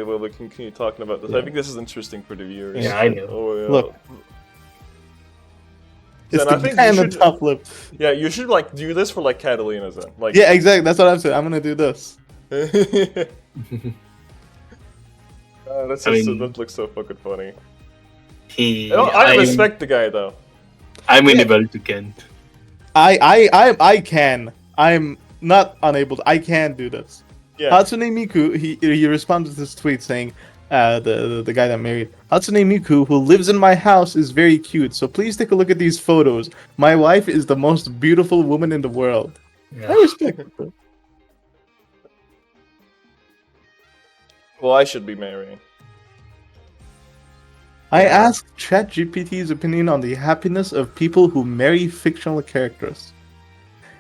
Well, we can continue talking about this. Yeah. I think this is interesting for the viewers. Yeah, I know. Oh, yeah. Look. It's Then the I think guy you in the should- top lip. Yeah, you should like do this for like Catalina's then. Like Yeah, exactly. That's what I'm saying. I'm gonna do this. that looks so fucking funny. I respect the guy though. I'm unable to Kent. I can. I'm not unable to. I can do this. Yeah. Hatsune Miku, he responded to this tweet saying, the guy that married Hatsune Miku, who lives in my house, is very cute. So please take a look at these photos. My wife is the most beautiful woman in the world. Yeah. I respect it. Well, I should be marrying. I asked ChatGPT's opinion on the happiness of people who marry fictional characters.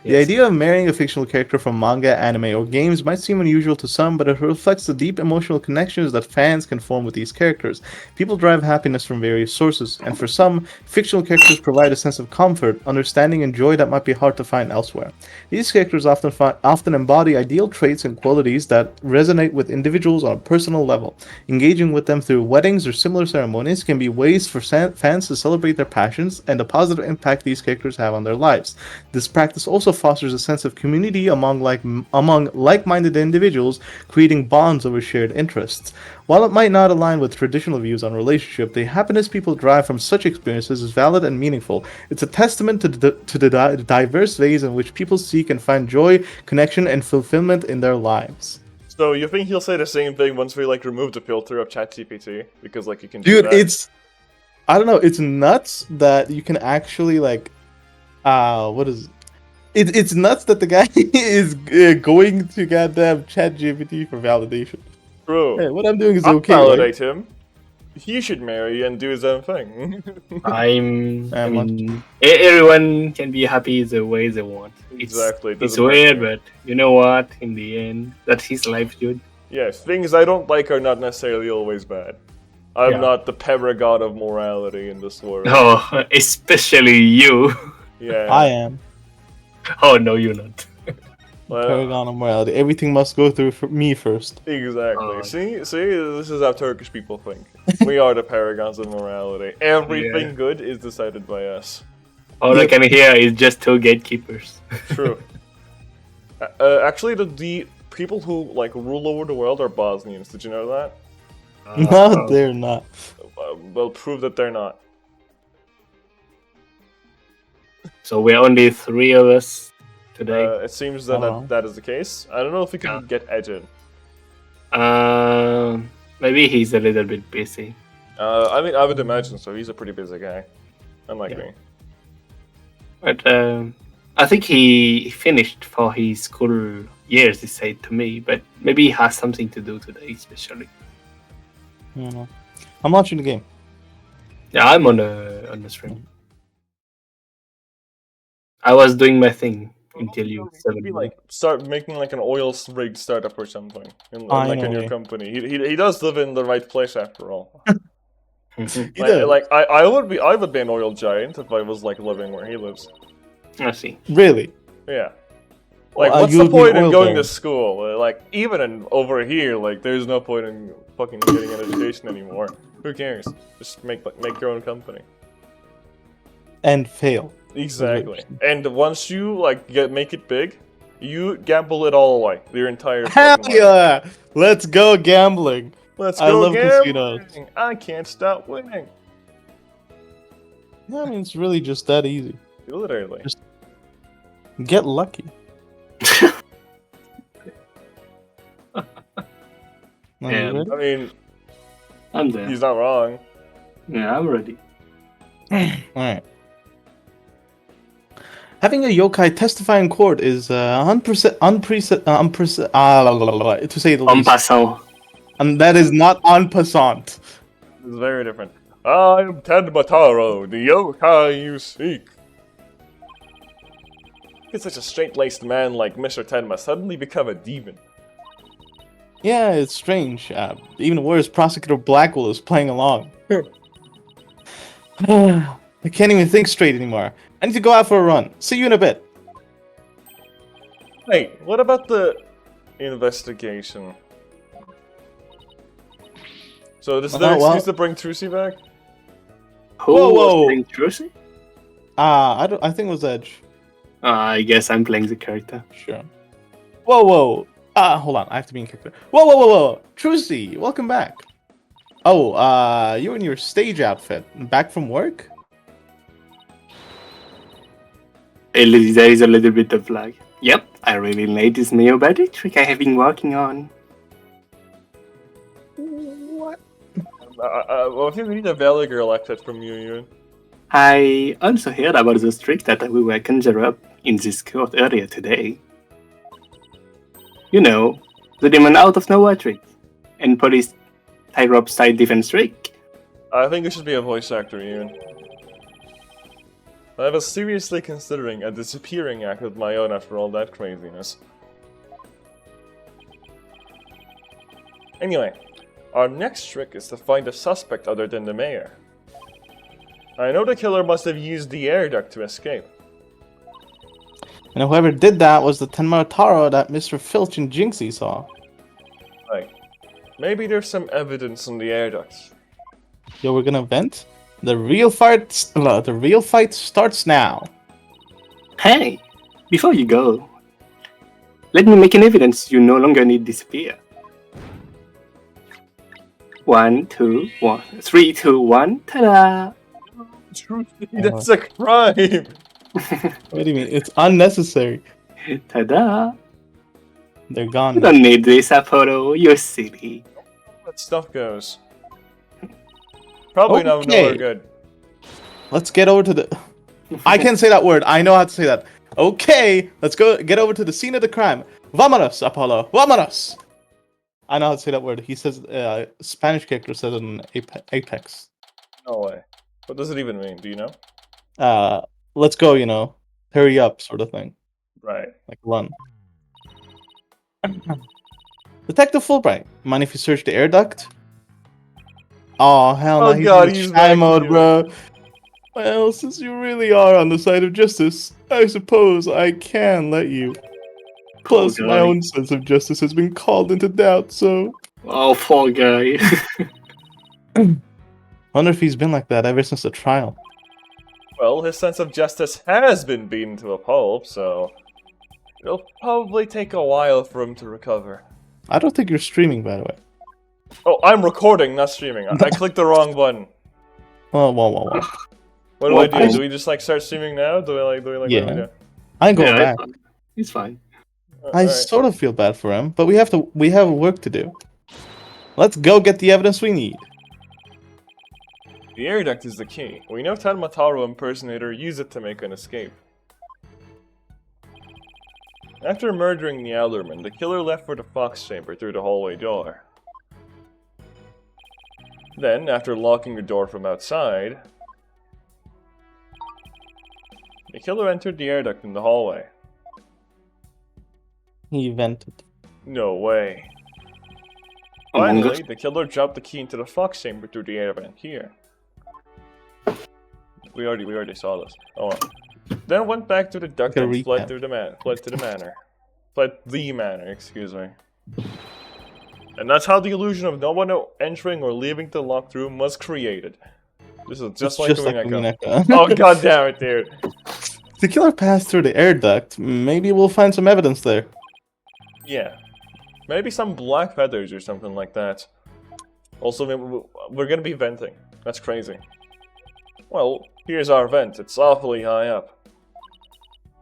The Yes. idea of marrying a fictional character from manga, anime, or games might seem unusual to some, but it reflects the deep emotional connections that fans can form with these characters. People derive happiness from various sources, and for some, fictional characters provide a sense of comfort, understanding, and joy that might be hard to find elsewhere. These characters often embody ideal traits and qualities that resonate with individuals on a personal level. Engaging with them through weddings or similar ceremonies can be ways for fans to celebrate their passions and the positive impact these characters have on their lives. This practice also fosters a sense of community among like-minded individuals, creating bonds over shared interests. While it might not align with traditional views on relationship, the happiness people derive from such experiences is valid and meaningful. It's a testament to the diverse ways in which people seek and find joy, connection, and fulfillment in their lives. So you think he'll say the same thing once we like remove the filter of ChatGPT because like you can do Dude, that? I don't know, it's nuts that you can actually like, what is it? It's nuts that the guy is going to goddamn ChatGPT for validation. True. Hey, what I'm doing is I'll okay. validate him. He should marry and do his own thing. Everyone can be happy the way they want. Exactly. It's weird, but you know what? In the end, that's his life, dude. Yeah, things I don't like are not necessarily always bad. I'm not the paragod of morality in this world. Oh, especially you. Yeah. I am. Oh no, you're not. Paragon of morality. Everything must go through me first. Exactly. See, this is how Turkish people think. We are the paragons of morality. Everything good is decided by us. All I can hear is just two gatekeepers. True. Actually, the people who like rule over the world are Bosnians. Did you know that? No, they're not. Well, prove that they're not. So we're only three of us today. It seems that that is the case. I don't know if we can get Edged. Maybe he's a little bit busy. I mean, I would imagine so. He's a pretty busy guy, unlike me. But I think he finished for his school years, he said to me. But maybe he has something to do today, especially. I don't know. I'm watching the game. Yeah, I'm on the stream. I was doing my thing until you said Maybe like start making like an oil rig startup or something, in your company. He does live in the right place after all. I would be an oil giant if I was like living where he lives. I see. Really? Yeah. Like, what's the point in going to school? Like, even over here, like, there's no point in fucking getting an education anymore. Who cares? Just make your own company. And fail. Exactly. And once you like make it big, you gamble it all away. Your entire Hell yeah! Let's go gambling. Let's go I love gambling. casinos. I can't stop winning. Yeah, I mean, it's really just that easy. Literally. Just get lucky. Yeah. I mean, I'm there. he's not wrong. Yeah, I'm ready. Alright. Having a yokai testify in court is to say the En least. passant. And that is not en passant. It's very different. I am Tenmataro, the yokai you seek. Could such a straight-laced man like Mr. Tenma suddenly become a demon? Yeah, it's strange. Even worse, Prosecutor Blackwell is playing along. I can't even think straight anymore. I need to go out for a run. See you in a bit. Wait, what about the investigation? So this is their excuse to bring Trucy back? Who was playing Trucy? I think it was Edge. I guess I'm playing the character. Sure. Whoa. Hold on. I have to be in character. Whoa. Trucy, welcome back. Oh, you in your stage outfit. Back from work? There is a little bit of lag. Yep, I really made this neobatic trick I have been working on. What? Well, I think we need a Valley Girl outfit from you, Ewan. I also heard about those tricks that we were conjured up in this court area today. You know, the demon out of nowhere trick and police tie-up side defense trick. I think you should be a voice actor, Ewan. I was seriously considering a disappearing act of my own after all that craziness. Anyway, our next trick is to find a suspect other than the mayor. I know the killer must have used the air duct to escape. And whoever did that was the Tenma that Mr. Filch and Jinxie saw. Right. Maybe there's some evidence on the air ducts. Yo, we're gonna vent? The real fight starts now. Hey, before you go, let me make an evidence you no longer need disappear. 1, 2, 1, 3, 2, 1, ta-da! That's a crime! What do you mean? It's unnecessary. Ta-da! They're gone You now. don't need this, Apollo. You're silly. That stuff goes. Probably nowhere good. Let's get over to the... I can't say that word. I know how to say that. Okay, let's go get over to the scene of the crime. Vámonos, Apollo. Vámonos! I know how to say that word. He says, Spanish character says it in Apex. No way. What does it even mean? Do you know? Let's go, you know. Hurry up, sort of thing. Right. Like, run. Detective Fulbright, mind if you search the air duct? Oh, hell no. He's God, in he's shy back mode, here. bro. Well, since you really are on the side of justice, I suppose I can let you. Plus, my own sense of justice has been called into doubt, so... Oh, poor guy. Wonder if he's been like that ever since the trial. Well, his sense of justice has been beaten to a pulp, so... It'll probably take a while for him to recover. I don't think you're streaming, by the way. Oh, I'm recording, not streaming. I clicked the wrong button. Whoa. What do I do? Do we just like start streaming now? Do we like what do we do? I'm going back. He's fine. I sort of feel bad for him, but we have work to do. Let's go get the evidence we need. The air duct is the key. We know Tanmataro impersonator used it to make an escape. After murdering the alderman, the killer left for the fox chamber through the hallway door. Then, after locking the door from outside, the killer entered the air duct in the hallway. He vented. No way. Finally, the killer dropped the key into the fox chamber through the air vent here. We already saw this. Oh well. Then went back to the duct and fled to the manor, excuse me. And that's how the illusion of no one entering or leaving the locked room was created. This is just like Umineko. Oh god damn it, dude. The killer passed through the air duct. Maybe we'll find some evidence there. Yeah. Maybe some black feathers or something like that. Also, we're gonna be venting. That's crazy. Well, here's our vent. It's awfully high up.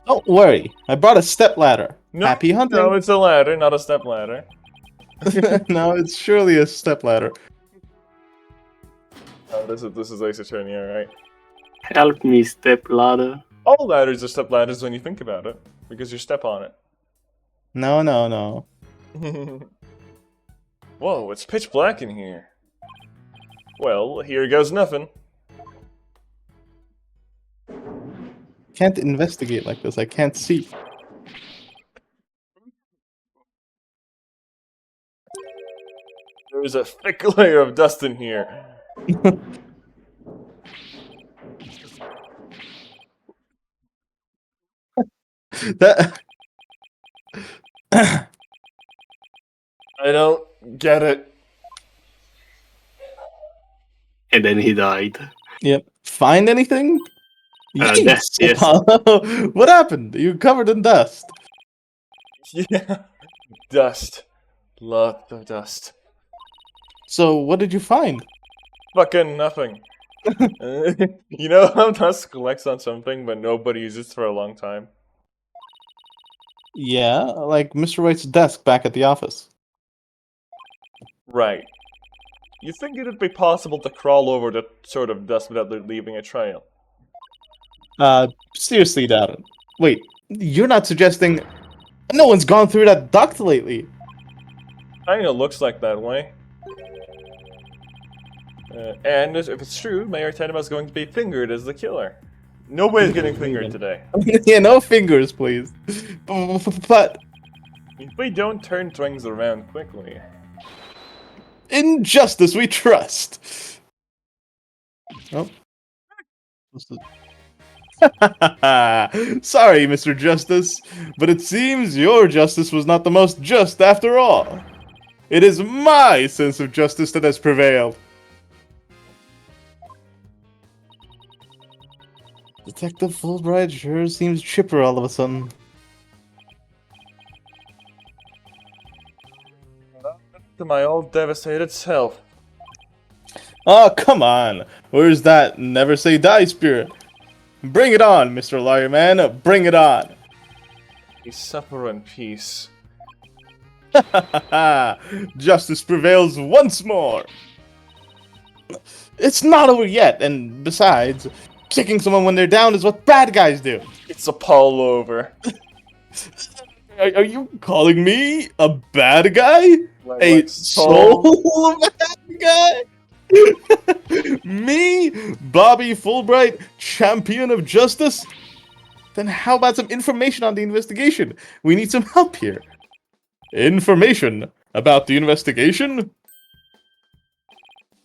Don't worry. I brought a stepladder. No, happy hunting. No, it's a ladder, not a stepladder. No, it's surely a stepladder. Oh, this is Ace Attorney, alright. Help me, stepladder. All ladders are stepladders when you think about it, because you step on it. No. Whoa, it's pitch black in here. Well, here goes nothing. Can't investigate like this. I can't see. There's a thick layer of dust in here. That... I don't get it. And then he died. Yep. Find anything? Dust, yes. Apollo. What happened? You covered in dust. Yeah. Dust. Lot of dust. So, what did you find? Fucking nothing. You know how dust collects on something, but nobody uses it for a long time? Yeah, like Mr. White's desk back at the office. Right. You think it'd be possible to crawl over that sort of dust without leaving a trail? Seriously, Darren. Wait, you're not suggesting no one's gone through that duct lately? Kinda looks like that way. And if it's true, Mayor Tenema's going to be fingered as the killer. Nobody's getting fingered today. Yeah, no fingers, please. But If we don't turn things around quickly. in justice we trust. Oh. Sorry, Mr. Justice, but it seems your justice was not the most just after all. It is my sense of justice that has prevailed. Detective Fulbright sure seems chipper all of a sudden. To my old devastated self. Oh, come on. Where's that never say die spirit? Bring it on, Mr. Lawyer Man. Bring it on. We suffer in peace. Justice prevails once more. It's not over yet, and besides, kicking someone when they're down is what bad guys do. It's all over. Are you calling me a bad guy? Like Soul bad guy? Me, Bobby Fulbright, champion of justice? Then how about some information on the investigation? We need some help here. Information about the investigation?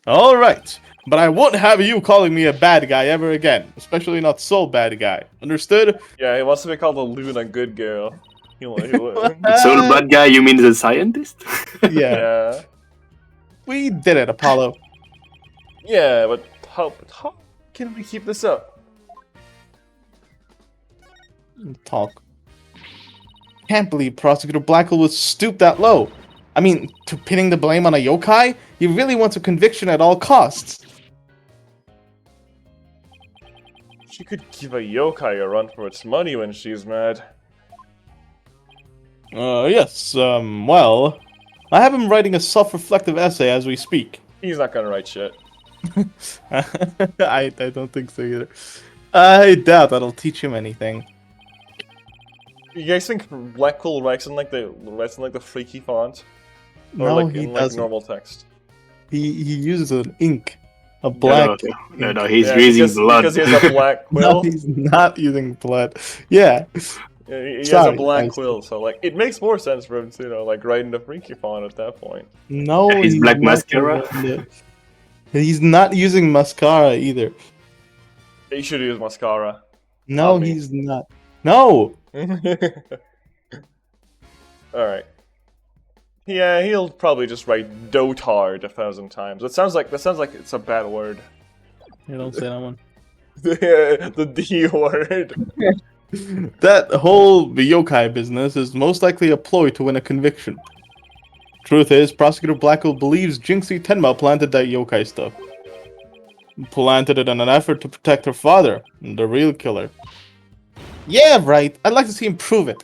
Alright, but I won't have you calling me a bad guy ever again. Especially not Soul bad guy. Understood? Yeah, he wants to be called a Luna good girl. So the bad guy, you mean the scientist? Yeah. We did it, Apollo. Yeah, but how can we keep this up? Talk. Can't believe Prosecutor Blackwell would stoop that low. I mean, to pinning the blame on a yokai? He really wants a conviction at all costs. She could give a yokai a run for its money when she's mad. Yes, well, I have him writing a self-reflective essay as we speak. He's not gonna write shit. I don't think so either. I doubt that'll teach him anything. You guys think Blackwell writes in like the freaky font? Or No, like he in like doesn't. normal text? He uses an ink. A black No, he's Yeah, using because, blood. because he has a black No, quill. he's not using blood. Yeah. He has a Sorry, black I- quill, so like it makes more sense for him to, you know, like write in the freaky font at that point. No, His he's black not mascara? doing it. He's not using mascara either. He should use mascara. No, Not me. he's not. No! Alright. Yeah, he'll probably just write dotard 1,000 times. That sounds like it's a bad word. You don't say that one. The D word. That whole yokai business is most likely a ploy to win a conviction. Truth is, Prosecutor Blackwell believes Jinxie Tenma planted that yokai stuff. Planted it in an effort to protect her father, the real killer. Yeah, right. I'd like to see him prove it.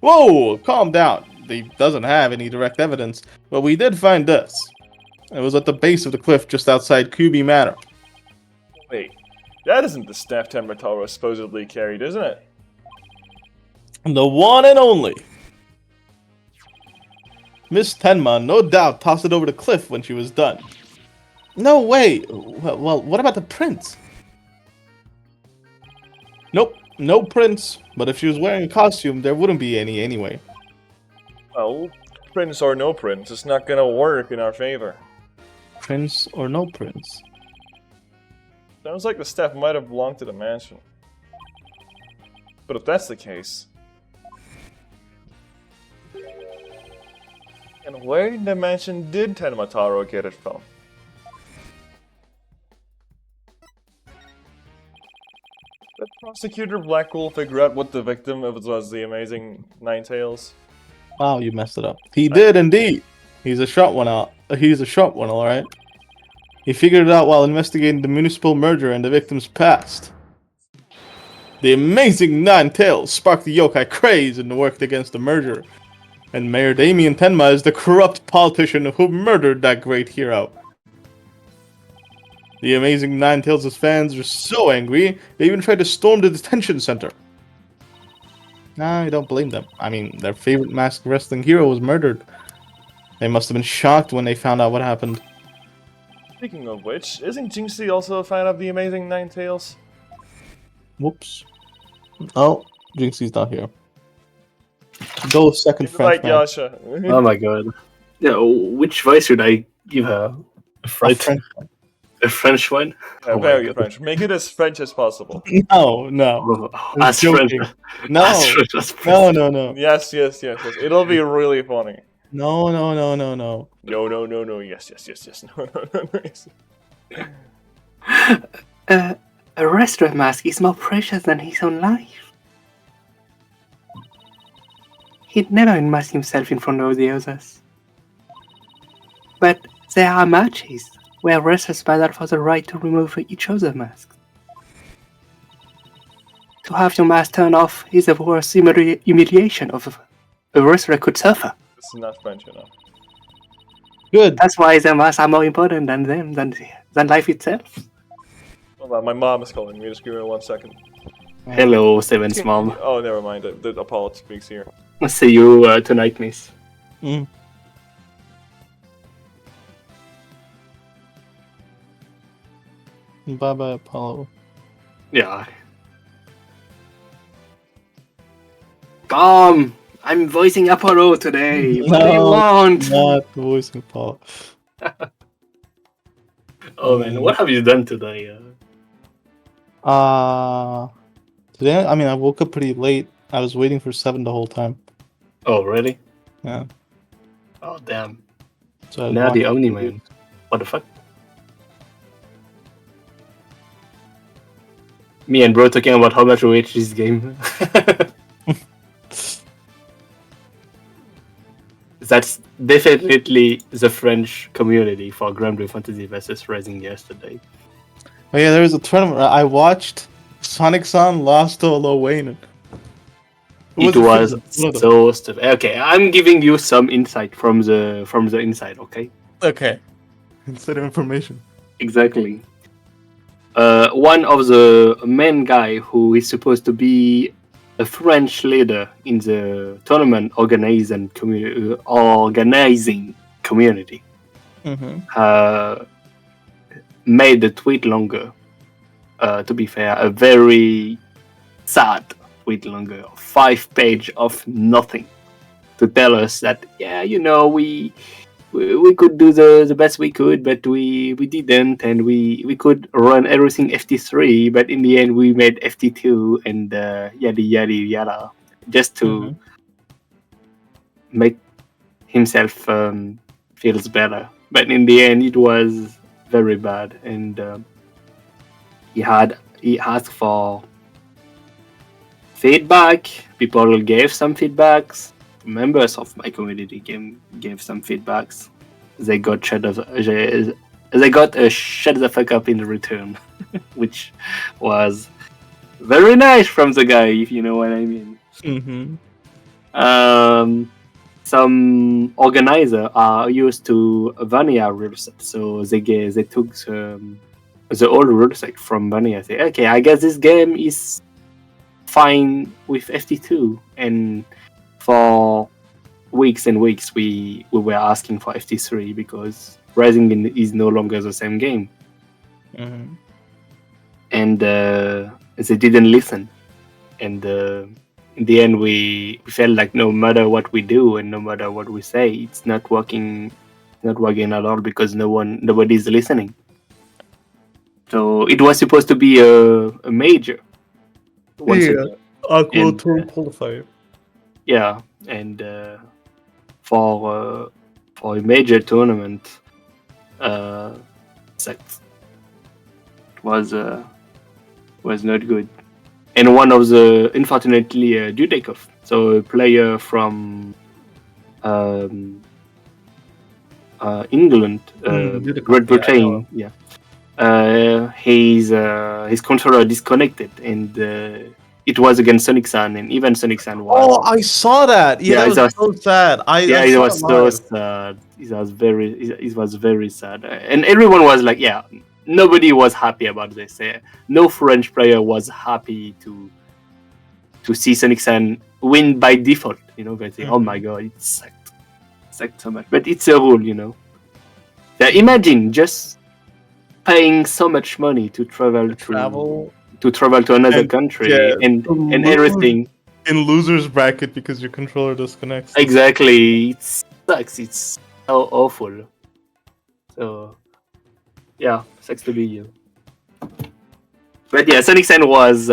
Whoa, calm down. He doesn't have any direct evidence, but we did find this. It was at the base of the cliff just outside Kubi Manor. Wait, that isn't the staff Tenmataro supposedly carried, isn't it? The one and only. Miss Tenma no doubt tossed it over the cliff when she was done. No way. Well, what about the prince? Nope, no prince. But if she was wearing a costume, there wouldn't be any anyway. Well, prince or no prince, it's not gonna work in our favor. Prince or no prince? Sounds like the staff might have belonged to the mansion. But if that's the case... And where in the mansion did Tenmataro get it from? Did Prosecutor Blackpool figure out what the victim of it was the amazing Ninetales? Wow, you messed it up. He did indeed. He's a sharp one out. He's a sharp one, all right. He figured it out while investigating the municipal murder and the victim's past. The amazing Ninetales sparked the yokai craze and worked against the murderer. And Mayor Damien Tenma is the corrupt politician who murdered that great hero. The amazing Ninetales' fans are so angry, they even tried to storm the detention center. Nah, I don't blame them. I mean, their favorite masked wrestling hero was murdered. They must have been shocked when they found out what happened. Speaking of which, isn't Jinxie also a fan of the amazing Ninetales? Whoops. Oh, Jinxie's not here. Go second Right, French man. Yasha. Oh my god. Yeah, which voice should I give her? A Right. French, a French one? Yeah, Oh my very God. French. Make it as French as possible. No. Oh, I'm as French. joking. No. As French as French. No. Yes. It'll be really funny. No. No. Yes. No. Yes. A restaurant mask is more precious than his own life. He'd never unmask himself in front of the others. But there are matches where wrestlers battle for the right to remove each other's masks. To have your mask turned off is the worst humiliation of a wrestler could suffer. This is not French enough. Good. That's why the masks are more important than them, than life itself. Hold on, my mom is calling me. Just give me 1 second. Hello, Seven's mom. Oh, never mind. The Apollo speaks here. I'll see you tonight, miss. Mm. Bye bye, Apollo. Yeah. Come! I'm voicing Apollo today. What do you want? Not voicing Apollo. Oh man, what have you done today? Today, I mean, I woke up pretty late. I was waiting for 7 the whole time. Oh, really? Yeah. Oh, damn. So I was Now the watching Omni TV. Man. What the fuck? Me and bro talking about how much we hate this game. That's definitely the French community for Grand Blue Fantasy versus Rising yesterday. Oh yeah, there was a tournament. I watched Sonic-san lost to Lo Wayne. It was so stupid. Okay, I'm giving you some insight from the inside. Okay. Okay. Instead of information. Exactly. One of the main guy who is supposed to be a French leader in the tournament organizing community, Mm-hmm. Made the tweet longer. To be fair, a very sad tweet longer, 5 pages of nothing, to tell us that we could do the best we could, but we didn't, and we could run everything FT3, but in the end we made FT2 and yada, just to make himself feels better. But in the end, it was very bad, and he asked for feedback. People gave some feedbacks. Members of my community gave some feedbacks. They got shut the fuck up in return, which was very nice from the guy, if you know what I mean. Mm-hmm. Some organizer are used to vanilla rule set, so they took the old rule set from vanilla. Say, okay, I guess this game is fine with FT2, and for weeks and weeks we were asking for FT3 because Rising is no longer the same game. Mm-hmm. And they didn't listen, and in the end we felt like no matter what we do and no matter what we say, it's not working at all because nobody's listening. So it was supposed to be a major Aqua Tour qualifier. Yeah, and for a major tournament, it was not good. and one of the unfortunately Dudekov, so a player from England, Dudekov, Great yeah, I know Britain. His controller disconnected, and it was against Sonic San, and even Sonic San was. Oh, I saw that. Yeah, Yeah, that was so sad. I it saw was it so live. sad. It was very sad, and everyone was like, yeah, nobody was happy about this. No French player was happy to see Sonic San win by default. They say, oh my god, it sucked so much. But it's a rule, Yeah, imagine just paying so much money to travel to another country and everything in loser's bracket because your controller disconnects. Exactly, it sucks. It's so awful. So yeah, sucks to be you. But yeah, Sonic San was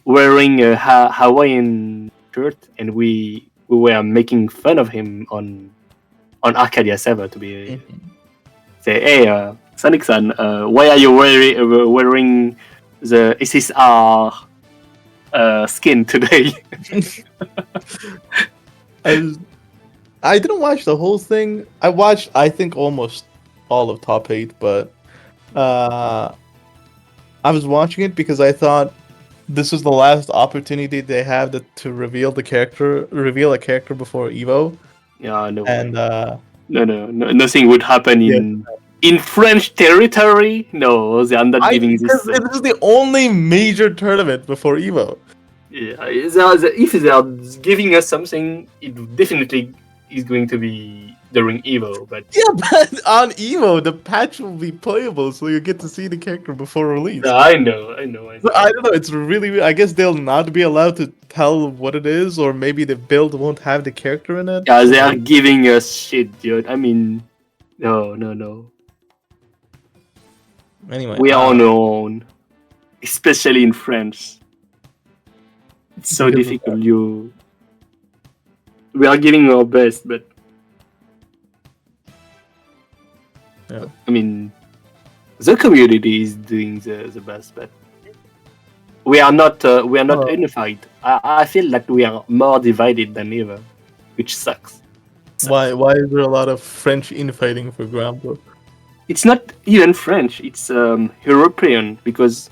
wearing a Hawaiian shirt, and we were making fun of him on Arcadia server to be say, hey, Sonic San, why are you wearing the SSR skin today? I didn't watch the whole thing. I watched, I think, almost all of Top 8, but I was watching it because I thought this was the last opportunity they have to reveal a character before Evo. Yeah, no. And no, nothing would happen in French territory. No, they are not giving this. This is the only major tournament before Evo. Yeah, if they are giving us something, it definitely is going to be during Evo. But yeah, but on Evo, the patch will be playable, so you get to see the character before release. I know. So, I don't know. It's really weird. I guess they'll not be allowed to tell what it is, or maybe the build won't have the character in it. Yeah, they are giving us shit, dude. I mean, no. Anyway, we are on our own, especially in French. It's so difficult. We are giving our best, but yeah. I mean, the community is doing the best, but we are not unified. I feel like we are more divided than ever, which sucks. Why is there a lot of French infighting for Granblue? It's not even French. It's European, because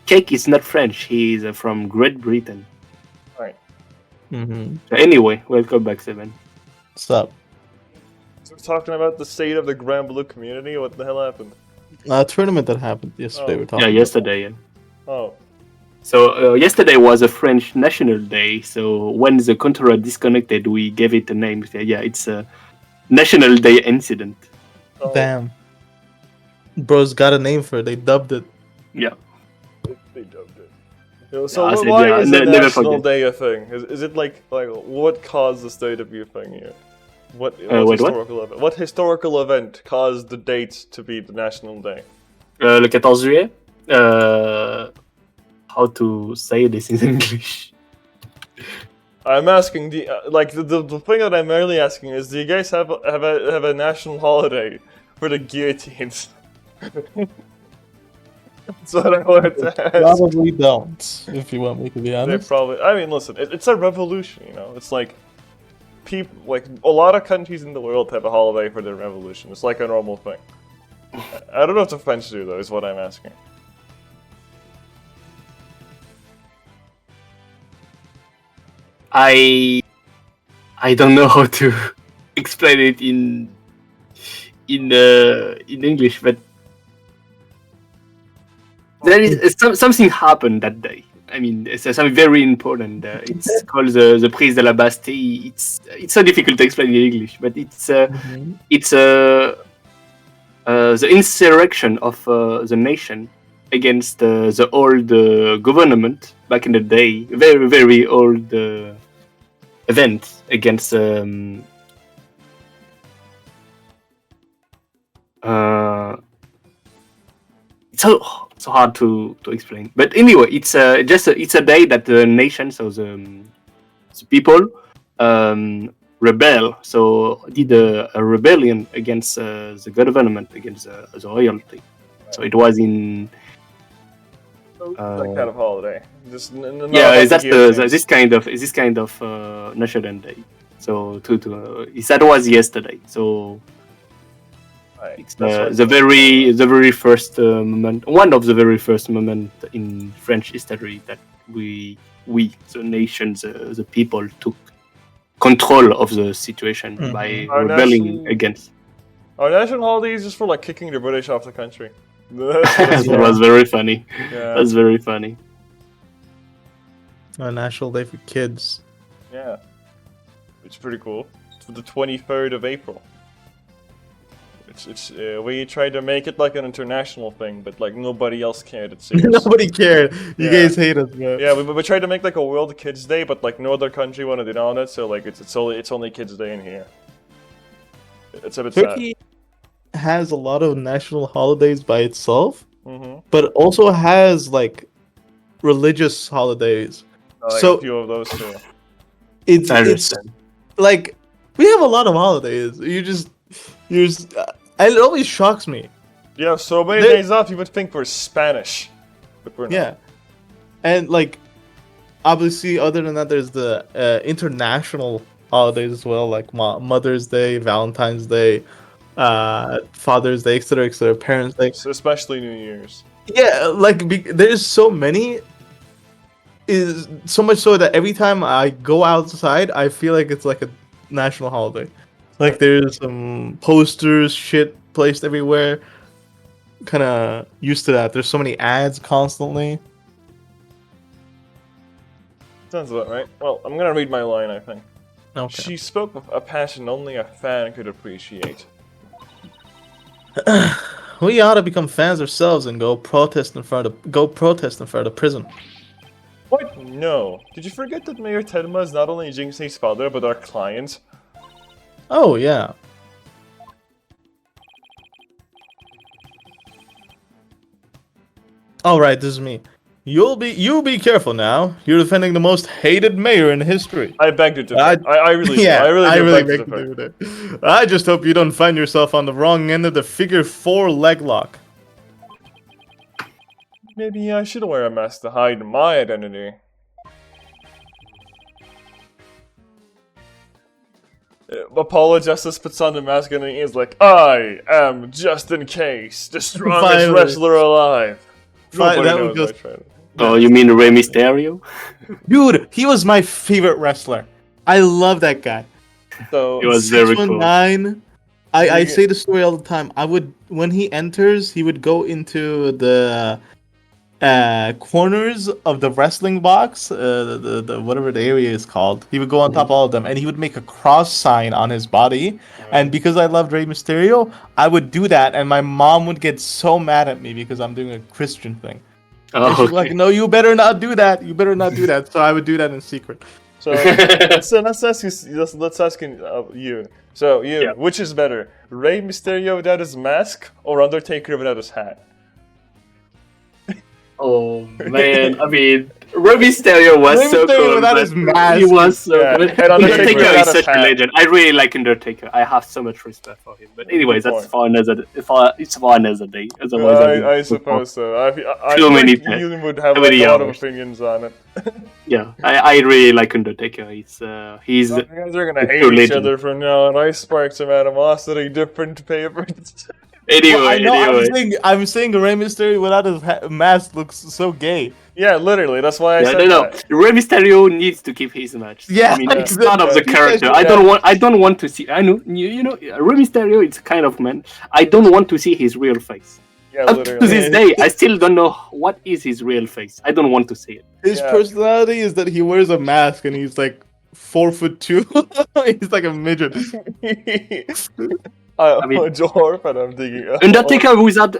Cake is not French. He is from Great Britain. Right. Mm-hmm. Anyway, welcome back, Seven. What's up? So we're talking about the state of the Granblue community. What the hell happened? A tournament that happened yesterday. Oh. We're talking. Yeah, yesterday. Yeah. Oh. So yesterday was a French National Day. So when the controller disconnected, we gave it a name. Yeah, it's a National Day incident. Oh. Damn. Bro's got a name for it. They dubbed it. Yeah. They dubbed it. So I said, why yeah, is the never National forget. Day a thing? Is it like what caused this day to be a thing here? What wait, historical event? What historical event caused the date to be the National Day? Le 14 juillet. How to say this in English? I'm asking the thing that I'm merely asking is, do you guys have a national holiday for the guillotines? That's what I wanted to ask. Probably don't, if you want me to be They honest. probably. I mean, listen, it's a revolution. It's like people, like a lot of countries in the world have a holiday for their revolution. It's like a normal thing. I don't know if the French do though. Is what I'm asking. I don't know how to explain it in English, but there is something happened that day. I mean, it's something very important. It's called the Prise de la Bastille. It's so difficult to explain in English, but it's the insurrection of the nation against the old government back in the day. Very, very old event against it's so hard to explain. But anyway, it's it's a day that the nation, so the people rebel. So did a rebellion against the government, against the royalty. So it was in That kind of holiday. Just not Yeah, about is that games. this kind of National Day? So that was yesterday. So Right, it's that's what- the very first moment, one of the very first moment in French history that we the nations, the people took control of the situation by Our rebelling national- against. Our national holiday is just for like kicking the British off the country. That's what it's That for. was very funny. Yeah. That's very funny. A national day for kids. Yeah. It's pretty cool. It's the 23rd of April. It's we tried to make it like an international thing, but like nobody else cared. It seems. Nobody cared. You Yeah. guys hate us, bro. Yeah, we tried to make like a World Kids Day, but like no other country wanted it on it, so like it's only Kids Day in here. It's a bit sad. Turkey has a lot of national holidays by itself, Mm-hmm. but also has like religious holidays. Like So- a few of those too. It's I it's understand. like we have a lot of holidays. You're just and it always shocks me. Yeah, so many There- days off. You would think we're Spanish, but we're not. Yeah, and like obviously, other than that, there's the international holidays as well, like Mother's Day, Valentine's Day, Father's Day, etc., Parents' Day. So especially New Year's. Yeah, like there's so many. Is so much so that every time I go outside, I feel like it's like a national holiday. Like there's some posters, shit placed everywhere. Kind of used to that. There's so many ads constantly. Sounds about right. Well, I'm gonna read my line, I think. Okay. She spoke with a passion only a fan could appreciate. We ought to become fans ourselves and go protest in front of prison. What? No. Did you forget that Mayor Tenma is not only Jinxie's father, but our client? Oh yeah. All right, this is me. You be careful now. You're defending the most hated mayor in history. I beg to differ. I- I really do. I really do beg to differ. beg to differ. I just hope you don't find yourself on the wrong end of the figure 4 leg lock. Maybe I should wear a mask to hide my identity. Apollo Justice puts on the mask and he is like, I am just in case, the strongest Finally. wrestler alive. Fi- Nobody that knows was my trailer. Oh, you mean Rey Mysterio? Dude, he was my favorite wrestler. I love that guy. So, It was very cool. 619. I Yeah. say the story all the time. When he enters, he would go into the corners of the wrestling box, the whatever the area is called. He would go on top of all of them, and he would make a cross sign on his body. And because I loved Rey Mysterio, I would do that, and my mom would get so mad at me because I'm doing a Christian thing. And Oh, she's like, "No, you better not do that. You better not do that." So I would do that in secret. so let's ask you. So you, Yeah. which is better, Rey Mysterio without his mask or Undertaker without his hat? Oh man, I mean, Rey Mysterio was Rey so Mysterio cool. without but his mask. He was so Yeah, good. and Undertaker Undertaker without is his such a hat. legend. I really like Undertaker. I have so much respect for him. But anyways, Good that's point. it's for another day. Otherwise, I suppose so. I Too many think you would have too like, many a lot of hours. opinions on it. Yeah, I really like Undertaker. He's You guys are gonna a hate true each legend. other from now on. I sparked some animosity, different favorites. anyway. Well, I know. Anyway. I'm saying Rey Mysterio without his mask looks so gay. Yeah, literally. That's why I Yeah, said no. that. Rey Mysterio needs to keep his match. Yeah, I mean, it's exactly. part of the Yeah. character. I don't want to see. I know, you know, Rey Mysterio is a kind of man. I don't want to see his real face. Yeah, Up to literally. this day, I still don't know what is his real face. I don't want to see it. His Yeah. personality is that he wears a mask and he's like 4'2". He's like a midget. I'm I mean- a dwarf and I'm digging. Undertaker without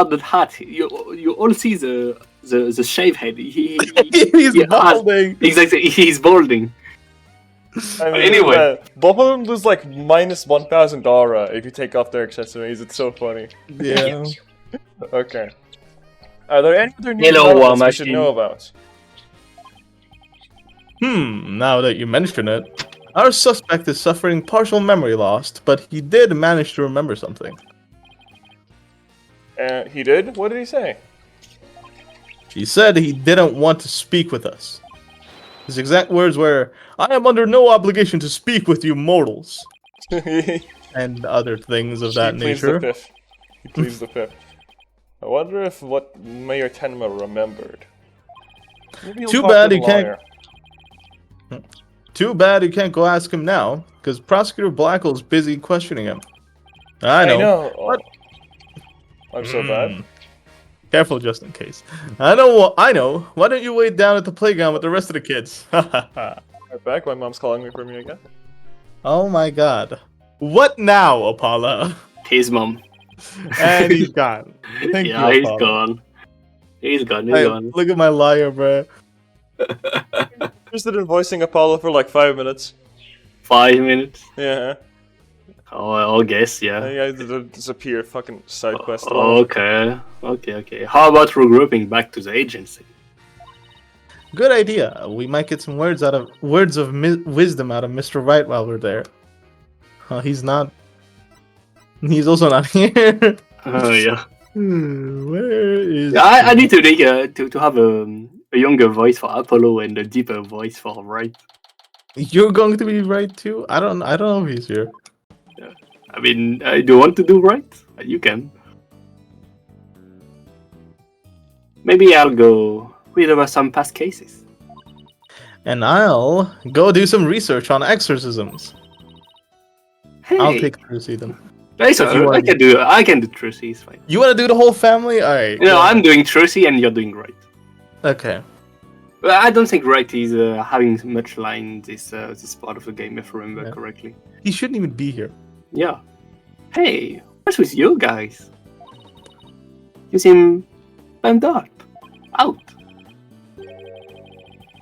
the hat. You all see the shave head. He's he has- balding. exactly. He's balding. I mean, Anyway. both of them lose like minus 1,000 aura if you take off their accessories. It's so funny. Yeah. Okay. Are there any other new Hello, War developments we should Machine. know about? Now that you mention it, our suspect is suffering partial memory loss, but he did manage to remember something. He did? What did he say? He said he didn't want to speak with us. His exact words were, "I am under no obligation to speak with you mortals," and other things of that He pleads the nature. fifth. He pleads the fifth. I wonder if what Mayor Tenma remembered. Maybe he'll Too talk bad to he the can't- lawyer. Too bad you can't go ask him now, because Prosecutor Blackall's busy questioning him. I know. Oh, What? I'm so bad. Careful, just in case. I know. I know. Why don't you wait down at the playground with the rest of the kids? Right back. My mom's calling me from you again. Oh my God. What now, Apollo? His mom. And he's gone. Thank Yeah, you, he's Apollo. gone. He's gone. He's Hey, gone. look at my liar, bro. Interested in voicing Apollo for like 5 minutes. 5 minutes. Yeah. Oh, I'll guess. Yeah. I disappear. Fucking side quest. Okay. Okay. How about regrouping back to the agency? Good idea. We might get some words of wisdom out of Mr. Wright while we're there. He's not. He's also not here. Oh yeah. Where is? Yeah, I need to make to have a younger voice for Apollo and a deeper voice for Wright. You're going to be right too. I don't know if he's here. I mean, do you want to do Wright? You can. Maybe I'll go read over some past cases. And I'll go do some research on exorcisms. Hey, I'll take Trucy then. Nice, if you I want- can do Trucy. It's fine. You want to do the whole family? All right. No, I'm doing Trucy and you're doing Wright. Okay. Well, I don't think Wright is having much line this part of the game, if I remember Yeah. correctly. He shouldn't even be here. Yeah. Hey, what's with you guys? You seem bummed up. Out.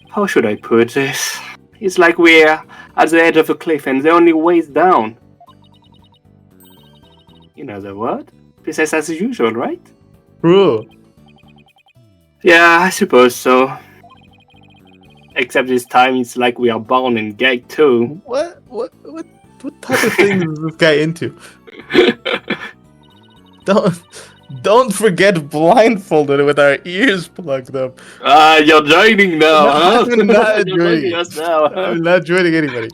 How should I put this? It's like we're at the edge of a cliff and the only way is down. You know the word? Business as usual, right? Bro. Yeah, I suppose so. Except this time it's like we are bound and gagged too. What type of thing is this guy into? Don't forget blindfolded with our ears plugged up. You're joining now, No, huh? I'm not You're joining. us now. I'm not joining anybody.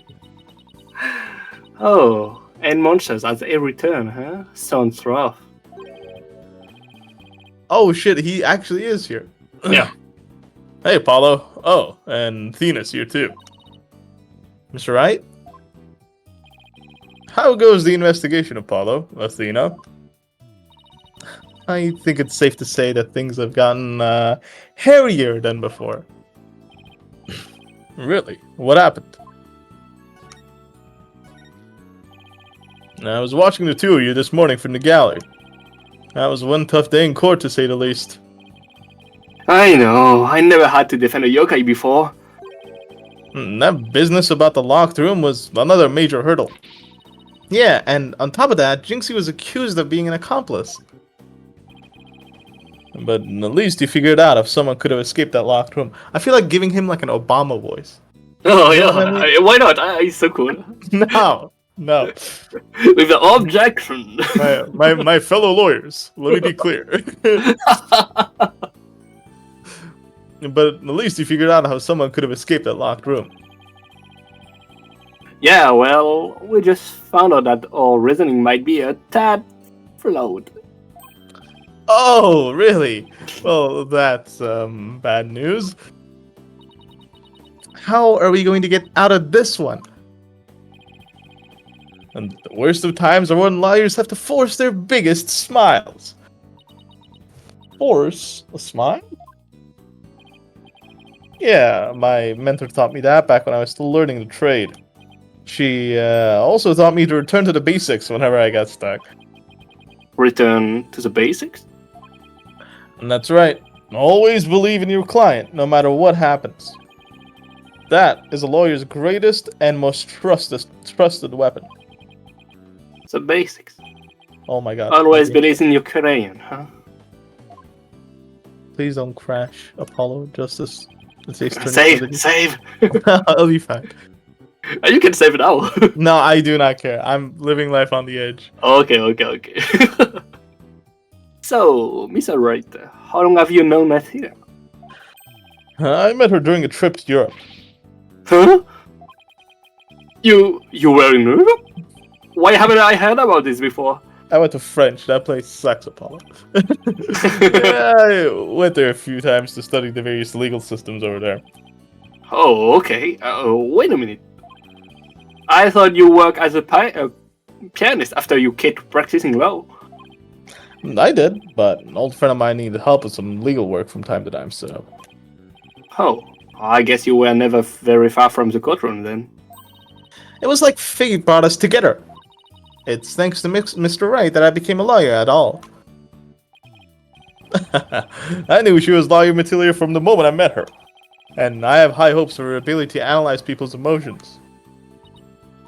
Oh, and monsters at every turn, huh? Sounds rough. Oh shit, he actually is here. Yeah. Hey, Apollo. Oh, and Thena's here too. Mr. Wright? How goes the investigation, Apollo? Athena? I think it's safe to say that things have gotten hairier than before. Really? What happened? I was watching the two of you this morning from the gallery. That was one tough day in court, to say the least. I know. I never had to defend a yokai before. That business about the locked room was another major hurdle. Yeah, and on top of that, Jinxie was accused of being an accomplice. But at least you figured out if someone could have escaped that locked room. I feel like giving him like an Obama voice. Oh yeah, know what I mean? why not? He's so cool. No. With the objection. My fellow lawyers, let me be clear. But at least you figured out how someone could have escaped that locked room. Yeah, well, we just found out that our reasoning might be a tad flawed. Oh, really? Well, that's bad news. How are we going to get out of this one? And the worst of times are when lawyers have to force their biggest smiles. Force a smile? Yeah, my mentor taught me that back when I was still learning the trade. She also taught me to return to the basics whenever I got stuck. Return to the basics? And that's right. Always believe in your client, no matter what happens. That is a lawyer's greatest and most trusted weapon. The basics. Oh my god. Always believe in your client, huh? Please don't crash, Apollo. Justice. Save! I'll be fine. You can save it now. No, I do not care. I'm living life on the edge. Okay. So, Mr. Wright, how long have you known us here? I met her during a trip to Europe. Huh? You were in Europe? Why haven't I heard about this before? I went to French. That place sucks, Apollo. Yeah, I went there a few times to study the various legal systems over there. Oh, okay. Wait a minute. I thought you work as a pianist after you quit practicing law. I did, but an old friend of mine needed help with some legal work from time to time, so... Oh, I guess you were never very far from the courtroom then. It was like fate brought us together. It's thanks to Mr. Wright that I became a lawyer at all. I knew she was lawyer material from the moment I met her. And I have high hopes for her ability to analyze people's emotions.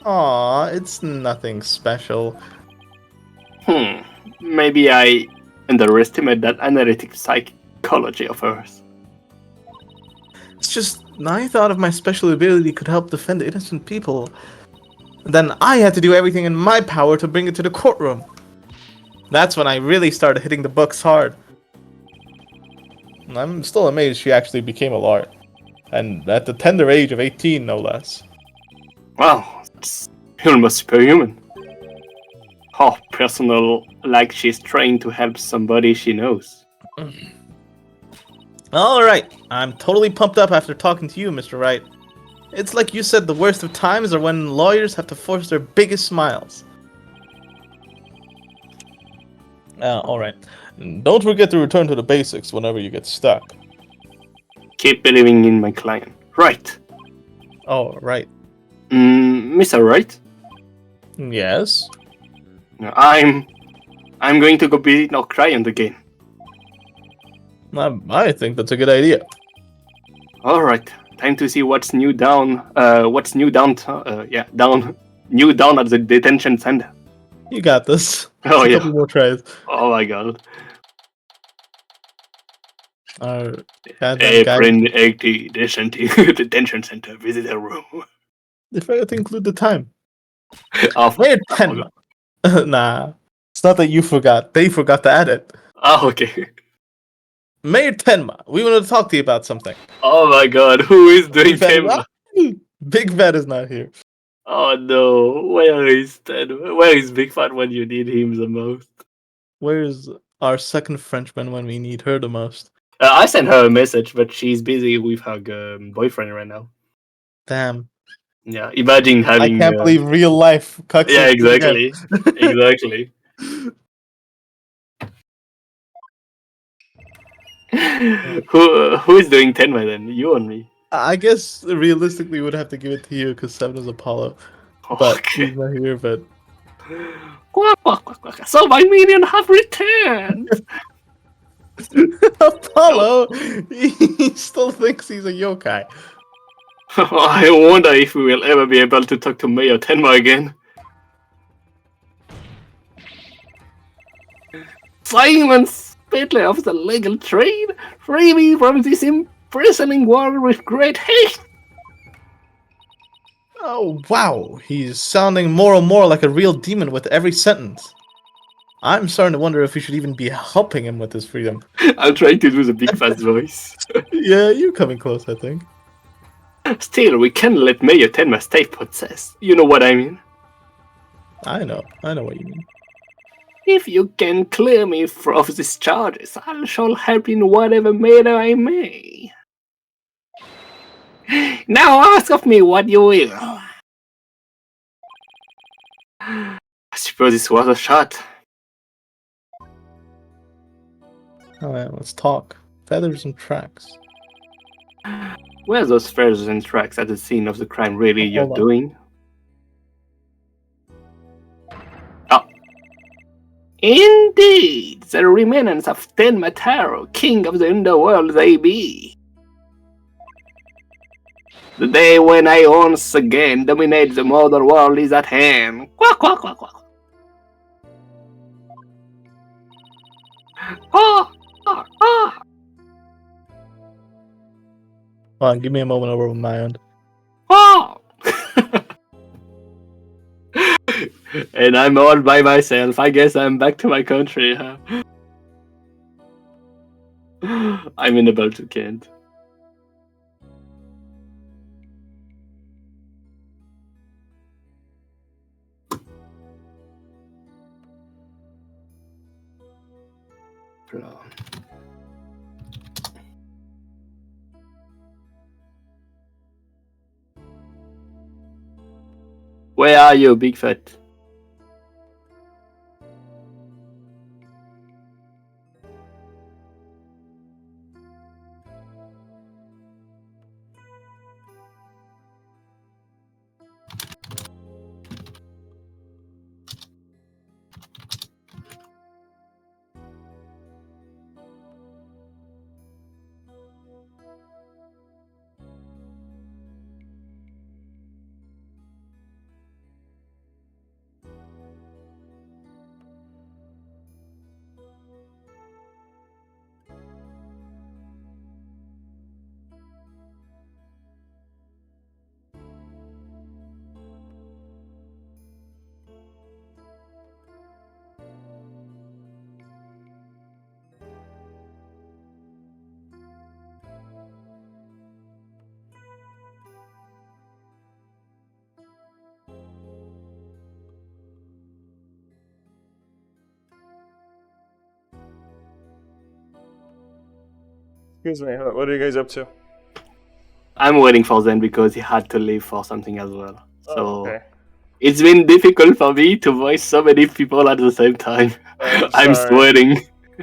Aw, it's nothing special. Maybe I underestimate that analytic psychology of hers. It's just, I thought if my special ability could help defend innocent people, then I had to do everything in my power to bring it to the courtroom. That's when I really started hitting the books hard. I'm still amazed she actually became a lawyer. And at the tender age of 18, no less. Wow, it's almost superhuman. How personal, like she's trying to help somebody she knows. Alright, I'm totally pumped up after talking to you, Mr. Wright. It's like you said, the worst of times are when lawyers have to force their biggest smiles. Alright. Don't forget to return to the basics whenever you get stuck. Keep believing in my client. Right. Oh, right. Mr. Wright? Yes? I'm going to go beat our client again. I think that's a good idea. Alright. Time to see what's new down at the detention center. You got this. Oh, A yeah. couple more tries. Oh my god. Goddamn guy. Friend 80 detention center visitor room. They forgot to include the time. Oh, Wait, 10. Nah. It's not that you forgot. They forgot to add it. oh, okay. Mayor Tenma, we want to talk to you about something. Oh my god, who is doing Big Fat- Tenma? Big Fat is not here. Oh no, where is Tenma? Where is Big Fat when you need him the most? Where's our second Frenchman when we need her the most? I sent her a message, but she's busy with her boyfriend right now. Damn. Yeah, imagine having... I can't believe real life cucks. Yeah, exactly. Exactly. Who is doing Tenma then? You and me? I guess realistically would have to give it to you because 7 is Apollo. But he's not here, but... Quack, quack, quack, quack. So my minion have returned! Apollo! He still thinks he's a yokai. I wonder if we will ever be able to talk to Mayor Tenma again. Simon Spitler of the legal trade, free me from this imprisoning world with great haste. Oh, wow. He's sounding more and more like a real demon with every sentence. I'm starting to wonder if we should even be helping him with his freedom. I'm trying to do the big fast voice. Yeah, you're coming close, I think. Still, we can't let Mayor Tenma stay possessed. You know what I mean? I know what you mean. If you can clear me of these charges, I shall help in whatever manner I may. Now ask of me what you will. I suppose this was a shot. Alright, let's talk. Feathers and tracks. Where's those feathers and tracks at the scene of the crime really you're Hold on. doing? Oh. Indeed, the remnants of Tenma Taro, king of the underworld they be. The day when I once again dominate the modern world is at hand. Quack, quack, quack, quack. Ah, ah, ah. Hold on, give me a moment over on my end. Oh! And I'm all by myself. I guess I'm back to my country, huh? I'm in the Baltic Kent. Where are you, Big Fat? Excuse me, what are you guys up to? I'm waiting for Zen because he had to leave for something as well. So Oh, okay. it's been difficult for me to voice so many people at the same time. I'm sorry. sweating.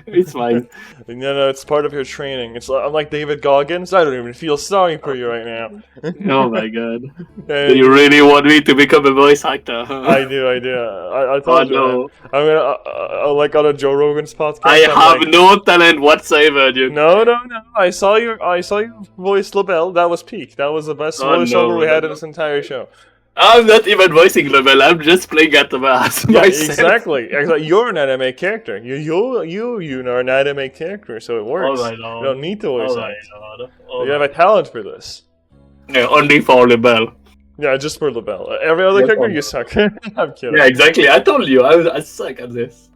It's fine. No, it's part of your training. I'm like David Goggins. I don't even feel sorry for you right now. Oh my god. And Do you really want me to become a voice actor? I do. I Oh told you. no. I'm gonna like on a Joe Rogan's podcast. I I'm have like, no talent whatsoever, dude. No. I saw you voice LaBelle. That was peak. That was the best Oh, voiceover no, we had no. in this entire show. I'm not even voicing Level, I'm just playing at the mass Yeah, myself. exactly. You're an anime character. You are an anime character, so it works. Oh my You lord. don't need to voice Oh my act. god. Oh You have a talent for this. Yeah, only for Level. Yeah, just for LaBelle. Every other Yes, character, oh, you suck. I'm kidding. Yeah, exactly. I told you, I suck at this.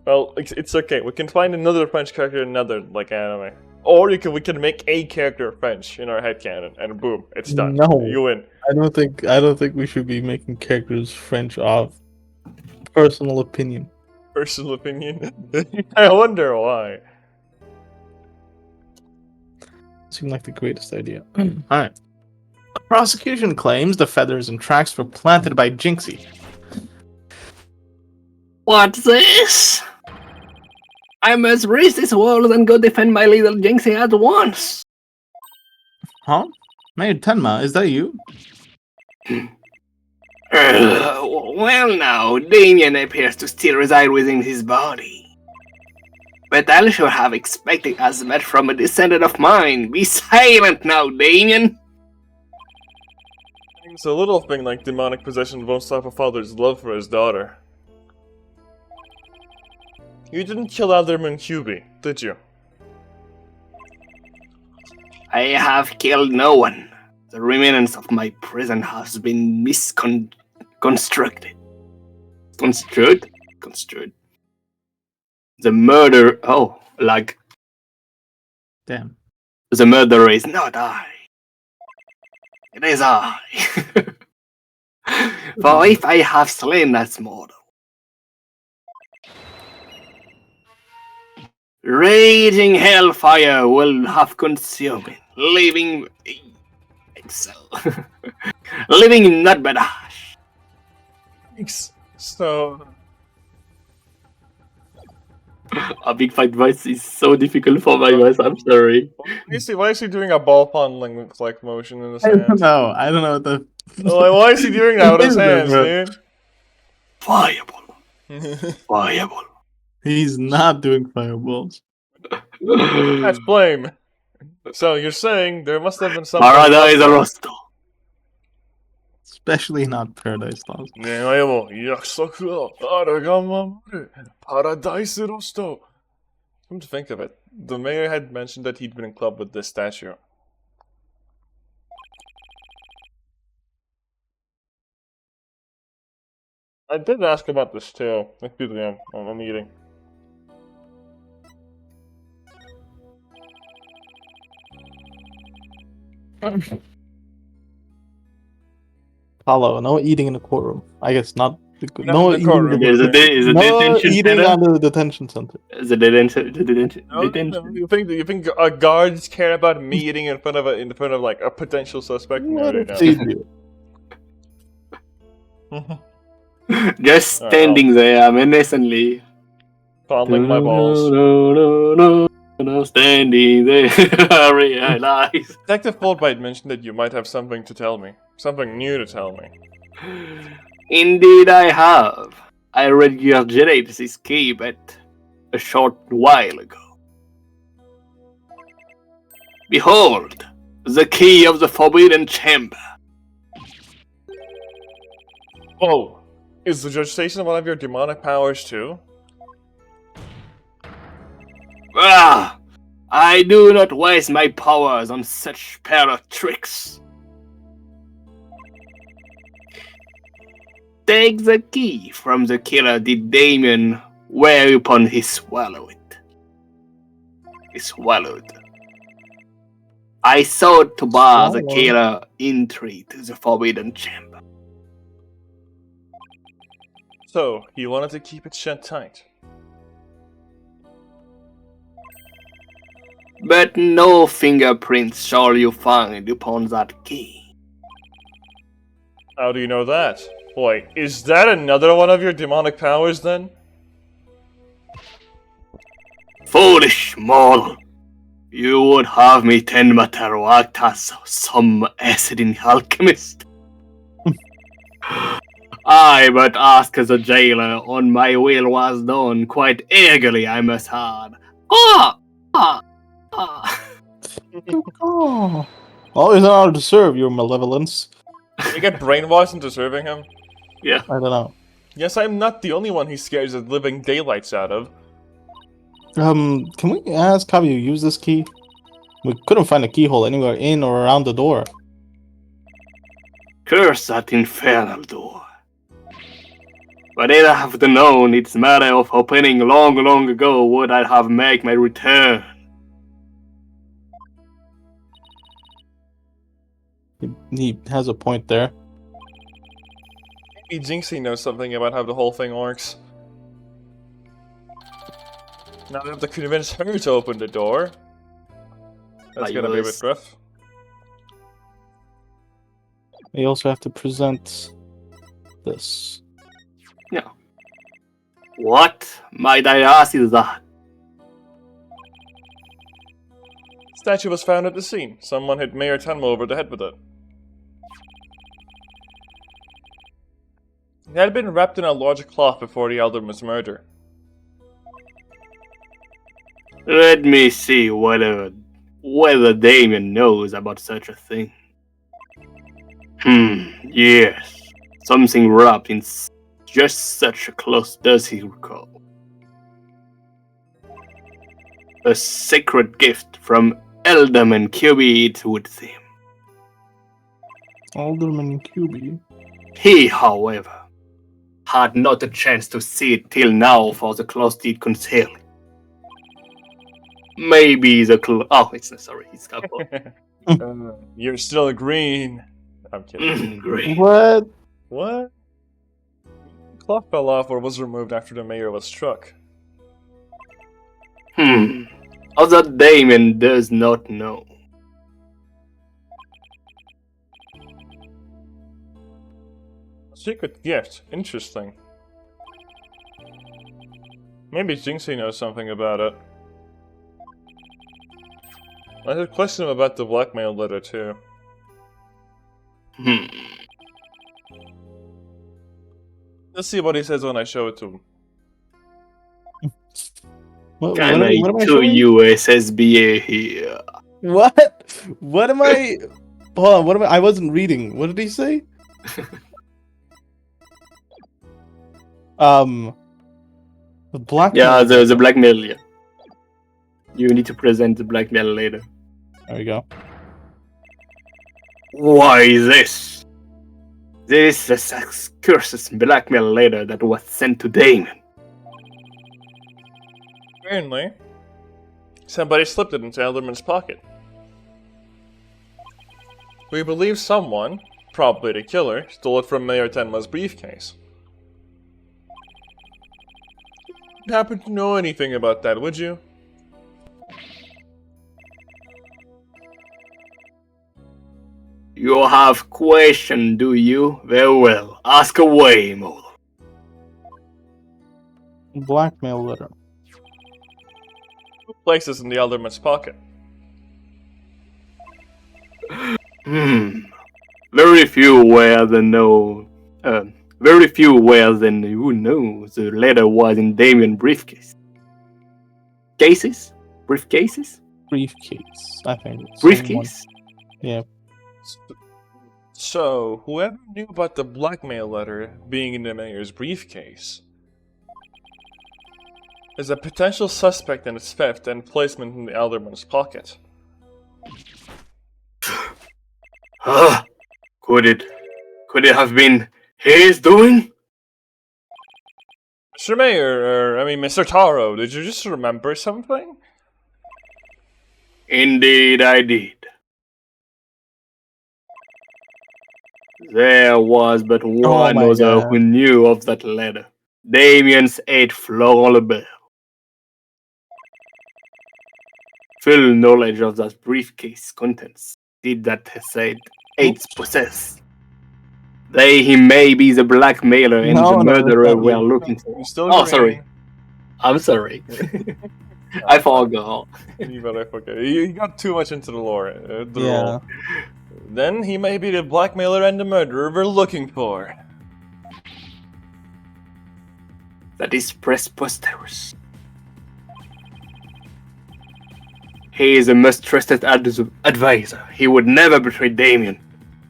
Well, it's okay. We can find another French character in another like anime, or we can make a character French in our headcanon, and boom, it's done. No. You win. I don't think we should be making characters French off personal opinion. Personal opinion. I wonder why. Seemed like the greatest idea. Alright. The prosecution claims the feathers and tracks were planted by Jinxie. What's this? I must raise this wall and go defend my little Jinxie at once. Huh? Mayor Tenma, is that you? Well now, Damien appears to still reside within his body. But I should have expected as much from a descendant of mine. Be silent now, Damien! It's a little thing like demonic possession won't stop a father's love for his daughter. You didn't kill Alderman Hubie, did you? I have killed no one. The remnants of my prison has been misconstructed. Construed? The murder... Oh, like... Damn. The murderer is not I. It is I. For if I have slain that mortal, raging hellfire will have consumed it, leaving... leaving not but ash. So... A big fight voice is so difficult for my voice, I'm sorry. Why is he doing a ball fondling like motion in his I hands? don't know. I don't know what the... Why is he doing that with his hands, dude? Fireball. Fireball. He's not doing fireballs. That's blame. So you're saying there must have been something... Paradise Rosto. Especially not Paradise Lost. Come to think of it, the mayor had mentioned that he'd been in club with this statue. I did ask about this too, at the end, on a meeting. Paulo, no eating in the courtroom. I guess not No in the eating, corner. There's a no detention eating center. on the detention center. There's a detention. No, Detention. you think guards care about me eating in front of like a potential suspect? No, What they if don't. they do? Just Alright, standing there menacingly. Fondling my balls. No, standing there, I realize. Detective Fulbright mentioned that you might have something to tell me. Something new to tell me. Indeed, I have. I regurgitated this key, but a short while ago. Behold, the key of the forbidden chamber. Oh, is the judge station one of your demonic powers too? Ah, I do not waste my powers on such pair of tricks. Take the key from the killer, did Damien, whereupon he swallowed it. He swallowed. I sought to bar the Swallow? killer entry to the forbidden chamber. So, you wanted to keep it shut tight. But no fingerprints shall you find upon that key. How do you know that? Boy, is that another one of your demonic powers then? Foolish mortal! You would have me tend my to act as some acid alchemist. I but ask as a jailer, on my will was done, quite eagerly I must add. Ah! Ah! Ah! Oh, always an honor to serve, your malevolence. You get brainwashed into serving him? Yeah. I don't know. Yes, I'm not the only one he scares the living daylights out of. Can we ask how you use this key? We couldn't find a keyhole anywhere in or around the door. Curse that infernal door. But I'd have known its matter of opening long ago would I have made my return. He has a point there. Maybe Jinxie knows something about how the whole thing works. Now we have to convince her to open the door. That's gonna be a bit rough. We also have to present this. Yeah. What might I ask is that? Statue was found at the scene. Someone hit Mayor Tenma over the head with it. It had been wrapped in a large cloth before the Alderman's murder. Let me see whether Damien knows about such a thing. Yes. Something wrapped in just such a cloth does he recall. A sacred gift from Alderman QB with him. Alderman QB. He, however, had not a chance to see it till now, for the cloth did conceal it. Maybe the he's got You're still green. I'm kidding. great. What? What? The cloth fell off or was removed after the mayor was struck. Other Damien does not know. Secret gift. Interesting. Maybe Jinxie knows something about it. I should question him about the blackmail letter too. Let's see what he says when I show it to him. What Can I am I to showing? USSBA here? What? What am I? Hold on. What am I? I wasn't reading. What did he say? The black. Yeah, the blackmail. Yeah. You need to present the blackmail later. There we go. Why this? This is a curses blackmail letter that was sent to Damon. Apparently, somebody slipped it into Alderman's pocket. We believe someone, probably the killer, stole it from Mayor Tenma's briefcase. happen to know anything about that, would you? You have question, do you? Very well. Ask away, Mole. Blackmail letter. Who places in the Alderman's pocket? Very few were the know. Very few were than who knows the letter was in Damien's briefcase. Cases? Briefcases? Briefcase, I think. Someone- Briefcase? Yeah. So, whoever knew about the blackmail letter being in the mayor's briefcase is a potential suspect in its theft and placement in the Alderman's pocket. Could it have been his doing? Mr. Mayor, Mr. Taro, did you just remember something? Indeed, I did. There was but one my other God. who knew of that letter. Damien's 8th floor label. Full knowledge of that briefcase contents. Did that said 8 possess. He may be the blackmailer and No, the no, murderer that's not we are you. looking for. You're still Oh, green. sorry. I'm sorry. I forgot. You better forget. You got too much into the lore. The Yeah. role. Then he may be the blackmailer and the murderer we're looking for. That is preposterous. He is a most trusted advisor. He would never betray Damien.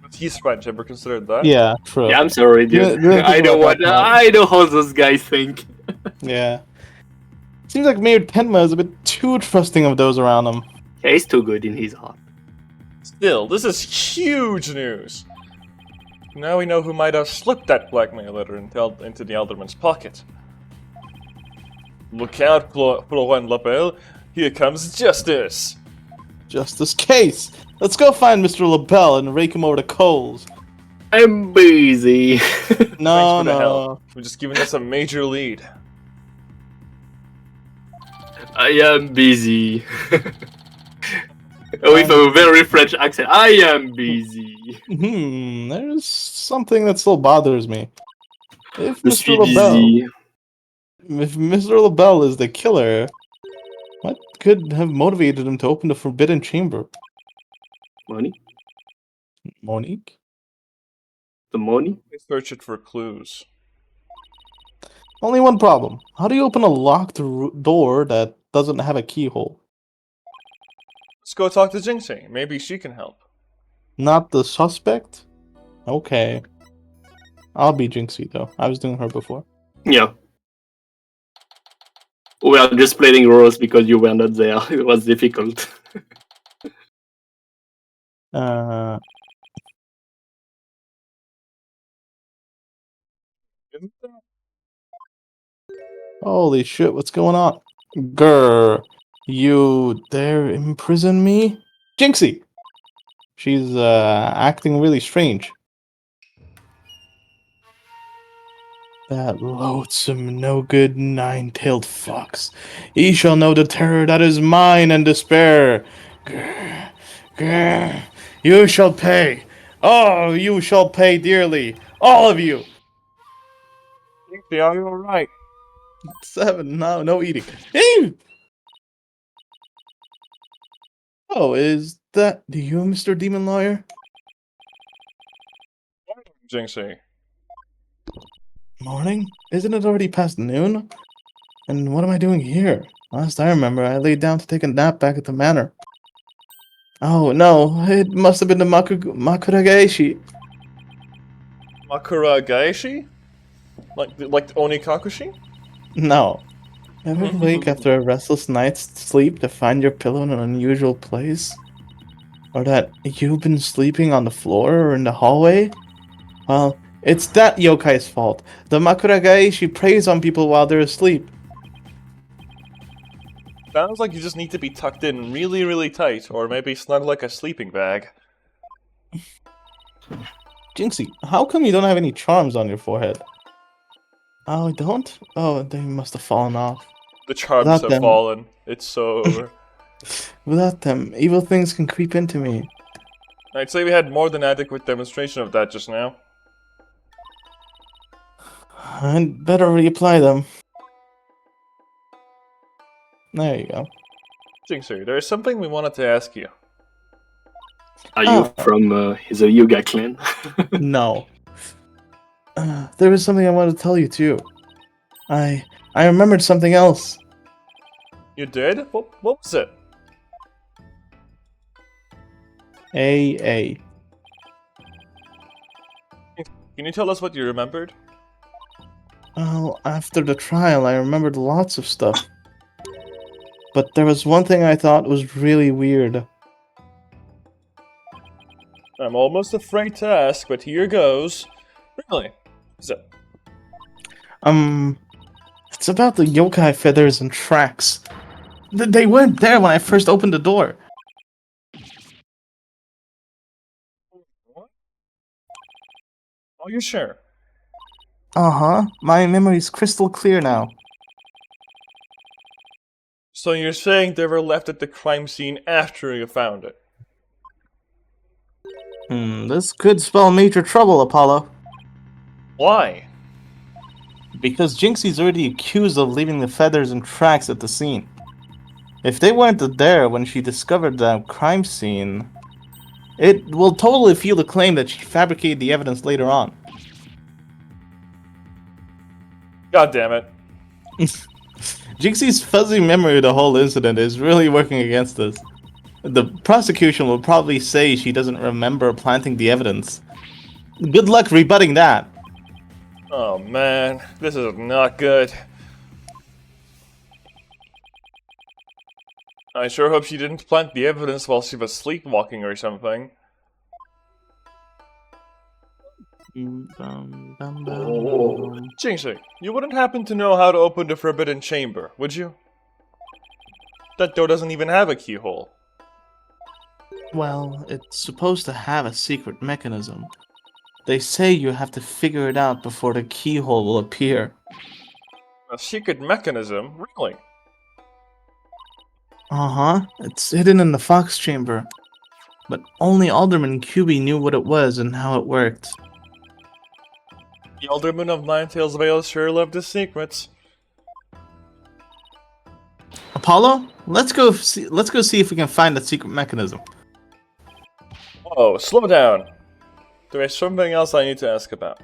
But he's French, ever considered that? Yeah, true. Yeah, I'm sorry, dude. Yeah, I know about what that much. I know how those guys think. Yeah. Seems like Mayor Tenma is a bit too trusting of those around him. Yeah, he's too good in his heart. Still, this is huge news! Now we know who might have slipped that blackmail letter into the Alderman's pocket. Look out, Florent Lapel. Here comes justice! Justice Case! Let's go find Mr. LaBelle and rake him over the coals. I'm busy. No, Thanks for the help. no. You've just given us a major lead. I am busy. With a very French accent. I am busy. There's something that still bothers me. If Je Mr. suis LaBelle, busy. if Mr. LaBelle is the killer, what could have motivated him to open the Forbidden Chamber? Money? Monique? The money? We search it for clues. Only one problem. How do you open a locked door that doesn't have a keyhole? Let's go talk to Jinxie. Maybe she can help. Not the suspect? Okay. I'll be Jinxie, though. I was doing her before. Yeah. We are just playing roles because you were not there. It was difficult. Holy shit, what's going on? Grr. You dare imprison me? Jinxie! She's, acting really strange. That loathsome, no-good, nine-tailed fox. He shall know the terror that is mine and despair. Grr, grr. You shall pay. Oh, you shall pay dearly. All of you. Jinxie, are you alright? 7. No eating. Ew! Oh, is that you, Mr. Demon Lawyer? Jinxie. Morning? Isn't it already past noon? And what am I doing here? Last I remember, I laid down to take a nap back at the manor. Oh, no, it must have been the Makuragaeshi. Makura Gaeshi? Like Onikakushi? No. Ever wake after a restless night's sleep to find your pillow in an unusual place? Or that you've been sleeping on the floor or in the hallway? Well, it's that yokai's fault. The Makuragaeshi preys on people while they're asleep. Sounds like you just need to be tucked in really, really tight, or maybe snug like a sleeping bag. Jinxie, how come you don't have any charms on your forehead? Oh, I don't? Oh, they must have fallen off. The charms Without have them. fallen. It's so over. Without them, evil things can creep into me. I'd say we had more than adequate demonstration of that just now. I'd better reapply them. There you go. Jinxie, there is something we wanted to ask you. Are you from the Yuga clan? No. There was something I wanted to tell you too. I remembered something else. You did? What was it? A. Can you tell us what you remembered? Well, after the trial, I remembered lots of stuff. But there was one thing I thought was really weird. I'm almost afraid to ask, but here goes. Really? Is it? It's about the yokai feathers and tracks. They weren't there when I first opened the door. What? Oh, you sure? Uh-huh. My memory's crystal clear now. So you're saying they were left at the crime scene after you found it? This could spell major trouble, Apollo. Why? Because Jinxie's already accused of leaving the feathers and tracks at the scene. If they weren't there when she discovered the crime scene, it will totally fuel the claim that she fabricated the evidence later on. God damn it. Jinxie's fuzzy memory of the whole incident is really working against us. The prosecution will probably say she doesn't remember planting the evidence. Good luck rebutting that. Oh man, this is not good. I sure hope she didn't plant the evidence while she was sleepwalking or something. Jinxie, you wouldn't happen to know how to open the Forbidden Chamber, would you? That door doesn't even have a keyhole. Well, it's supposed to have a secret mechanism. They say you have to figure it out before the keyhole will appear. A secret mechanism? Really? Uh-huh. It's hidden in the Fox Chamber. But only Alderman QB knew what it was and how it worked. The Alderman of Ninetales Vale sure loved his secrets. Apollo, let's go see if we can find that secret mechanism. Oh, slow down. There is something else I need to ask about.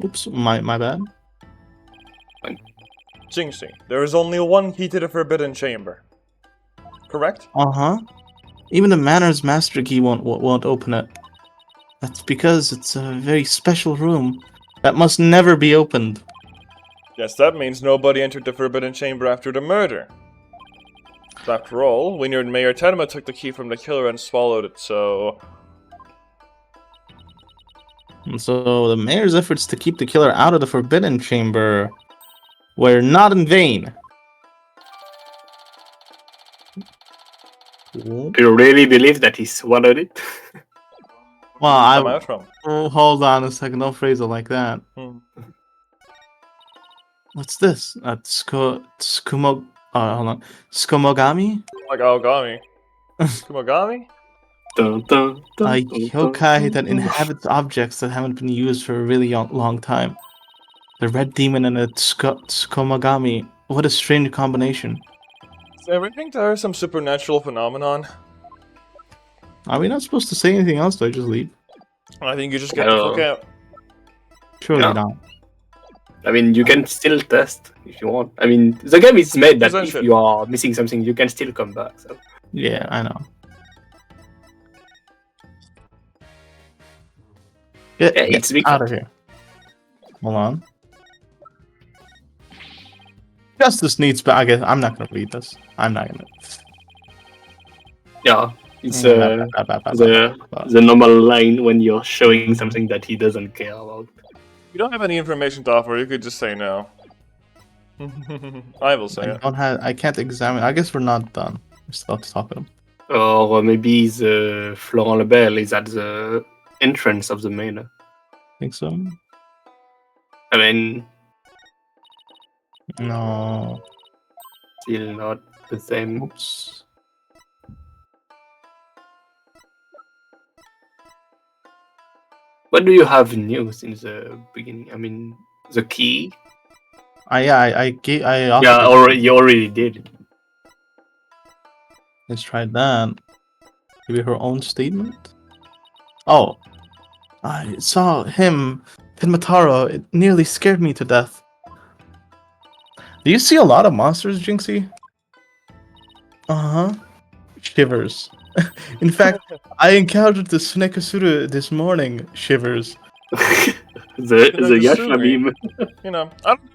Oops, my bad. Jinxie, there is only one key to the Forbidden Chamber. Correct? Uh-huh. Even the Manor's Master Key won't open it. That's because it's a very special room that must never be opened. Yes, that means nobody entered the Forbidden Chamber after the murder. After all, Wynyard and Mayor Tenma took the key from the killer and swallowed it, so... And so the mayor's efforts to keep the killer out of the Forbidden Chamber were not in vain. Do you really believe that he swallowed it? Well, Come out from. Oh, hold on a second. Don't phrase it like that. What's this? Hold on. Skomogami? Like Aogami. Kumogami? Dun, dun, dun, A dun, yokai dun, that dun. inhabits objects that haven't been used for a really long time. The red demon and a Skomogami. What a strange combination. Is everything there some supernatural phenomenon? Are we not supposed to say anything else? Do I just leave? I think you just get the fuck out. Surely Yeah. not. I mean, you can still test if you want. I mean, the game is made that Yes, I if should. you are missing something, you can still come back. So Yeah, I know. Get it's big. out of here. Hold on. Justice needs, but I guess I'm not gonna read this. I'm not gonna. Yeah, it's the normal line when you're showing something that he doesn't care about. You don't have any information to offer, you could just say no. I will say it. I can't examine. I guess we're not done. We're still have to talk to him. Or maybe the Florent Lebel is at the entrance of the manor. Think so? I mean, No. Still not the same. Oops. What do you have new since the beginning? I mean, the key. I offered Yeah, it. you already did. Let's try that. Maybe her own statement? Oh. I saw him, Pinmataro. It nearly scared me to death. Do you see a lot of monsters, Jinxie? Uh-huh. Shivers. In fact, I encountered the Snekasura this morning. Shivers. the Yasha meme. You know,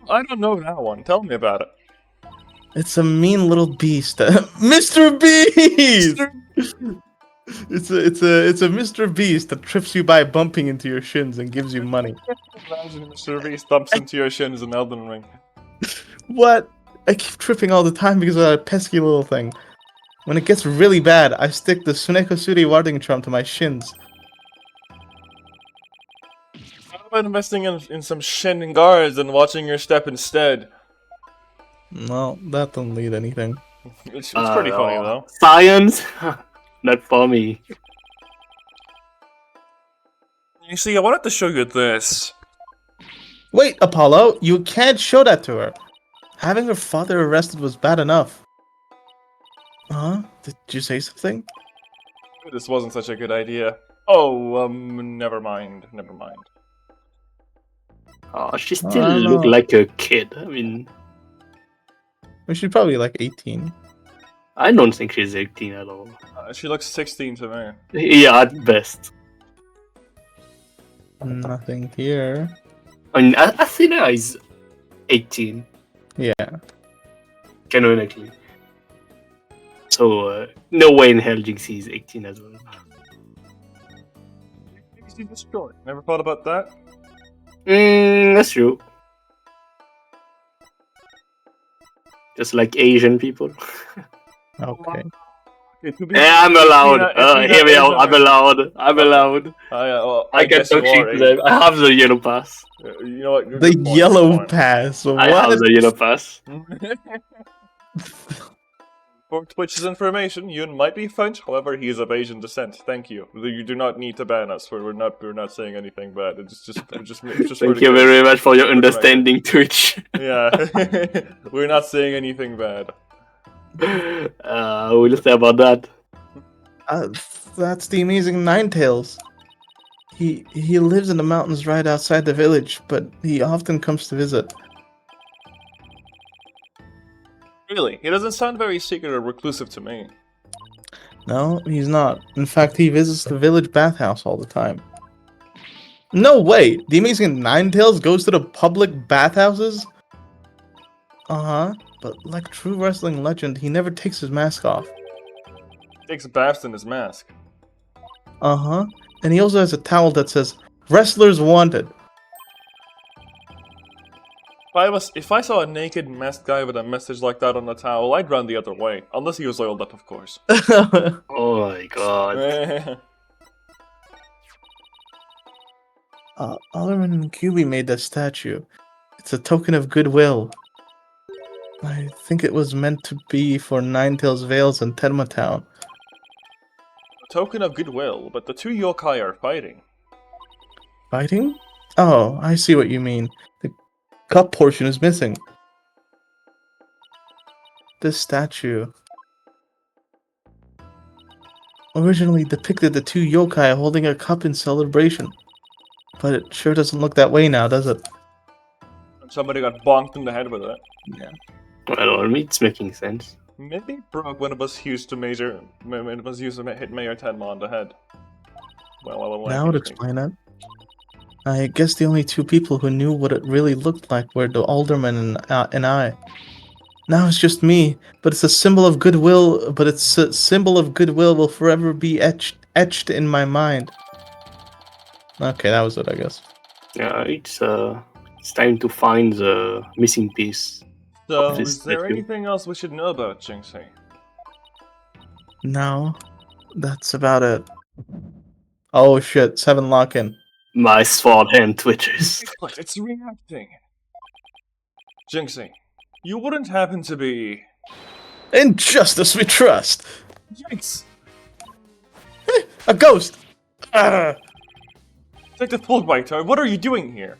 I don't know that one. Tell me about it. It's a mean little beast. Mr. Beast! It's a Mr. Beast that trips you by bumping into your shins and gives you money. Imagine Mr. Beast bumps into your shins in Elden Ring. What? I keep tripping all the time because of that pesky little thing. When it gets really bad, I stick the Sunekosuri warding charm to my shins. How about investing in some shin guards and watching your step instead? No, that don't lead anything. It's pretty funny though. Science, not for me. You see, I wanted to show you this. Wait, Apollo, you can't show that to her. Having her father arrested was bad enough. Huh? Did you say something? This wasn't such a good idea. Oh, never mind. Never mind. Oh, she I still don't look know. like a kid. I mean, She's probably like 18. I don't think she's 18 at all. She looks 16 to me. Yeah, at best. Nothing here. I mean, Athena is 18, Yeah. canonically. So, no way in hell Jinxie is 18 as well. She's destroyed. Never thought about that? That's true. Just like Asian people. Okay. Okay, to be Yeah, I'm allowed. if you're Hear not me out. Asian I'm or- allowed. I'm Okay. allowed. Yeah, well, I can guess you talk shit are to them. I have the yellow pass. You know what? The good point, yellow good point. pass. I have What? the yellow pass. For Twitch's information, Yun might be French, however, he is of Asian descent. Thank you. You do not need to ban us. We're not saying anything bad. It's just Thank you very much for your understanding, Twitch. Yeah, we're not saying anything bad. We'll say about that. That's the amazing Ninetales. He lives in the mountains right outside the village, but he often comes to visit. Really, he doesn't sound very secret or reclusive to me. No, he's not. In fact, he visits the village bathhouse all the time. No way! The amazing Ninetales goes to the public bathhouses? Uh-huh. But like true wrestling legend, he never takes his mask off. He takes baths in his mask. Uh-huh. And he also has a towel that says, "Wrestlers Wanted." If I saw a naked masked guy with a message like that on the towel, I'd run the other way. Unless he was oiled up, of course. Oh my god. Alderman and QB made that statue. It's a token of goodwill. I think it was meant to be for Ninetales Vales and Tenma Town. Token of goodwill, but the two yokai are fighting. Fighting? Oh, I see what you mean. The cup portion is missing. This statue originally depicted the two yokai holding a cup in celebration. But it sure doesn't look that way now, does it? Somebody got bonked in the head with it. Yeah. Well, I mean, it's making sense. Maybe broke when it was used to hit Mayor Tenma on the head. Well, That would explain it. I guess the only two people who knew what it really looked like were the alderman and I. Now it's just me, but it's a symbol of goodwill. But it's a symbol of goodwill will forever be etched in my mind. Okay, that was it, I guess. Yeah, it's time to find the missing piece. So, of this is there statue. anything else we should know about Jinxie? No, that's about it. Oh shit, 7 lock-in. My sword hand twitches. But it's reacting. Jinxie, You wouldn't happen to be... In justice we trust! Yikes! A ghost! Ah! Detective Fulbright, what are you doing here?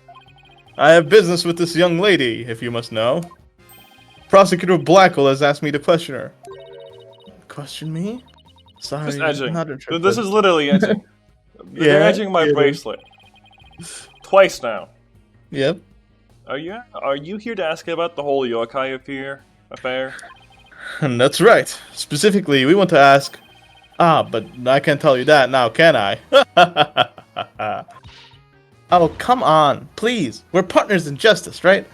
I have business with this young lady, if you must know. Prosecutor Blackwell has asked me to question her. Question me? Sorry, Just edging. not This interested. is literally edging. They're Yeah, edging my it is. bracelet. Twice now. Yep. Are you here to ask about the whole yokai affair? And that's right. Specifically, we want to ask... but I can't tell you that now, can I? Oh, come on. Please. We're partners in justice, right?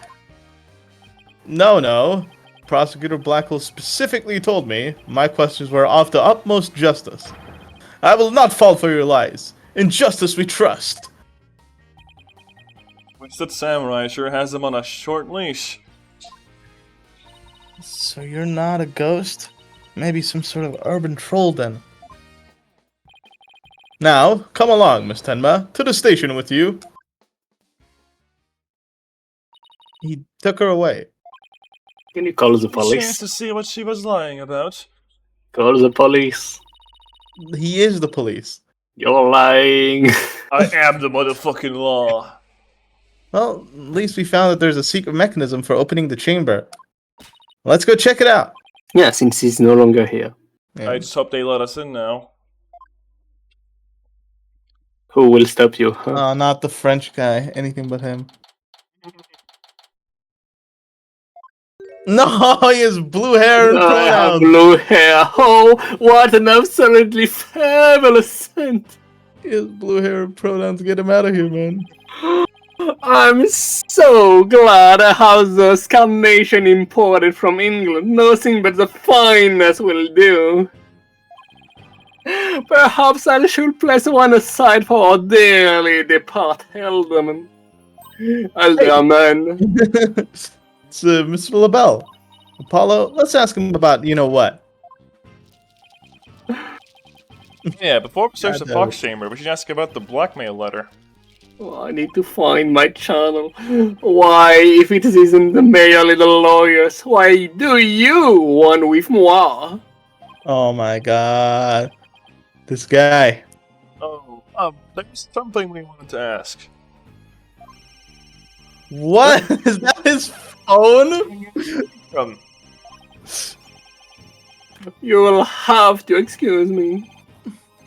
No. Prosecutor Blackwell specifically told me my questions were of the utmost justice. I will not fall for your lies. In justice we trust. Twisted Samurai sure has him on a short leash. So you're not a ghost? Maybe some sort of urban troll then. Now, come along, Miss Tenma, to the station with you. He took her away. Can you call the Chance police? to see what she was lying about. Call the police. He is the police. You're lying. I am the motherfucking law. Well, at least we found that there's a secret mechanism for opening the chamber. Let's go check it out. Yeah, since he's no longer here. Yeah. I just hope they let us in now. Who will stop you? Huh? Not the French guy. Anything but him. No, he has blue hair and I have pronouns. blue hair. Oh, what an absolutely fabulous scent. He has blue hair and pronouns. Get him out of here, man. I'm so glad I have those carnation imported from England. Nothing but the finest will do. Perhaps I should place one aside for our dearly departed alderman. Alderman. It's Mr. LaBelle. Apollo, let's ask him about you know what. Yeah, before we search the God, Fox Chamber, we should ask about the blackmail letter. Oh, I need to find my channel. Why, if it isn't the mayor little lawyers, why do you one with moi? Oh my god. This guy. Oh, there's something we wanted to ask. What? Is that his phone? You will have to excuse me.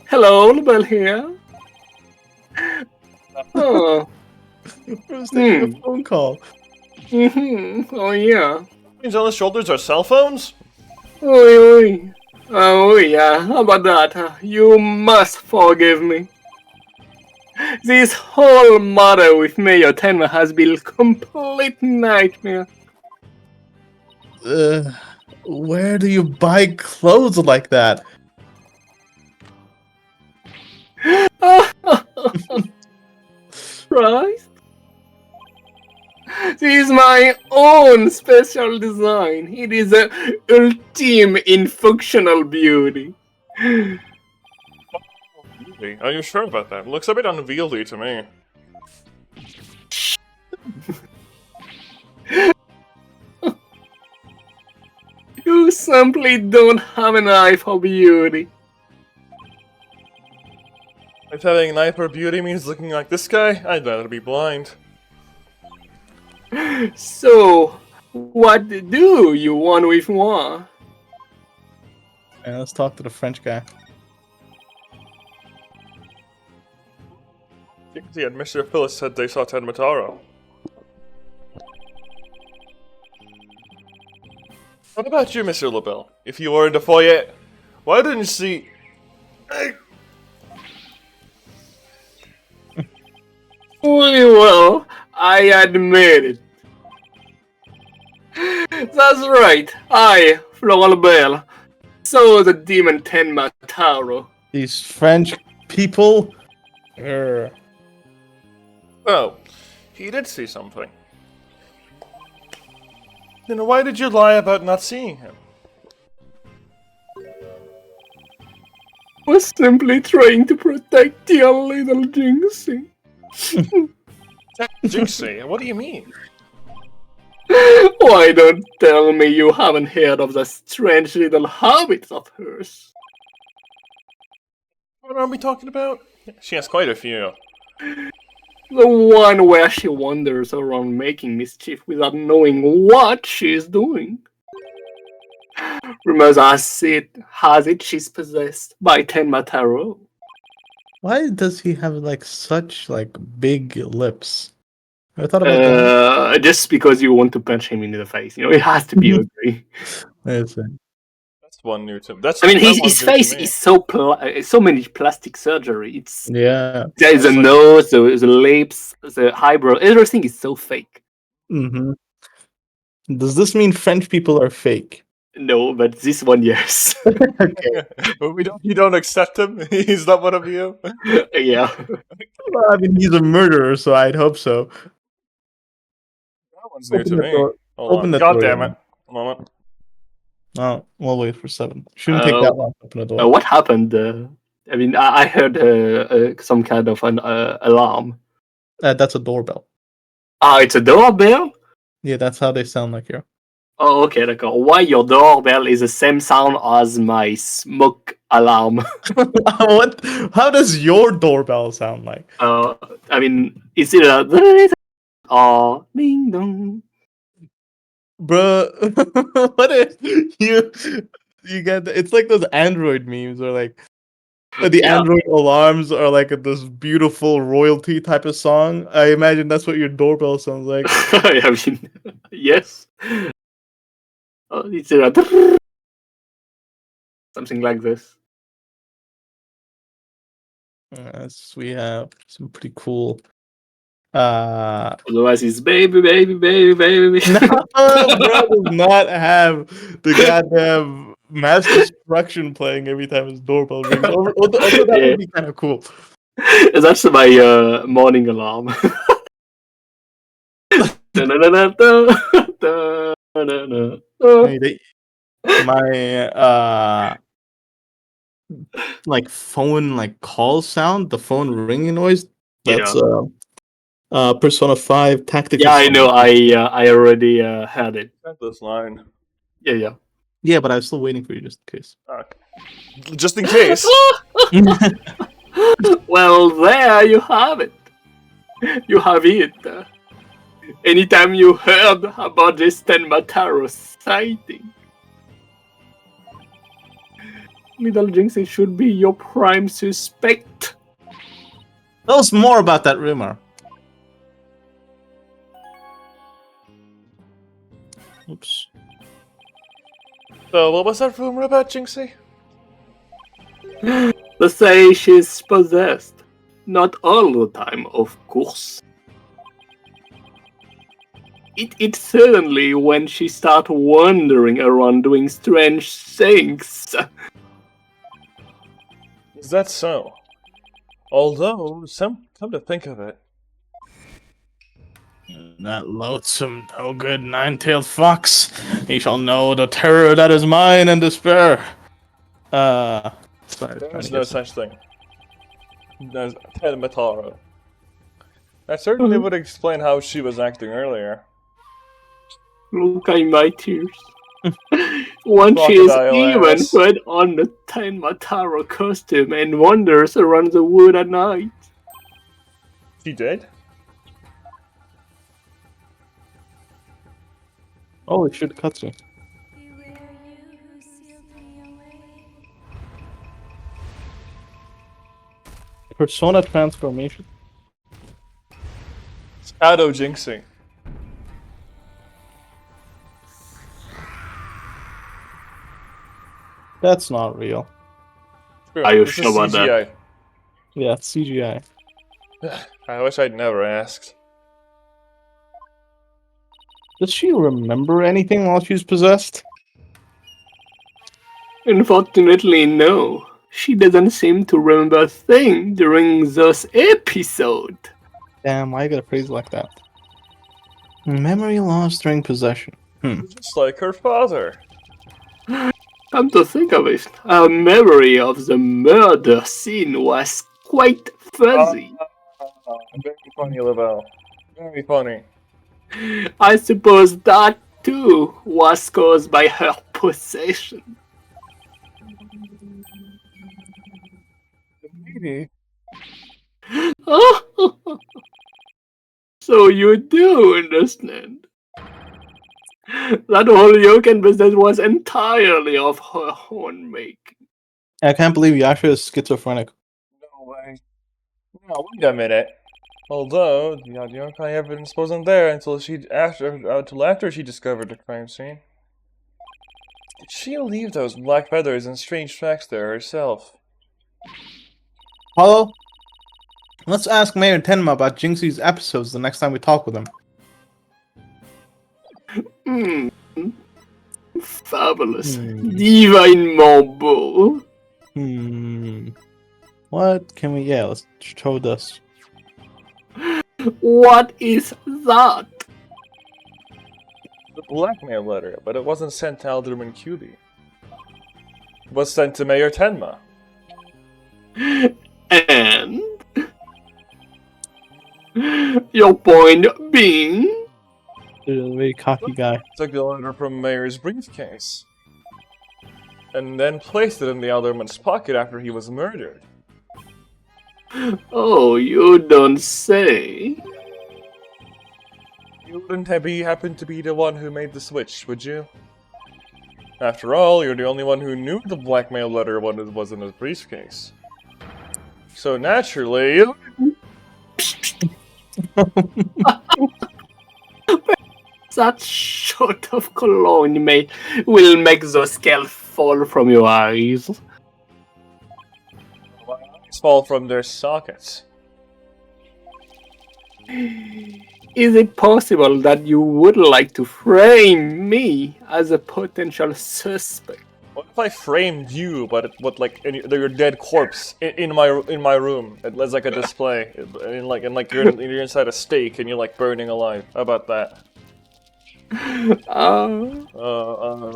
Hello, LaBelle here. Oh. I was taking a phone call. Oh yeah. Things on the shoulders are cell phones? Oi. Oh yeah, how about that? You must forgive me. This whole matter with Mayor Tenma has been a complete nightmare. Where do you buy clothes like that? Christ. This is my own special design. It is a ultimate in functional beauty. Are you sure about that? Looks a bit unwieldy to me. You simply don't have an eye for beauty. If having an eye for beauty means looking like this guy, I'd rather be blind. So, what do you want with moi? Yeah, let's talk to the French guy. Dixie and Mr. Phyllis said they saw Ted Mataro. What about you, Mr. LaBelle? If you were in the foyer, why didn't you see... Well, I admit it. That's right, I, Flora Bell, saw the demon Tenma Taro. These French people. Oh, he did see something. Then why did you lie about not seeing him? Was simply trying to protect your little Jinxie. Jinxie, what do you mean? Why don't tell me you haven't heard of the strange little habits of hers? What are we talking about? She has quite a few. The one where she wanders around making mischief without knowing what she is doing. Rumors has it she's possessed by Tenmataro. Why does he have like such like big lips? I thought about that. Just because you want to punch him in the face, it has to be ugly. That's it. That's one new to me. I mean, his face is so many plastic surgery. It's Yeah. there's the nose, the lips, the eyebrow. Everything is so fake. Mm-hmm. Does this mean French people are fake? No, but this one, yes. Okay. But you don't accept him? He's not one of you? Yeah. Well, I mean, he's a murderer, so I'd hope so. That one's new Open to the me. door. Hold Open on. the God door, damn yeah. it. A moment. Oh, we'll wait for 7. Shouldn't take that long to open the door. What happened? I mean, I heard some kind of an alarm. That's a doorbell. Ah, it's a doorbell? Yeah, that's how they sound like here. Oh, okay, d'accord. Why your doorbell is the same sound as my smoke alarm? What? How does your doorbell sound like? I mean, is it a or ding dong? Bruh, what if you get it's like those Android memes or like the Yeah. Android alarms are like this beautiful royalty type of song. I imagine that's what your doorbell sounds like. I mean, yes. Is it a something like this? Yes, we have some pretty cool. Otherwise, it's baby, baby, baby, baby. No, bro does not have the goddamn mass destruction playing every time his doorbell rings. Although that Yeah. would be kind of cool. That's my morning alarm. Hey, my like phone like call sound, the phone ringing noise. That's Persona 5 tactical. Yeah, I sound. know. I already had it. Got this line. Yeah. Yeah, but I was still waiting for you just in case. Okay. Just in case. Well, there you have it. You have it. Anytime you heard about this Tenmataro sighting, Little Jinxie should be your prime suspect. Tell us more about that rumor. Oops. So, what was that rumor about, Jinxie? They say she's possessed. Not all the time, of course. It's certainly when she starts wandering around doing strange things. Is that so? Although, come to think of it, That loathsome, no good nine-tailed fox. He shall know the terror that is mine and despair. Sorry, there's no such thing. There's Ted Mataro. That certainly would explain how she was acting earlier. Look at my tears. Once she is Crocodile even ass. put on the Tenmataro costume and wanders around the wood at night. She did? Oh, it should cut you. Persona transformation. Shadow Jinxie. That's not real. True, Are you this sure is about that? CGI. Yeah, it's CGI. I wish I'd never asked. Does she remember anything while she's possessed? Unfortunately, no. She doesn't seem to remember a thing during this episode. Damn, why you got a phrase like that? Memory lost during possession. Just like her father. Come to think of it, her memory of the murder scene was quite fuzzy. Very funny, Lavelle. Very funny. I suppose that too was caused by her possession. Maybe. So you do understand. That whole Yoken business was entirely of her own making. I can't believe Yasha is schizophrenic. No way. No, wait a minute. Although the yokai evidence wasn't there until after she discovered the crime scene. Did she leave those black feathers and strange tracks there herself? Hello? Let's ask Mayor Tenma about Jinxie's episodes the next time we talk with him. Fabulous. Divine marble. What can we... Yeah, let's show this. What is that? The blackmail letter, but it wasn't sent to Alderman Cuby. It was sent to Mayor Tenma. And your point being? You're a very cocky guy. Took the letter from Mayor's briefcase. And then placed it in the Alderman's pocket after he was murdered. Oh, you don't say. You wouldn't happen to be the one who made the switch, would you? After all, you're the only one who knew the blackmail letter when it was in his briefcase. So naturally... That shot of cologne will make the scale fall from your eyes. fall from their sockets. Is it possible that you would like to frame me as a potential suspect? What if I framed you, but your dead corpse in my room as like a display, and you're inside a steak and you're like burning alive? How about that?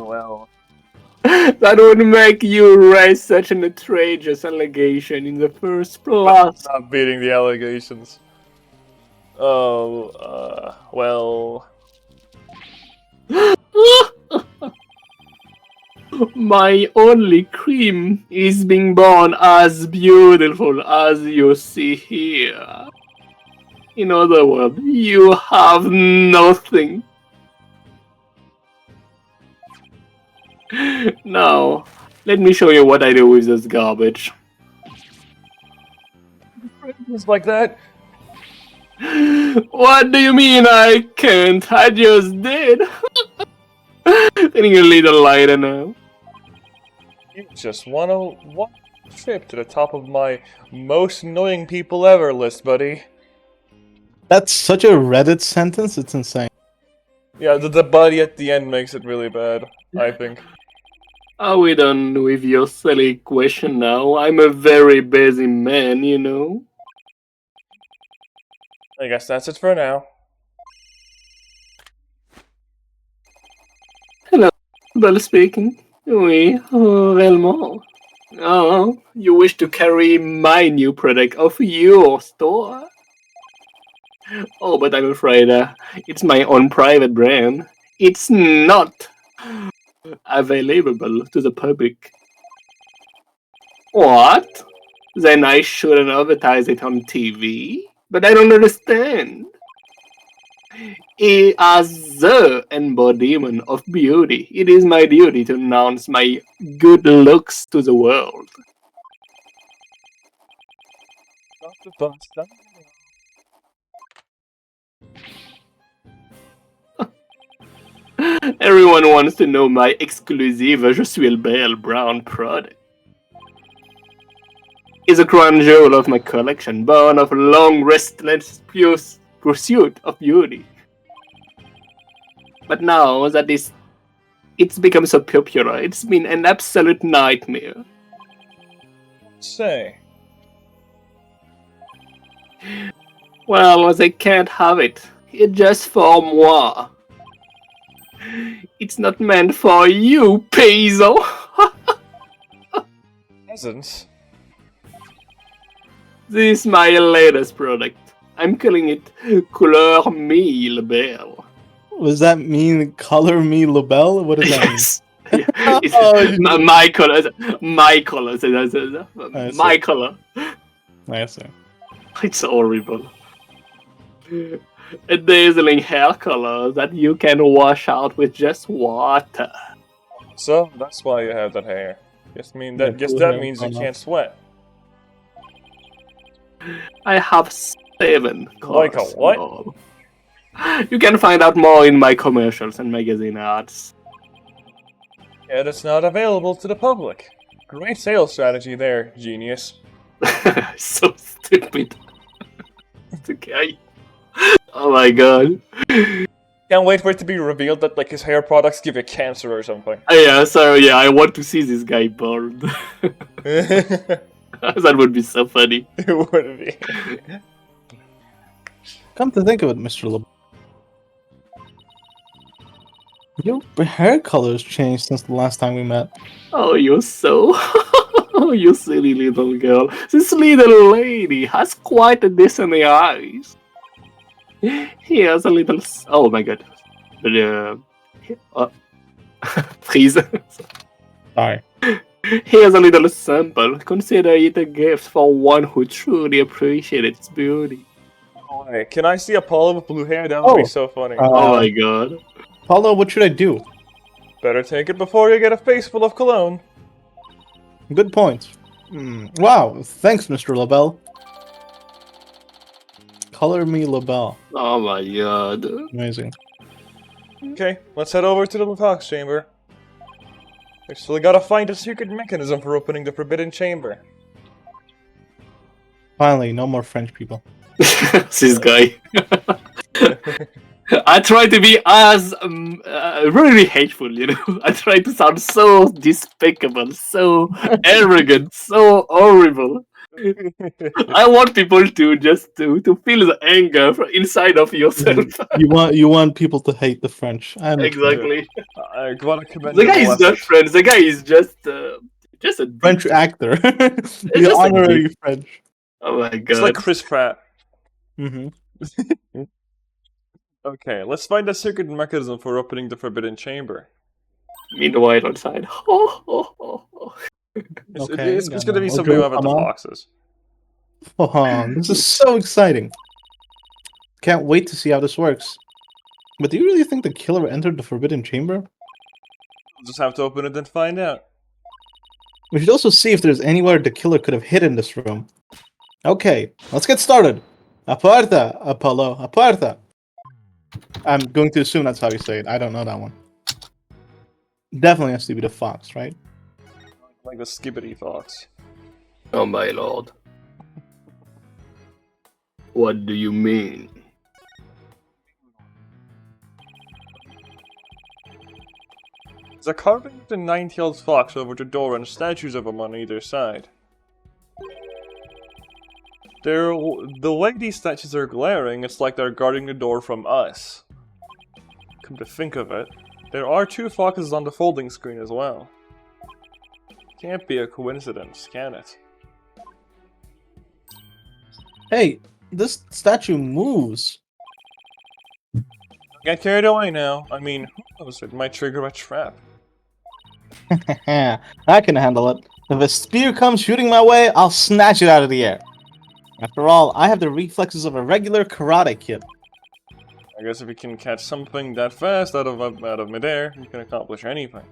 Well. That would make you raise such an outrageous allegation in the first place. Not beating the allegations. Well. My only cream is being born as beautiful as you see here. In other words, you have nothing. Now, let me show you what I do with this garbage. Just like that? What do you mean I can't? I just did. Getting a little lighter now. You just want one trip to the top of my most annoying people ever list, buddy. That's such a Reddit sentence, it's insane. Yeah, the buddy at the end makes it really bad, I think. Are we done with your silly question now? I'm a very busy man, you know. I guess that's it for now. Hello, Bell speaking. Oui, réellement. Oh, you wish to carry my new product off your store? Oh, but I'm afraid it's my own private brand. It's not available to the public. What? Then I shouldn't advertise it on TV? But I don't understand. As the embodiment of beauty, it is my duty to announce my good looks to the world. Not the bust. Everyone wants to know my exclusive Je suis belle brown product. It's a crown jewel of my collection, born of a long, restless pursuit of beauty. But now that it's become so popular, it's been an absolute nightmare. Say. Well, they can't have it. It's just for moi. It's not meant for you, Paizo. Peasants. This is my latest product. I'm calling it Couleur Mille Belle. Was that mean color me label? What does that mean? Yes. Yeah. It's Oh, my color. My color. I see. My color. I see. It's horrible. A dazzling hair color that you can wash out with just water. So that's why you have that hair. Guess Yeah, that cool hair. means you Oh, no. can't sweat. I have 7 Like a colors. what? Lol. You can find out more in my commercials and magazine ads. Yet it's not available to the public. Great sales strategy there, genius. So stupid. It's okay. Oh my god. Can't wait for it to be revealed that like his hair products give you cancer or something. Yeah, so yeah, I want to see this guy burned. It That would be so funny. would be. Come to think of it, Mr. LeBlanc. Your hair color has changed since the last time we met. Oh, you're so... Oh, you silly little girl. This little lady has quite a Disney eyes. Here's a little... Oh my god. Freeze. Sorry. Here's a little sample. Consider it a gift for one who truly appreciates its beauty. Oh, hey, can I see Apollo with blue hair? That would be so funny. Oh my god. Paulo, what should I do? Better take it before you get a face full of cologne. Good point. Wow, thanks, Mr. LaBelle. Color me LaBelle. Oh my god. Amazing. Okay, let's head over to the talks chamber. We still gotta find a secret mechanism for opening the forbidden chamber. Finally, no more French people. This guy. I try to be as really hateful, you know. I try to sound so despicable, so arrogant, so horrible. I want people to just to feel the anger from inside of yourself. You want people to hate the French. Exactly. I gotta commend The guy is not French. The guy is just a French actor. just The a honorary French. Oh my god. It's like Chris Pratt. Mm-hmm. Okay, let's find a secret mechanism for opening the forbidden chamber. Meanwhile outside. It's gonna be something about the foxes. This is so exciting. Can't wait to see how this works. But do you really think the killer entered the forbidden chamber? We'll just have to open it and find out. We should also see if there's anywhere the killer could have hid in this room. Okay, let's get started. Aparta, Apollo, aparta. I'm going to assume that's how you say it. I don't know that one. Definitely has to be the fox, right? Like the skibbity fox. Oh my lord. What do you mean? There's a carving of the nine-tailed fox over the door and statues of him on either side. The way these statues are glaring, it's like they're guarding the door from us. Come to think of it, there are 2 foxes on the folding screen as well. Can't be a coincidence, can it? Hey, this statue moves. Get carried away now. I mean, who knows, it might trigger a trap. I can handle it. If a spear comes shooting my way, I'll snatch it out of the air. After all, I have the reflexes of a regular karate kid. I guess if you can catch something that fast out of midair, you can accomplish anything.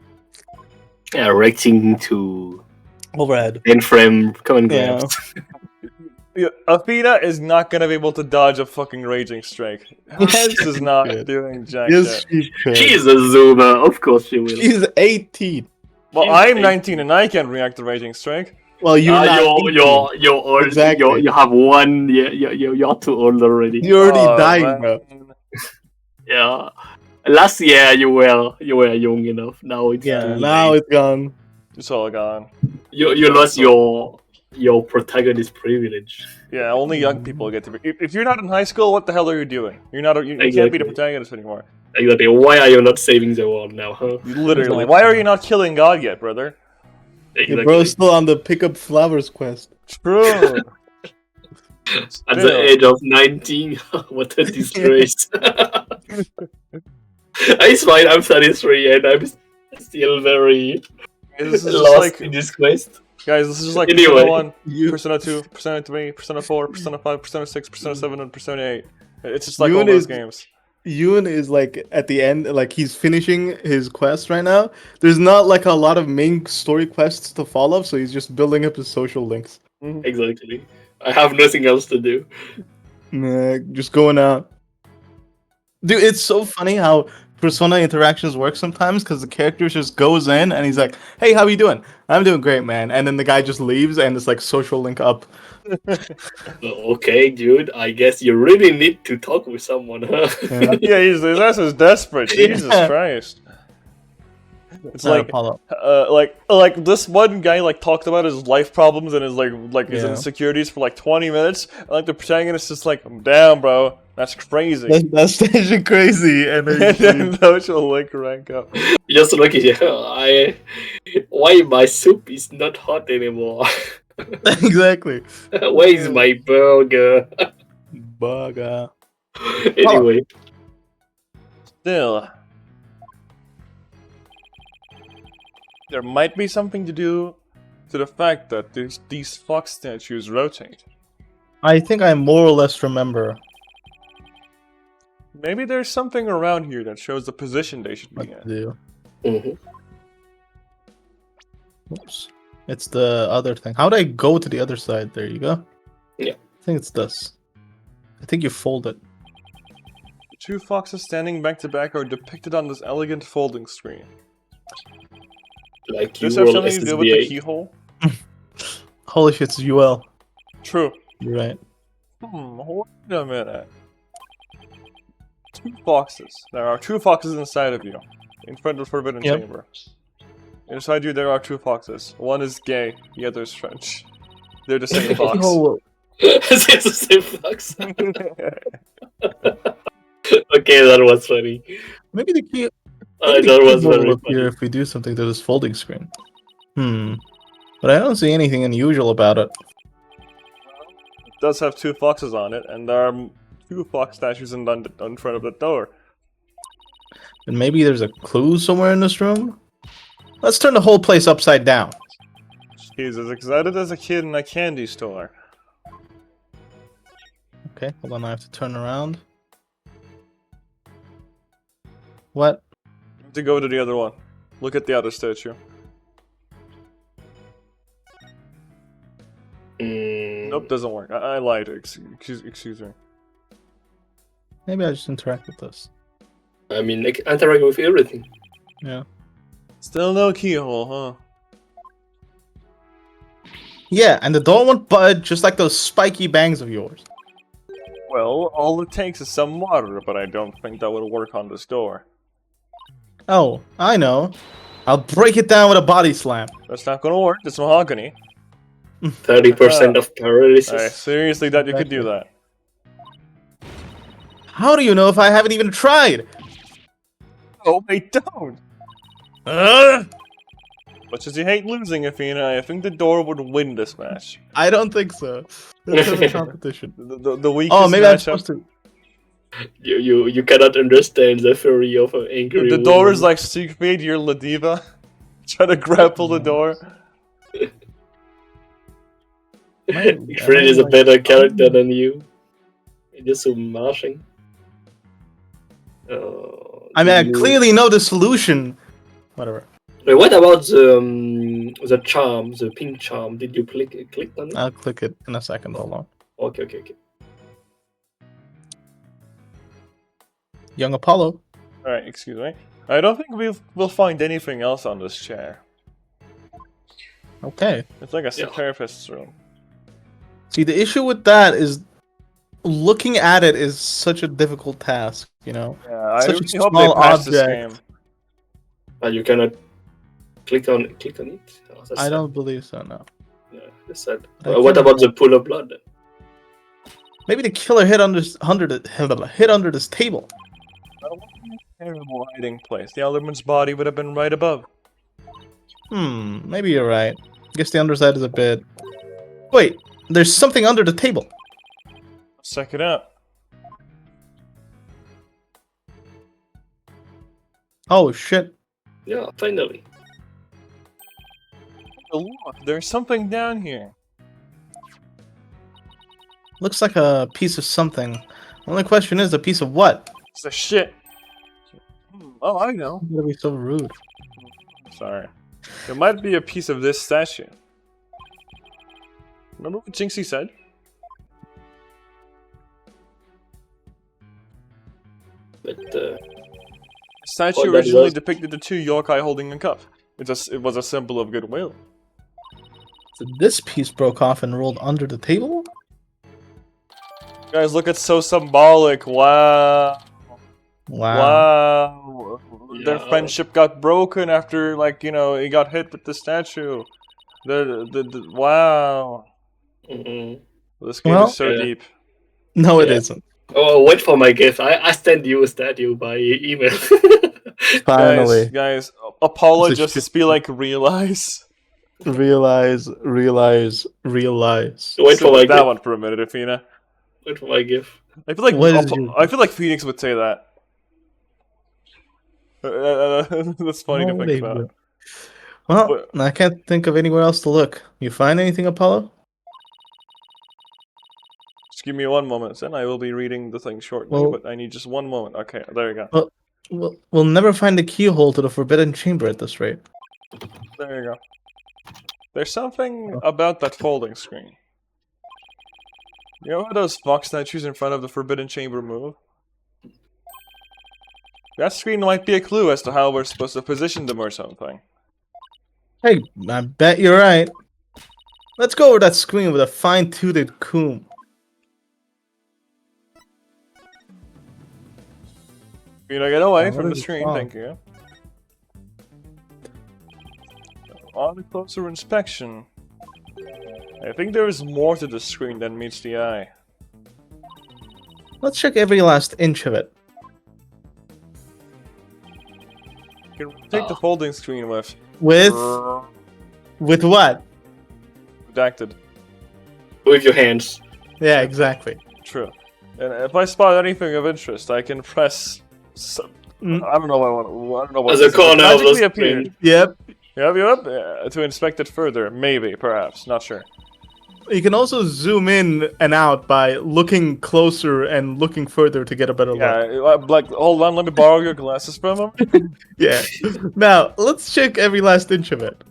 Yeah, racing to Overhead. end frame, come and Yeah. grab. Yeah, Athena is not gonna be able to dodge a fucking raging strike. This is not Good. doing jack Yes, shit. she could. She's a zoomer, of course she will. She's 18. Well, she's I'm 18. 19 and I can react to raging strike. Well, you're not 18. you're old. Exactly. You have one. You're too old already. You're already Oh, dying, man. bro. Yeah. Last year you were young enough. Now it's Yeah, too now late. it's gone. It's all gone. You lost your protagonist privilege. Yeah, only young people get to be. If you're not in high school, what the hell are you doing? You can't be the Exactly. protagonist anymore. Exactly. Why are you not saving the world now, huh? Literally. Why are you not killing God yet, brother? Your bro's still on the pick up flowers quest. True. At the age of 19, what a disgrace. It's fine. I'm 33 and I'm still very This is just lost like, in this quest. guys, this is just like Anyway, Persona 1, You, Persona 2, Persona 3, Persona 4, Persona 5, Persona 6, Persona 7, and Persona 8. It's just like all Yoon those is games. Yoon is like at the end, like he's finishing his quest right now. There's not like a lot of main story quests to follow, so he's just building up his social links. exactly. I have nothing else to do. Nah, just going out. Dude, it's so funny how Persona interactions work sometimes because the character just goes in and he's like, "Hey, how you doing? I'm doing great, man." And then the guy just leaves and it's like social link up. Okay, dude. I guess you really need to talk with someone, huh? Yeah. Yeah, his ass is desperate. Jesus Yeah. Christ. It's Not like, Apollo. like this one guy like talked about his life problems and his his Yeah. insecurities for like 20 minutes. And, like the protagonist is like, "Damn, bro, that's crazy." That's actually crazy. And then And then social link rank up. Just look at you. Why my soup is not hot anymore? exactly. Where is my burger? Bugger. Anyway, Still, there might be something to do to the fact that these fox statues rotate. I think I more or less remember Maybe there's something around here that shows the position they should be what in. to do. mhm. Oops. It's the other thing. How do I go to the other side? There you go. Yeah. I think it's this. I think you fold it. The two foxes standing back to back are depicted on this elegant folding screen. Like Does you this have roll something to do with the SSBA. keyhole? Holy shit, it's UL. True. You're right. Wait a minute. Two foxes. There are two foxes inside of you. In front of the Forbidden Yep. Chamber. Inside you there are two foxes. One is gay, the other is French. They're the same fox. Oh, It's the same fox. Okay, that was funny. maybe the key. That Maybe the was keyboard will very appear funny. if we do something to this folding screen. But I don't see anything unusual about it. It does have two foxes on it, and there are two fox statues in front of the door. And maybe there's a clue somewhere in this room. Let's turn the whole place upside down. He's as excited as a kid in a candy store. Okay, hold on. I have to turn around. What? You have to go to the other one. Look at the other statue. Nope, doesn't work. I lied. Excuse me. Maybe I just interact with this. I mean, like, interact with everything. Yeah. Still no keyhole, huh? Yeah, and the door won't budge, just like those spiky bangs of yours. Well, all it takes is some water, but I don't think that would work on this door. Oh, I know. I'll break it down with a body slam. That's not gonna work. It's mahogany. 30% of I paralysis. seriously doubt you could do that. How do you know if I haven't even tried? Oh, I don't! Much as you hate losing, Athena, I think the door would win this match. I don't think so. That's a competition. The weakest Oh, maybe I'm matchup. supposed to. You cannot understand the fury of an angry The door woman. is like Siegfried, you're Ladiva. Try to grapple the door. Fred is a better character than you. Just so mashing. I mean, I clearly know the solution. Whatever. Wait, what about the charm, the pink charm? Did you click on it? I'll click it in a second. Hold on. Okay. Young Apollo. Alright, excuse me. I don't think we'll find anything else on this chair. Okay. It's like a Yeah. therapist's room. See, the issue with that is looking at it is such a difficult task, you know? Yeah, I Such a really hope they small patch this object. game. But you cannot click on it. Oh, that's I sad. don't believe so, no. Yeah, that's sad. But I What can- about the pool of blood? Maybe the killer hit under this table. Terrible hiding place. The Elderman's body would have been right above. Maybe you're right. Guess the underside is a bit... Wait, there's something under the table. Check it out. Oh shit! Yeah, finally. Oh, look, there's something down here. Looks like a piece of something. Only question is, a piece of what? It's the shit. Oh, I know. You gotta be so rude. Sorry. It might be a piece of this statue. Remember what Jinxie said? But The statue Oh, that originally was- depicted the two yokai holding a cup. It was a symbol of goodwill. So this piece broke off and rolled under the table? Guys, look, it's so symbolic. Wow. Wow. Wow. Their friendship got broken after, like, you know, he got hit with the statue. Wow. Mhm. This game Well, is so yeah. deep. No, it Yeah. isn't. Oh, wait for my gift. I send you a statue by email. Finally. Guys, Apollo It's a just shit- be like, realize. Realize. Wait Sit for my with that gift. one for a minute, Athena. Wait for my gift. I feel like What is your- I feel like Phoenix would say that. That's funny to Oh, think they about. will. Well, But- I can't think of anywhere else to look. You find anything, Apollo? Just give me one moment, and I will be reading the thing shortly. Well- But I need just one moment. Okay, there you go. We'll never find the keyhole to the forbidden chamber at this rate. There you go. There's something about that folding screen. You know how those fox statues in front of the forbidden chamber move? That screen might be a clue as to how we're supposed to position them or something. Hey, I bet you're right. Let's go over that screen with a fine-toothed comb. You know, get away Oh, from what the is it screen, called? thank you. On a closer inspection, I think there is more to the screen than meets the eye. Let's check every last inch of it. You can take the folding screen with With what? redacted. With your hands. Yeah, exactly. True. And if I spot anything of interest, I can press. Mm. I don't know what I want. I don't know what As a this is. corner of the Magically appeared. screen. Yep. You up to inspect it further. Maybe, perhaps, not sure. You can also zoom in and out by looking closer and looking further to get a better look. Yeah, like hold on. Let me borrow your glasses for a moment. Yeah. Now, let's check every last inch of it.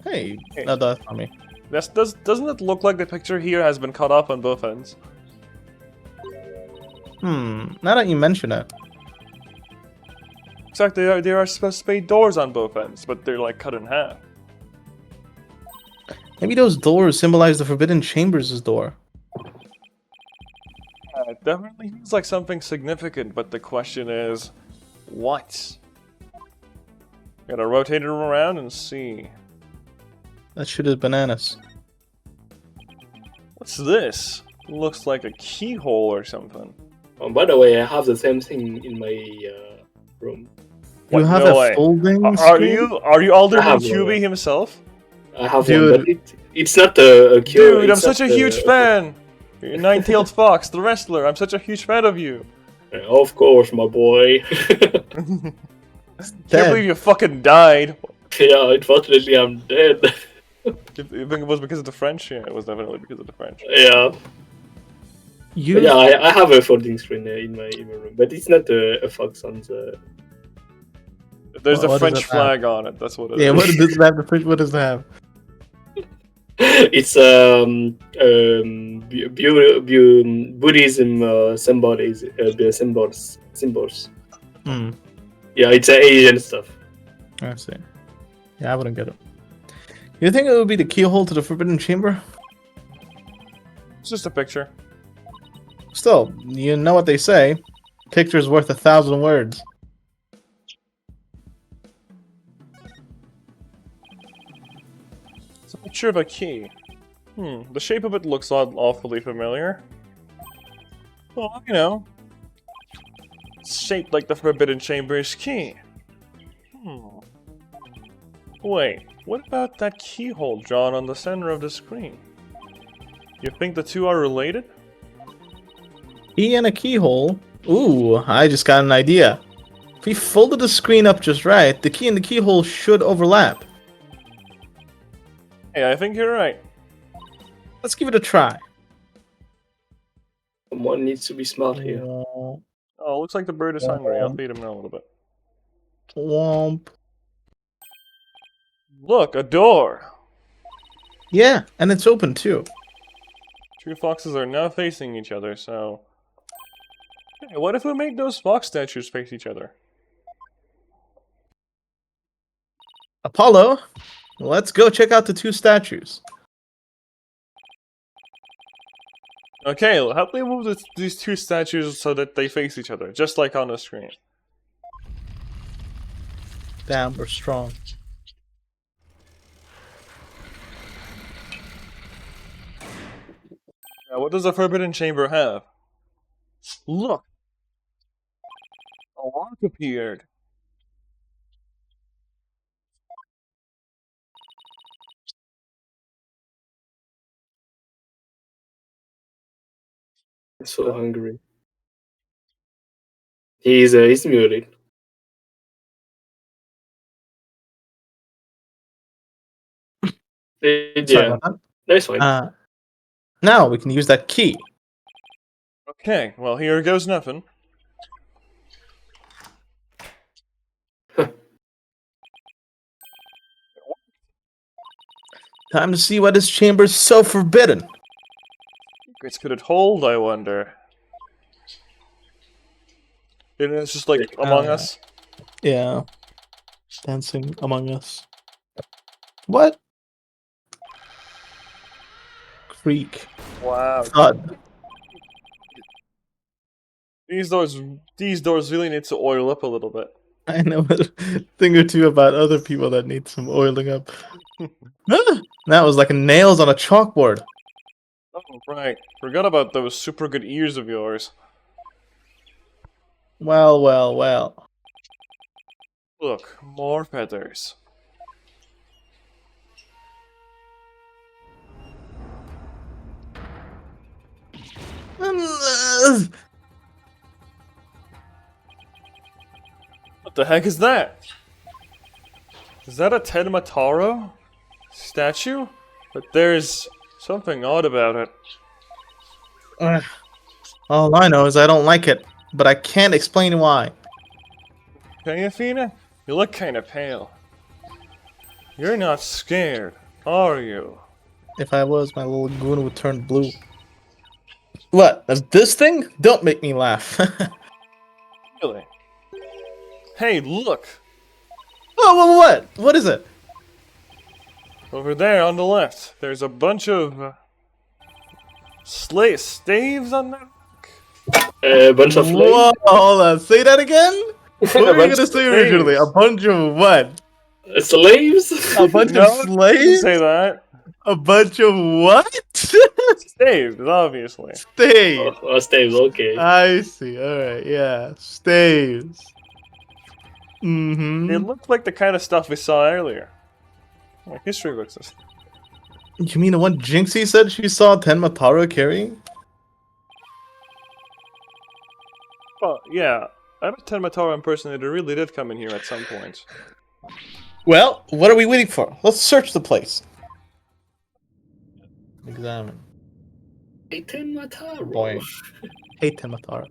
Hey, Hey. no, that's not me. Doesn't it look like the picture here has been cut off on both ends? Now that you mention it. Exactly, there are supposed to be doors on both ends, but they're like cut in half. Maybe those doors symbolize the forbidden chambers' door. It definitely seems like something significant, but the question is, what? Gotta rotate it around and see. That shit is bananas. What's this? Looks like a keyhole or something. By the way, I have the same thing in my room. What? You have No a way. folding Are screen? you Alderman I have QB one. himself? I have Dude. one, but it's not a cure. Dude, I'm such a huge fan! You're Nine-Tailed Fox, the wrestler. I'm such a huge fan of you. Of course, my boy. Can't Dead. believe you fucking died. Yeah, unfortunately, I'm dead. You think it was because of the French? Yeah, it was definitely because of the French. Yeah, You but yeah, I have a folding screen in my room, but it's not a fox on the. There's What a does French it have? flag on it. That's what it is. Yeah, what does this have? What does it have? It's Buddhism symbols. Hmm. Yeah, it's Asian stuff. I see. Yeah, I wouldn't get it. You think it would be the keyhole to the forbidden chamber? It's just a picture. Still, you know what they say. Picture's worth 1,000 words. It's a picture of a key. The shape of it looks awfully familiar. Well, you know. It's shaped like the Forbidden Chamber's key. Wait, what about that keyhole drawn on the center of the screen? You think the two are related? Key and a keyhole. Ooh, I just got an idea. If we folded the screen up just right, the key and the keyhole should overlap. Hey, I think you're right. Let's give it a try. Someone needs to be smart here. Womp, Oh, looks like the bird is hungry. I'll feed him in a little bit. womp. Look, a door! Yeah, and it's open too. Two foxes are now facing each other, so... Hey, what if we made those fox statues face each other? Apollo, let's go check out the two statues. Okay, help me move these two statues so that they face each other, just like on the screen. Damn, we're strong. Now, what does the Forbidden Chamber have? Look! A lock appeared! I'm so hungry. He's muted. Sorry Yeah, about that. that's fine. Now we can use that key. Okay, well, here goes nothing. Time to see why this chamber is so forbidden. Secrets could it hold, I wonder? Isn't it just like Among Us? Yeah. Dancing Among Us. What? Creak. Wow. Thud. These doors really need to oil up a little bit. I know a thing or two about other people that need some oiling up. That was like nails on a chalkboard. Oh, right. Forgot about those super good ears of yours. Well, well, well. Look, more feathers. What the heck is that? Is that a Tenmataro statue? But there's something odd about it. All I know is I don't like it, but I can't explain why. Okay, Athena? You look kinda pale. You're not scared, are you? If I was, my little goon would turn blue. What? This thing? Don't make me laugh. Really? Hey, look! Oh, what? What is it? Over there on the left, there's a bunch of staves on that. A bunch of Whoa, hold on. Say that again? What were you bunch gonna of say originally? A bunch of what? slaves. A bunch No, of I didn't slaves? say that. A bunch of what? Staves, obviously. Staves. Slaves. Okay. I see. Alright, yeah. Staves. It Mm-hmm. looked like the kind of stuff we saw earlier. Like history books. You mean the one Jinxie said she saw Tenmataro carrying? Well, yeah. I bet Tenmataro impersonator really did come in here at some point. Well, what are we waiting for? Let's search the place. Examine. Tenmataro. Boy. Hate Tenmataro.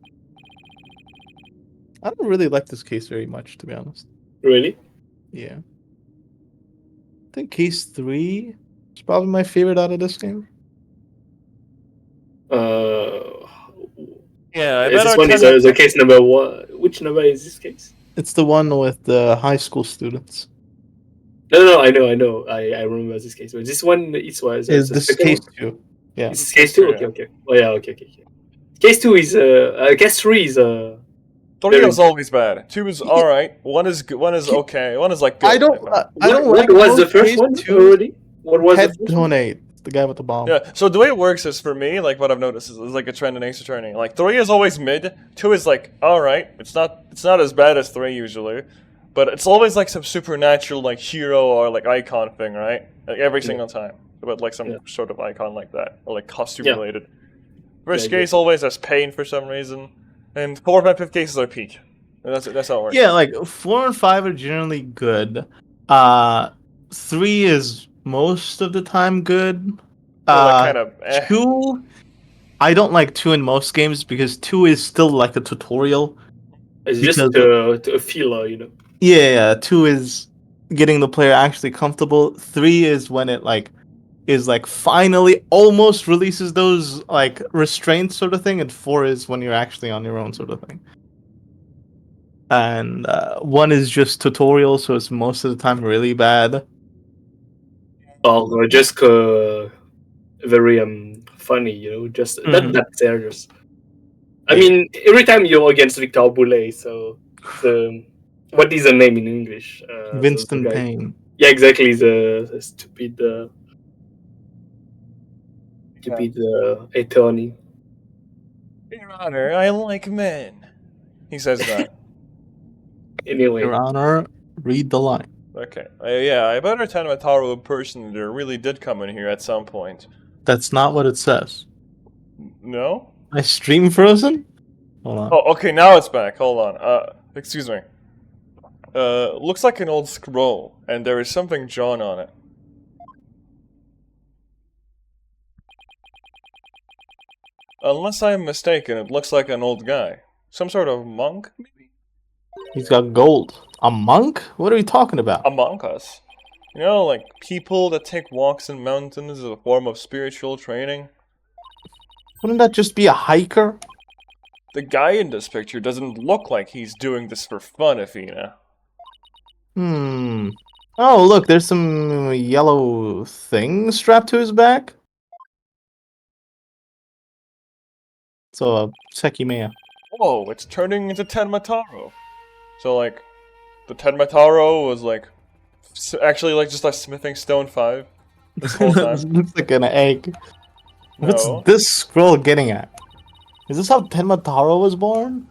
I don't really like this case very much, to be honest. Really? Yeah. I think case 3 is probably my favorite out of this game. Yeah, I This bet one is a case number 1. Which number is this case? It's the one with the high school students. No, I know. I remember this case. But this one, it was. This is case 2. Yeah. This is case 2? Okay. Oh, yeah, okay. Case 2 is. Case 3 is. 3 is always bad. 2 is alright. 1 is okay. 1 is like good. I don't What like was the most first case one 2 already? What was Head the first one? donate. The guy with the bomb. Yeah, so the way it works is for me, like what I've noticed is like a trend in Ace Attorney. Like 3 is always mid, 2 is like alright. It's not as bad as 3 usually. But it's always like some supernatural like hero or like icon thing, right? Like every single time. But like some sort of icon like that. Or like costume related. First case always has pain for some reason, and 4th and 5th cases are peak. And that's how it works. Yeah, like 4 and 5 are generally good. 3 is most of the time good. Kind of 2, I don't like 2 in most games because 2 is still like a tutorial. It's just a filler, you know. Yeah, 2 is getting the player actually comfortable. 3 is when it is finally almost releases those like restraints sort of thing, and 4 is when you're actually on your own sort of thing. And 1 is just tutorial, so it's most of the time really bad. Or just very funny, you know, just not that serious. I mean, every time you're against Victor Boulay, so what is the name in English? Winston the guy. Payne. Yeah, exactly. The stupid attorney. Your Honor, I like men. He says that. Anyway. Your Honor, read the line. Okay. Yeah, I bet Tenmataro impersonator really did come in here at some point. That's not what it says. No? My stream frozen? Hold on. Oh, okay, now it's back. Hold on. Excuse me. Looks like an old scroll, and there is something drawn on it. Unless I'm mistaken, it looks like an old guy. Some sort of monk, maybe? He's got gold. A monk? What are you talking about? Among Us. You know, like people that take walks in mountains as a form of spiritual training? Wouldn't that just be a hiker? The guy in this picture doesn't look like he's doing this for fun, Athena. Oh, look, there's some yellow thing strapped to his back. So, Sekimea. Whoa, it's turning into Tenmataro. So, like, the Tenmataro was, like, actually, like, just a smithing stone 5 this whole time. This looks like an egg. No. What's this scroll getting at? Is this how Tenmataro was born?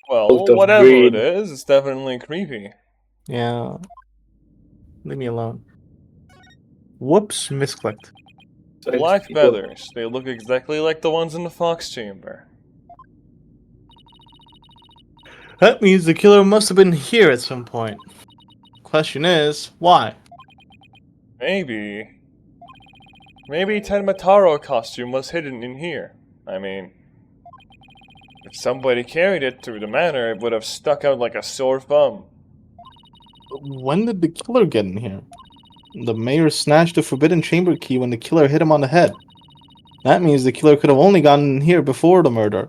Well, whatever it is, it's definitely creepy. Yeah. Leave me alone. Whoops, misclicked. Black feathers. They look exactly like the ones in the fox chamber. That means the killer must have been here at some point. Question is, why? Maybe Tenmataro costume was hidden in here. I mean, if somebody carried it through the manor, it would have stuck out like a sore thumb. When did the killer get in here? The mayor snatched the forbidden chamber key when the killer hit him on the head. That means the killer could have only gotten in here before the murder.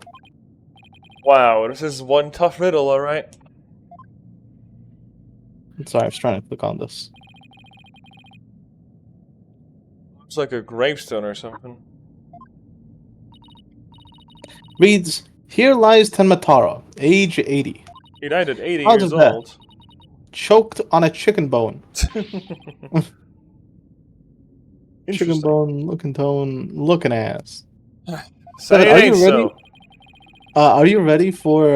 Wow, this is one tough riddle, alright? Sorry, I was trying to click on this. Looks like a gravestone or something. Reads, here lies Tenmataro, age 80. He died at 80 How's years his death? old. Choked on a chicken bone. Chicken bone, looking ass. Say it are ain't you ready? so. Are you ready for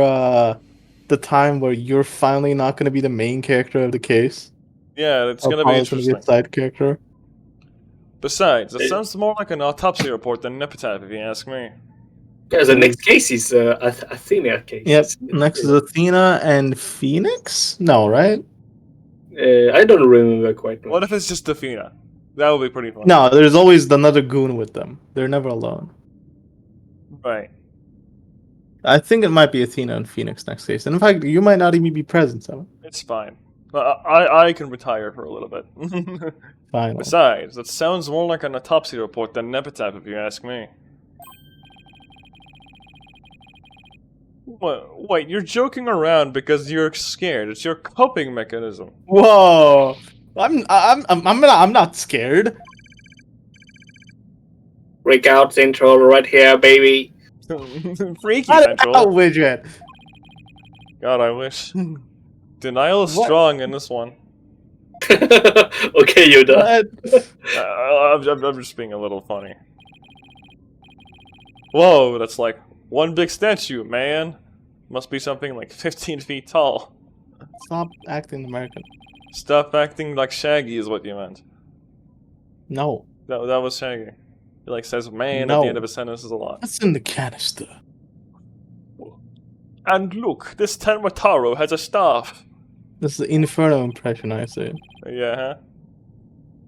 the time where you're finally not going to be the main character of the case? Yeah, it's gonna be interesting. Gonna be a side character. Besides, it sounds more like an autopsy report than an epitaph, if you ask me. Yeah, the next case is Athena case. Yep, next is Athena and Phoenix? No, right? I don't remember quite much. What if it's just Athena? That would be pretty fun. No, there's always another goon with them. They're never alone. Right. I think it might be Athena and Phoenix next case. And in fact, you might not even be present, Simon. It's fine. I can retire for a little bit. Fine. Besides, that sounds more like an autopsy report than an epitaph, if you ask me. Wait, you're joking around because you're scared. It's your coping mechanism. Whoa! I'm not scared. Breakout Central right here, baby. Freaky Central. Widget. God, I wish. Denial is strong in this one. Okay, you're done. I'm just being a little funny. Whoa, that's like one big statue, man. Must be something like 15 feet tall. Stop acting American. Stop acting like Shaggy is what you meant. No. That was Shaggy. He like says man at No. the end of his sentences a lot. What's in the canister? And look, this Tenmataro has a staff. This is the Inferno impression, I say. Yeah, huh?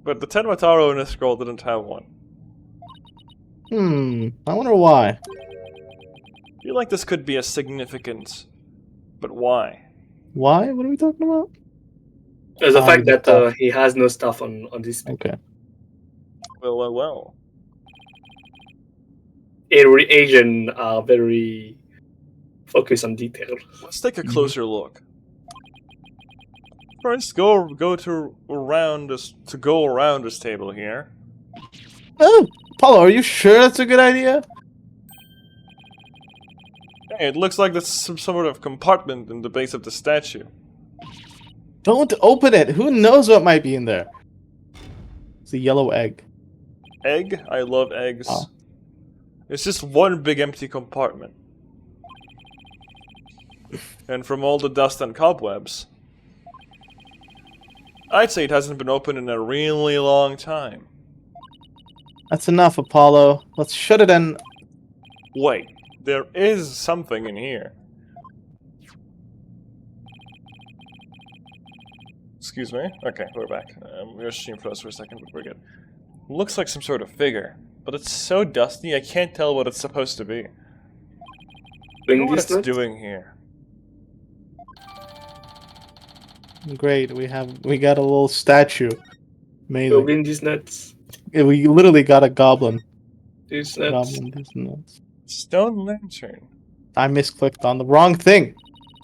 But the Tenmataro in this scroll didn't have one. I wonder why. I feel like this could be a significant... But why? Why? What are we talking about? There's the fact that stuff. he has no stuff on this. Okay. Well. Every Asian are very focused on detail. Let's take a closer look. First, go around this table here. Oh, Paulo, are you sure that's a good idea? Hey, it looks like there's some sort of compartment in the base of the statue. Don't open it. Who knows what might be in there? It's a yellow egg. Egg? I love eggs. Oh. It's just one big empty compartment. And from all the dust and cobwebs, I'd say it hasn't been opened in a really long time. That's enough, Apollo. Let's shut it in. Wait, there is something in here. Excuse me? Okay, we're back. Your stream froze for a second, but we're good. Looks like some sort of figure, but it's so dusty I can't tell what it's supposed to be. I don't know what it's doing here. Great, we got a little statue. Amazing. Goblin these nuts. Yeah, we literally got a goblin. These nuts. Goblin, these nuts. Stone lantern. I misclicked on the wrong thing.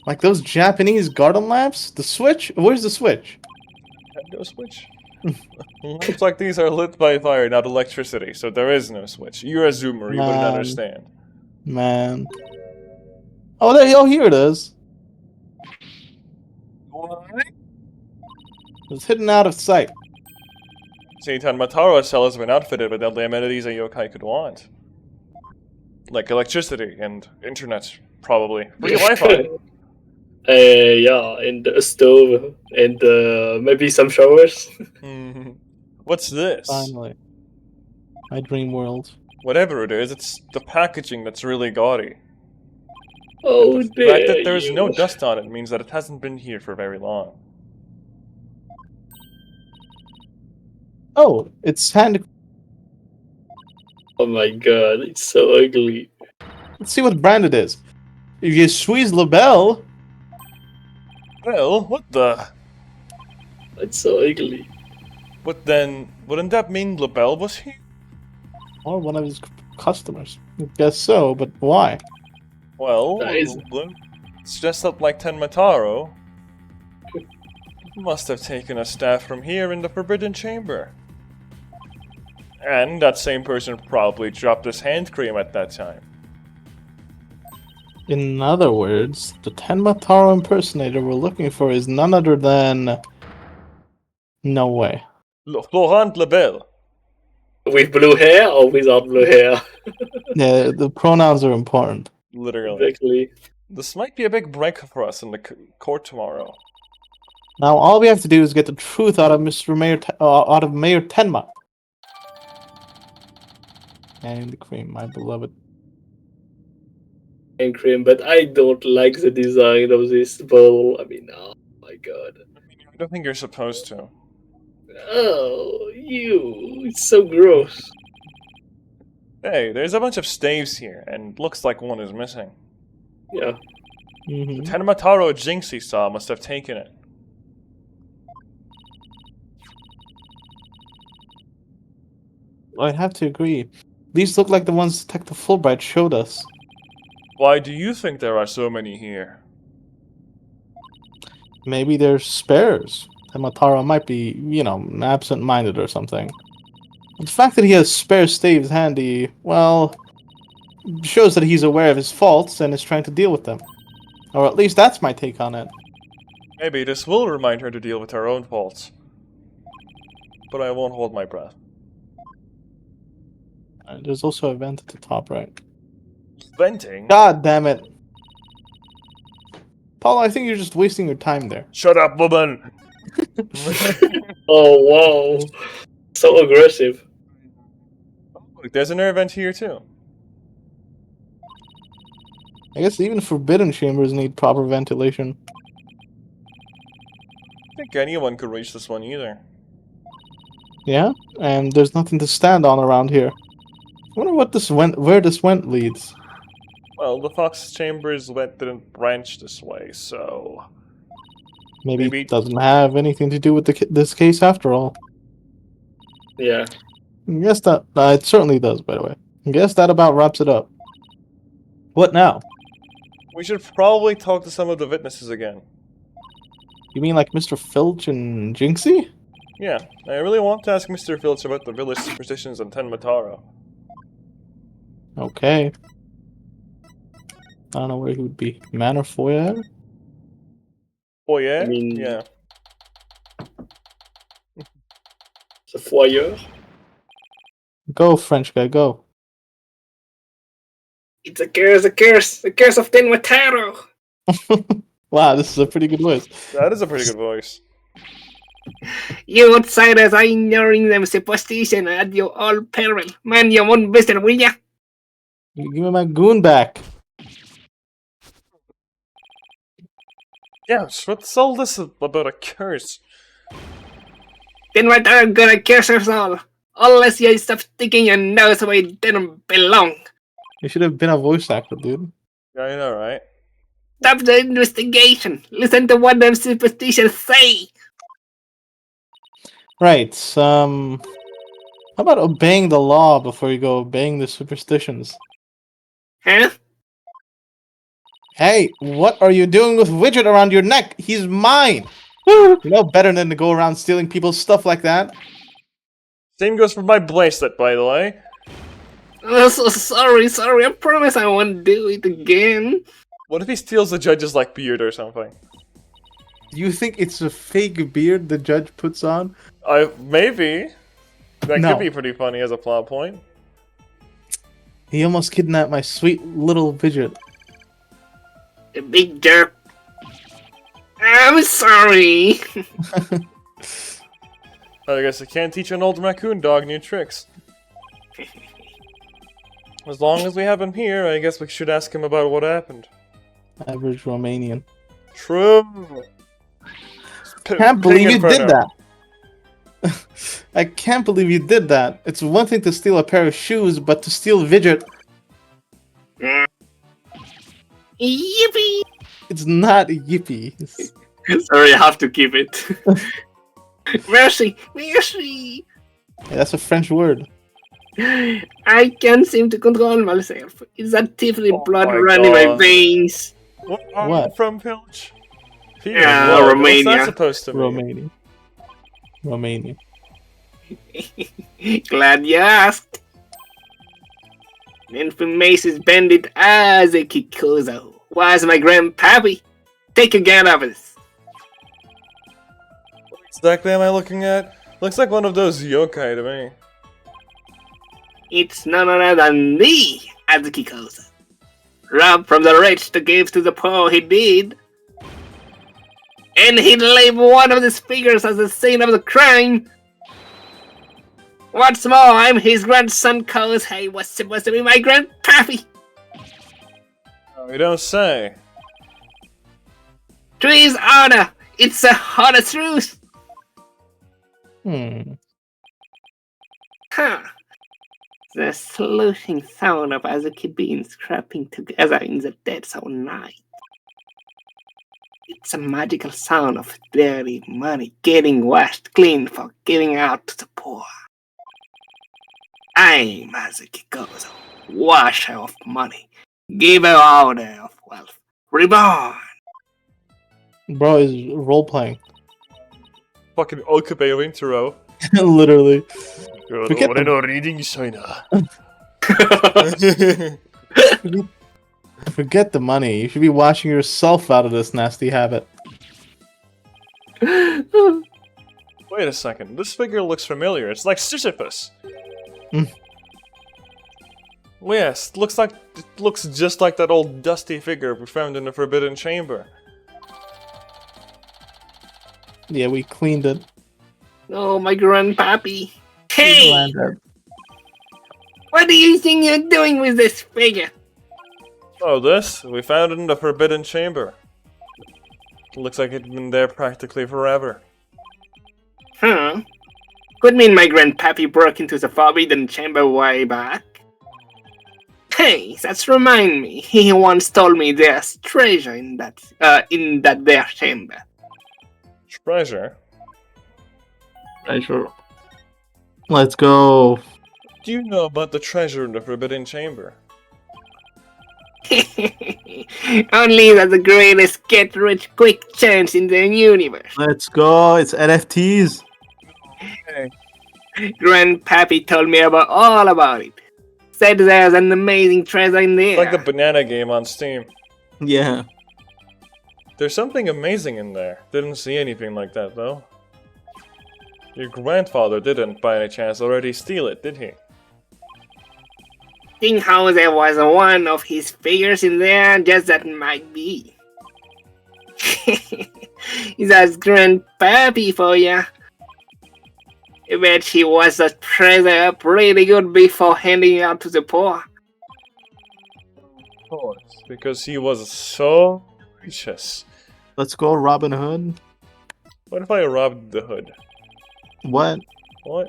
Like those Japanese garden lamps? The switch? Where's the switch? No switch? Looks like these are lit by fire, not electricity, so there is no switch. You're a zoomer, you wouldn't understand. Man. Oh, here it is. What? It's hidden out of sight. Seitan Mataro's cell has been outfitted with all the amenities a yokai could want. Like electricity and internet, probably. Free Wi-Fi. Yeah, and a stove, and maybe some showers. What's this? Finally. My dream world. Whatever it is, it's the packaging that's really gaudy. Oh, The fact that there's no dust on it means that it hasn't been here for very long. Oh, it's hand. Oh my god, it's so ugly. Let's see what brand it is. If you squeeze Labelle. Well, what the? It's so ugly. But then, wouldn't that mean Labelle was here? Or one of his customers. I guess so, but why? Well, That is- it's dressed up like Tenmataro. Must have taken a staff from here in the Forbidden Chamber. And that same person probably dropped his hand cream at that time. In other words, the Tenmataro impersonator we're looking for is none other than... No way. Laurent Labelle. With blue hair or without blue hair? Yeah, the pronouns are important. Literally. Exactly. This might be a big break for us in the court tomorrow. Now all we have to do is get the truth out of Mayor Tenma. And the cream, my beloved. And cream, but I don't like the design of this bowl. I mean, oh my god. I don't think you're supposed to. Oh, it's so gross. Hey, there's a bunch of staves here, and looks like one is missing. Yeah. Mm-hmm. Tenmataro Jinx he saw must have taken it. I'd have to agree. These look like the ones Detective Fulbright showed us. Why do you think there are so many here? Maybe they're spares. Tenmataro might be, absent-minded or something. The fact that he has spare staves handy, well, shows that he's aware of his faults and is trying to deal with them. Or at least that's my take on it. Maybe this will remind her to deal with her own faults. But I won't hold my breath. There's also a vent at the top right. Venting? God damn it. Paul, I think you're just wasting your time there. Shut up, woman! Oh wow, so aggressive. Oh, Look, there's an air vent here too. I guess even forbidden chambers need proper ventilation. I think anyone could reach this one either. Yeah, and there's nothing to stand on around here. I wonder what this went, where this went leads. Well, the Fox Chambers didn't branch this way, so... Maybe it doesn't have anything to do with this case after all. Yeah. I guess that... it certainly does, by the way. I guess that about wraps it up. What now? We should probably talk to some of the witnesses again. You mean like Mr. Filch and Jinxie? Yeah, I really want to ask Mr. Filch about the village superstitions on Tenmataro. Okay. I don't know where he would be. Manor Foyer? Oh yeah? I mean- Yeah. The foyer. Go, French guy, go. It's a curse, a curse, the curse of Tenmataro. Wow, this is a pretty good voice. That is a pretty good voice. You outsiders are ignoring them superstition at your all peril. Man your own business, will ya? Give me my goon back. Yeah, what's all this about a curse? Tenmataro gonna curse us all. Unless you stop sticking your nose where it didn't belong. You should have been a voice actor, dude. Yeah, I know, right? Stop the investigation. Listen to what them superstitions say. Right, how about obeying the law before you go obeying the superstitions? Huh? Hey, what are you doing with Widget around your neck? He's mine! You know better than to go around stealing people's stuff like that. Same goes for my bracelet, by the way. Oh, so sorry. I promise I won't do it again. What if he steals the judge's, like, beard or something? You think it's a fake beard the judge puts on? Maybe. That No. could be pretty funny as a plot point. He almost kidnapped my sweet little Widget. The big jerk. I'm sorry. I guess I can't teach an old raccoon dog new tricks. As long as we have him here, I guess we should ask him about what happened. Average Romanian. True. Can't believe you did that. I can't believe you did that. It's one thing to steal a pair of shoes, but to steal Widget, Yippee! it's not yippee. Sorry, I have to keep it. Mercy! Yeah, that's a French word. I can't seem to control myself. It's a tiffany Oh blood my running my God. veins. What are What? you from, Filch? Yeah, What's Romania. that supposed to mean? Romania. Glad you asked. Infamous bandit Azeki Kuzo was my grandpappy. Take a gun of this. What exactly am I looking at? Looks like one of those yokai to me. It's none other than the Azeki Kuzo. Robbed from the rich to give to the poor he did. And he'd leave one of his figures as the scene of the crime. What's more, I'm his grandson cause he was supposed to be my grandpappy. Oh, you don't say. To his honor, it's a honest truth. Huh. The slushing sound of Azuki beans scrapping together in the dead of night. It's a magical sound of dirty money getting washed clean for giving out to the poor. I'm Azuki Gozo, washer of money, giver order of wealth, reborn. Bro is role playing. Fucking Okabe intro. Literally. Forget Forget the reading China. Forget the money. You should be washing yourself out of this nasty habit. Wait a second, this figure looks familiar. It's like Sisyphus. Well, yes, it looks just like that old dusty figure we found in the Forbidden Chamber. Yeah, we cleaned it. Oh, my grandpappy. Hey! Landed. What do you think you're doing with this figure? Oh, this? We found it in the Forbidden Chamber. It looks like it's been there practically forever. Huh? Could mean my grandpappy broke into the Forbidden Chamber way back. Hey, that's remind me. He once told me there's treasure in that there chamber. Treasure? Treasure. Let's go. Do you know about the treasure in the Forbidden Chamber? Only that's the greatest get-rich-quick chance in the universe. Let's go. It's NFTs. Hey. Grandpappy told me all about it. Said there's an amazing treasure in there. Like the banana game on Steam. Yeah. There's something amazing in there. Didn't see anything like that, though. Your grandfather didn't, by any chance, already steal it, did he? Think how there was one of his figures in there, just that might be. That's Grandpappy for ya. I bet he was a treasure pretty good before handing it out to the poor. Of course, because he was so gracious. Let's go, Robin Hood. What if I robbed the hood? What? What?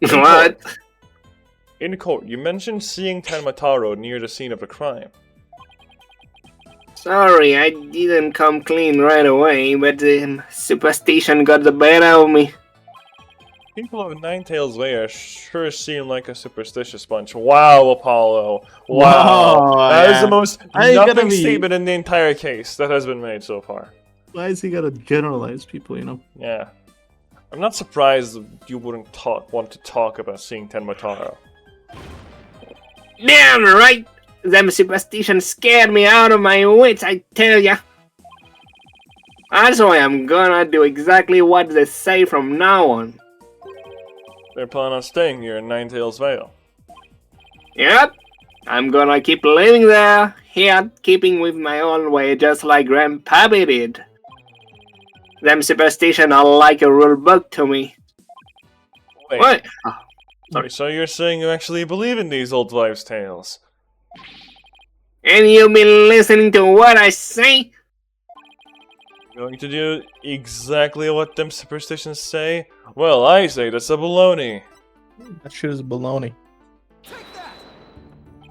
What? In court, you mentioned seeing Tenmataro near the scene of the crime. Sorry, I didn't come clean right away, but superstition got the better of me. People of Ninetales Way are sure seem like a superstitious bunch. Wow, Apollo. Wow. That is the most nothing statement in the entire case that has been made so far. Why is he gotta generalize people, you know? Yeah. I'm not surprised you wouldn't want to talk about seeing Tenmataro. Damn right! Them superstitions scared me out of my wits, I tell ya. That's why I'm gonna do exactly what they say from now on. They plan on staying here in Ninetales Vale. Yep, I'm gonna keep living there, here, keeping with my own way just like Grandpappy did. Them superstitions are like a rule book to me. Wait. What? Sorry, so you're saying you actually believe in these old wives' tales? And you've been listening to what I say? Going to do exactly what them superstitions say? Well, I say that's a baloney. That shit is baloney.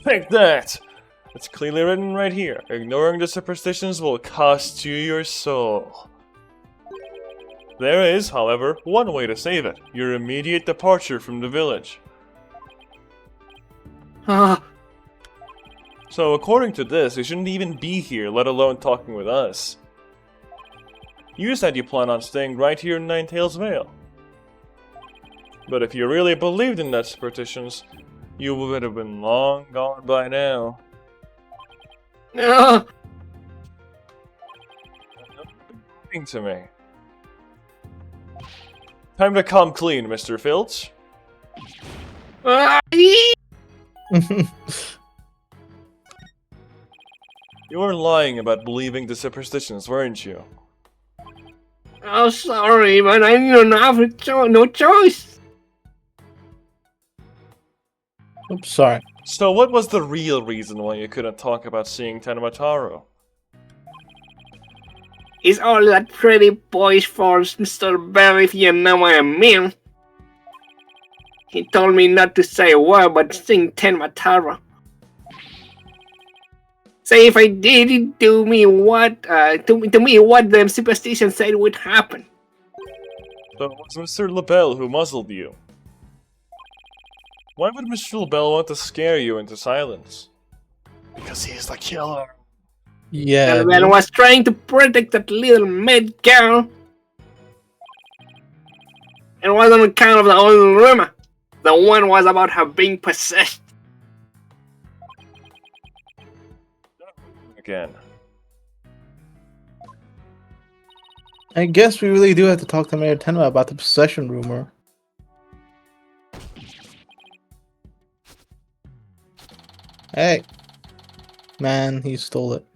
Take that! It's clearly written right here. Ignoring the superstitions will cost you your soul. There is, however, one way to save it. Your immediate departure from the village. So according to this, you shouldn't even be here, let alone talking with us. You said you plan on staying right here in Ninetales Vale. But if you really believed in that superstitions, you would have been long gone by now. No. To me. Time to come clean, Mr. Filch. You were lying about believing the superstitions, weren't you? Oh, sorry, but I don't have no choice. Oops, sorry. So what was the real reason why you couldn't talk about seeing Tenmataro? It's all that pretty boy's fault, Mr. Bell, if you know what I mean. He told me not to say a word but sing Tenmataro. Say if I did it to me what them superstitions said would happen. So it was Mr. LaBelle who muzzled you. Why would Mr. LaBelle want to scare you into silence? Because he is the killer. Yeah. The man was trying to protect that little maid girl. It wasn't on account of the old rumor. The one was about her being possessed. Again. I guess we really do have to talk to Mayor Tenma about the possession rumor. Hey. Man, he stole it.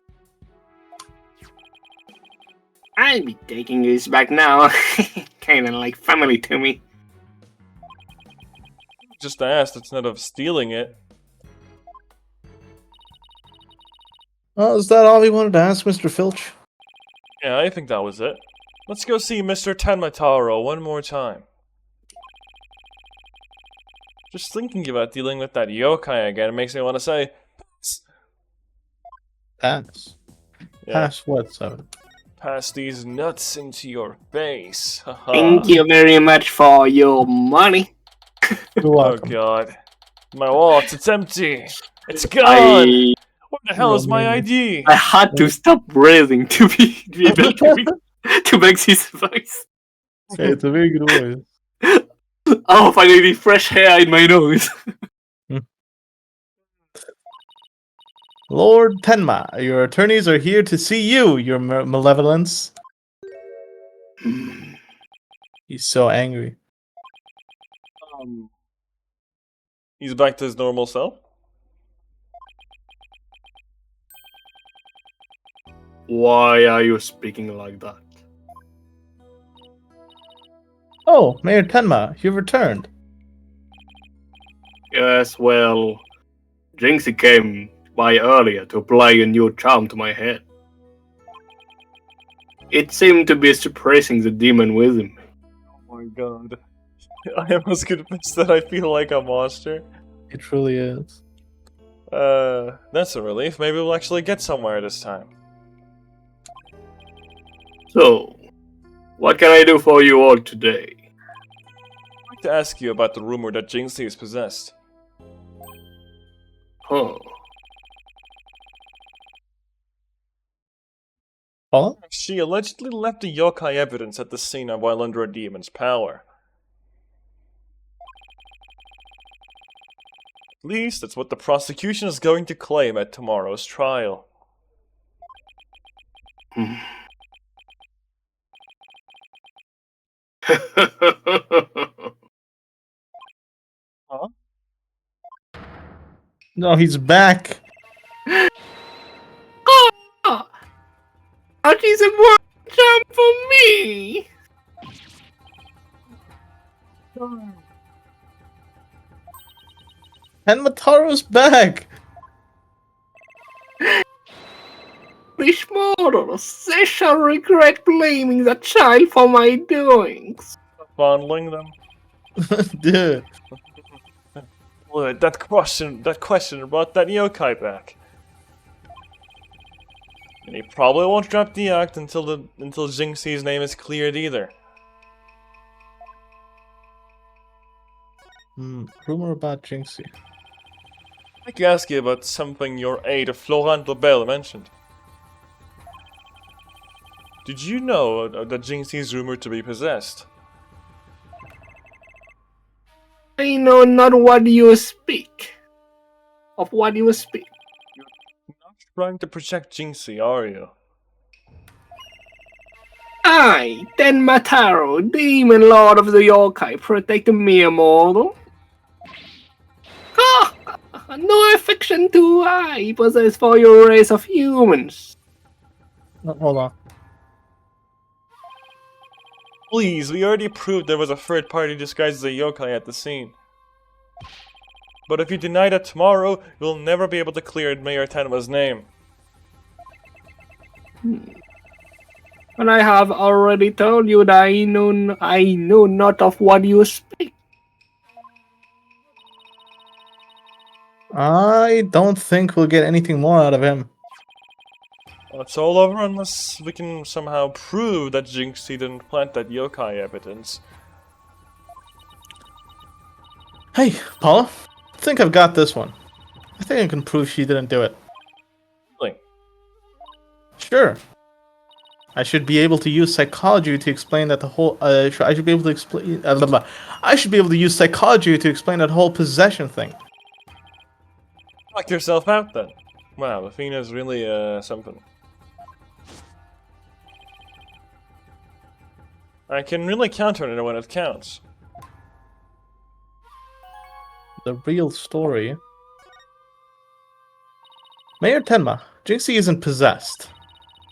I'll be taking this back now. Kinda like family to me. Just asked instead of stealing it. Well, is that all we wanted to ask, Mr. Filch? Yeah, I think that was it. Let's go see Mr. Tenmataro one more time. Just thinking about dealing with that yokai again makes me want to say, Pass. yeah, Pass what, Seven? pass these nuts into your face. Haha. Thank you very much for your money. You're Oh welcome. god. My wallet, it's empty. It's gone. I What the hell is my ID? I had to stop breathing to be able to make this voice. Hey, it's a very good voice. Oh, finally, fresh hair in my nose. Lord Tenma, your attorneys are here to see you, your malevolence. He's so angry. He's back to his normal self. Why are you speaking like that? Oh, Mayor Tenma, you've returned. Yes, well, Jinxie came by earlier to apply a new charm to my head. It seemed to be suppressing the demon within me. Oh my god. I almost confessed that I feel like a monster. It truly is. That's a relief. Maybe we'll actually get somewhere this time. So, what can I do for you all today? I'd like to ask you about the rumor that Jinxie is possessed. Huh. Paula? She allegedly left the yokai evidence at the scene while under a demon's power. At least that's what the prosecution is going to claim at tomorrow's trial. Huh? No, he's back. How is a more charm for me? Tenmataro's back. Foolish mortals, they shall regret blaming the child for my doings. Fondling them? Dude. Look, that question brought that yokai back. And he probably won't drop the act until Jinxie's name is cleared either. Rumor about Jinxie. I'd like to ask you about something your aide, Florent Lobel, mentioned. Did you know that Jinxie is rumored to be possessed? I know not what you speak. Of what you speak. You're not trying to protect Jinxie, are you? I, Tenmataro, demon lord of the yokai, protect a mere mortal. No affection do I possess for your race of humans. No, hold on. Please, we already proved there was a third party disguised as a yokai at the scene. But if you deny that tomorrow, you'll never be able to clear Mayor Tenma's name. But I have already told you that I know not of what you speak. I don't think we'll get anything more out of him. It's all over unless we can somehow prove that Jinxie didn't plant that yokai evidence. Hey, Paula. I think I've got this one. I think I can prove she didn't do it. Really? Sure. I should be able to use psychology to explain that the whole. I should be able to explain. I should be able to use psychology to explain that whole possession thing. Knock yourself out then. Wow, Athena's really something. I can really count on it when it counts. The real story. Mayor Tenma, Jinxie isn't possessed.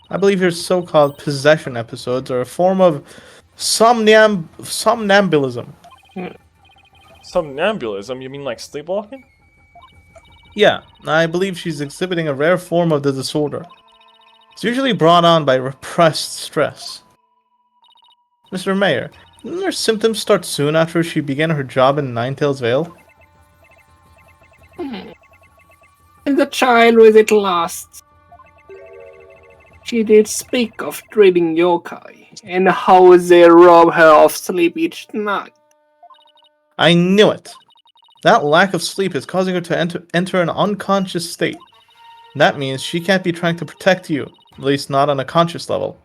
I believe your so-called possession episodes are a form of somnambulism. Somnambulism? You mean like sleepwalking? Yeah, I believe she's exhibiting a rare form of the disorder. It's usually brought on by repressed stress. Mr. Mayor, didn't her symptoms start soon after she began her job in Ninetales Vale? And the child with it last. She did speak of dreading yokai, and how they rob her of sleep each night. I knew it! That lack of sleep is causing her to enter an unconscious state. That means she can't be trying to protect you, at least not on a conscious level.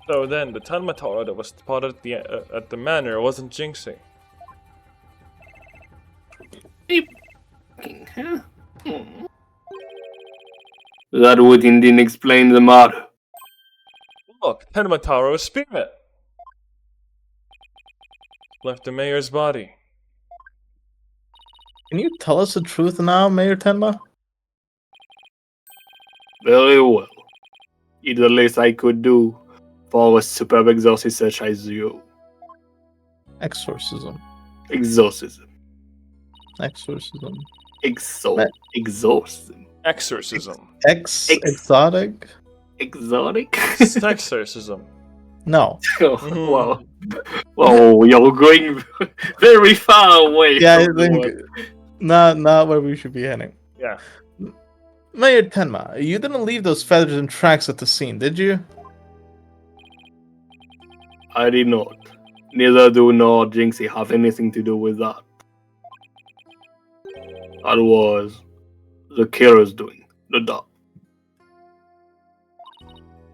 So then, the Tanmatara that was spotted at the manor wasn't jinxing. Huh? That would indeed explain the matter. Look, Tanmataro's spirit! Left the mayor's body. Can you tell us the truth now, Mayor Tenma? Very well. It's the least I could do for a superb exorcist such as you. Exorcism. Exorcism. Exorcism. Exorcism. Exorcism. Exotic? Exotic? Exorcism. No. Oh, wow. Whoa, you're going very far away. Yeah, I from think not where we should be heading. Yeah. Mayor Tenma, you didn't leave those feathers and tracks at the scene, did you? I did not. Neither do nor Jinxie have anything to do with that. That was the killer's doing. The dog.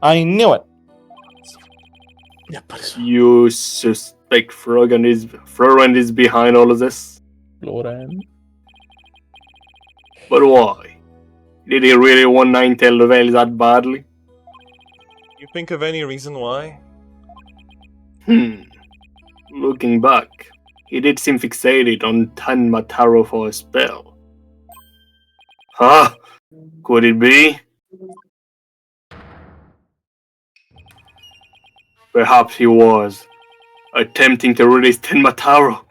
I knew it. Yeah, but You suspect Florent is behind all of this? Lauren. But why? Did he really want Ninetale Vale that badly? You think of any reason why? Looking back, he did seem fixated on Tanmataro for a spell. Huh? Could it be? Perhaps he was attempting to release Tenmataro.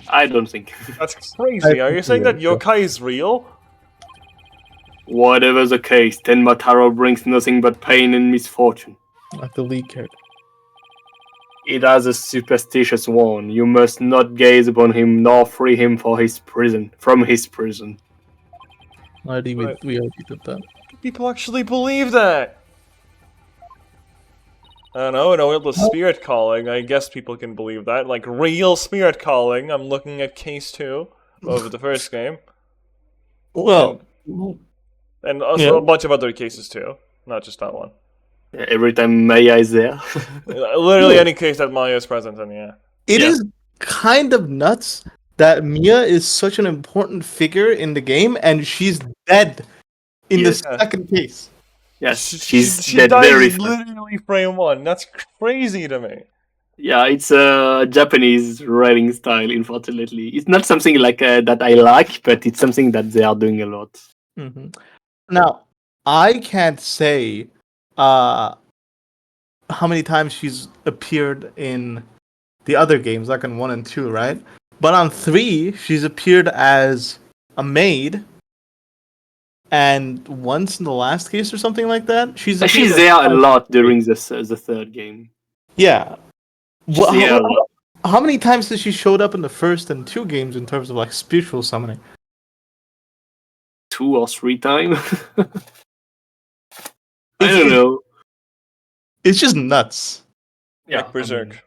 I don't think. That's crazy. Are you saying that yokai is real? Whatever the case, Tenmataro brings nothing but pain and misfortune. Like the lead character. It has a superstitious warn. You must not gaze upon him nor free him from his prison. I think we already did that. People actually believe that. I don't know, in a world of spirit calling, I guess people can believe that. Like real spirit calling. I'm looking at case 2 of the first game. Well, and also a bunch of other cases too. Not just that one. Every time Maya is there. Literally any case that Maya is present in, yeah. It is kind of nuts that Mia is such an important figure in the game and she's dead in the second case. Yes, she dead dies very literally frame 1. That's crazy to me. Yeah, it's a Japanese writing style, unfortunately. It's not something like that I like, but it's something that they are doing a lot. Mm-hmm. Now, I can't say how many times she's appeared in the other games, like in 1 and 2, right? But on 3, she's appeared as a maid, and once in the last case or something like that, she's there a lot during the third game. Yeah. How many times has she showed up in the first and 2 games in terms of like spiritual summoning? 2 or 3 times. I don't know. It's just nuts. Yeah, like Berserk.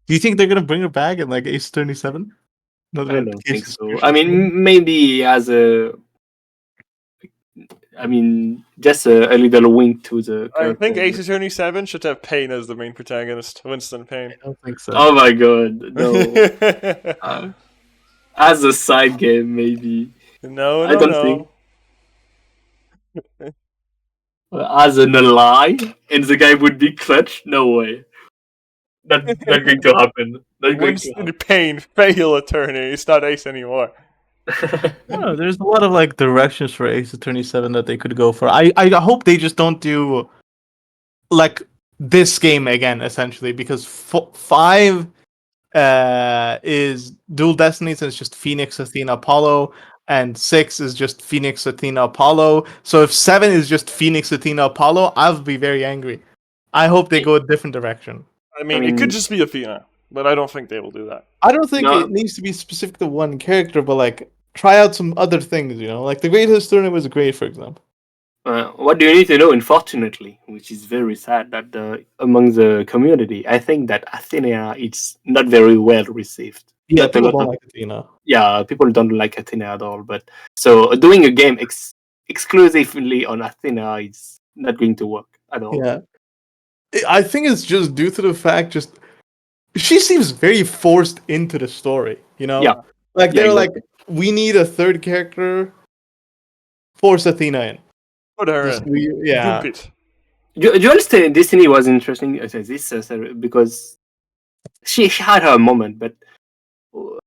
Do you think they're gonna bring her back in like Ace Attorney 7? I don't think so. I mean, maybe as just a little wink to the character. I think Ace Attorney 7 should have Pain as the main protagonist. Winston Pain. I don't think so. Oh my god, no. As a side game, maybe. No, I don't think. As an ally, and the guy would be clutch? No way. That's not going to happen. Winston Pain, fail attorney. It's not Ace anymore. No, there's a lot of like directions for Ace Attorney 7 that they could go for. I hope they just don't do like this game again, essentially, because 5 is Dual Destinies, and it's just Phoenix, Athena, Apollo, and 6 is just Phoenix, Athena, Apollo. So if 7 is just Phoenix, Athena, Apollo, I would be very angry. I hope they go a different direction. I mean, it could just be Athena, but I don't think they will do that. I don't think No. it needs to be specific to one character, but like try out some other things, you know? Like the Great History was great, for example. What do you need to know, unfortunately, which is very sad, that among the community, I think that Athena is not very well received. Yeah, Not a people lot don't of- like Athena. Yeah, people don't like Athena at all. But so doing a game exclusively on Athena is not going to work at all. Yeah. I think it's just due to the fact she seems very forced into the story, you know? Yeah. Like Yeah, they're exactly. like, we need a third character, force Athena in. Put her Just in. yeah. Dump it. Do you understand? Destiny was interesting because she had her moment, but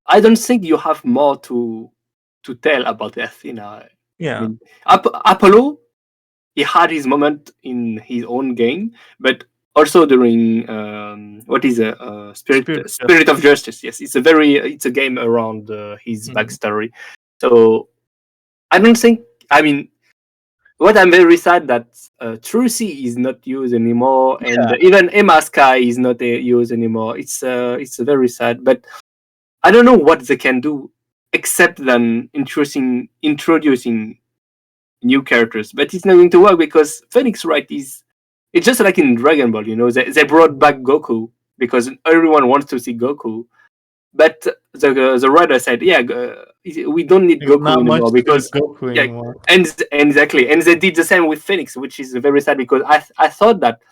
I don't think you have more to tell about Athena. Yeah. I mean, Apollo, he had his moment in his own game, but also during what is a Spirit of Justice. Yes, it's a game around his backstory. So I don't think. I mean, what I'm very sad that Trucy is not used anymore, and even Emma Sky is not used anymore. It's very sad, but I don't know what they can do except than introducing new characters. But it's not going to work because Phoenix Wright it's just like in Dragon Ball, you know. They brought back Goku because everyone wants to see Goku, but the writer said, yeah, we don't need There's Goku not much anymore to do because with Goku yeah, anymore. and exactly, and they did the same with Phoenix, which is very sad because I thought that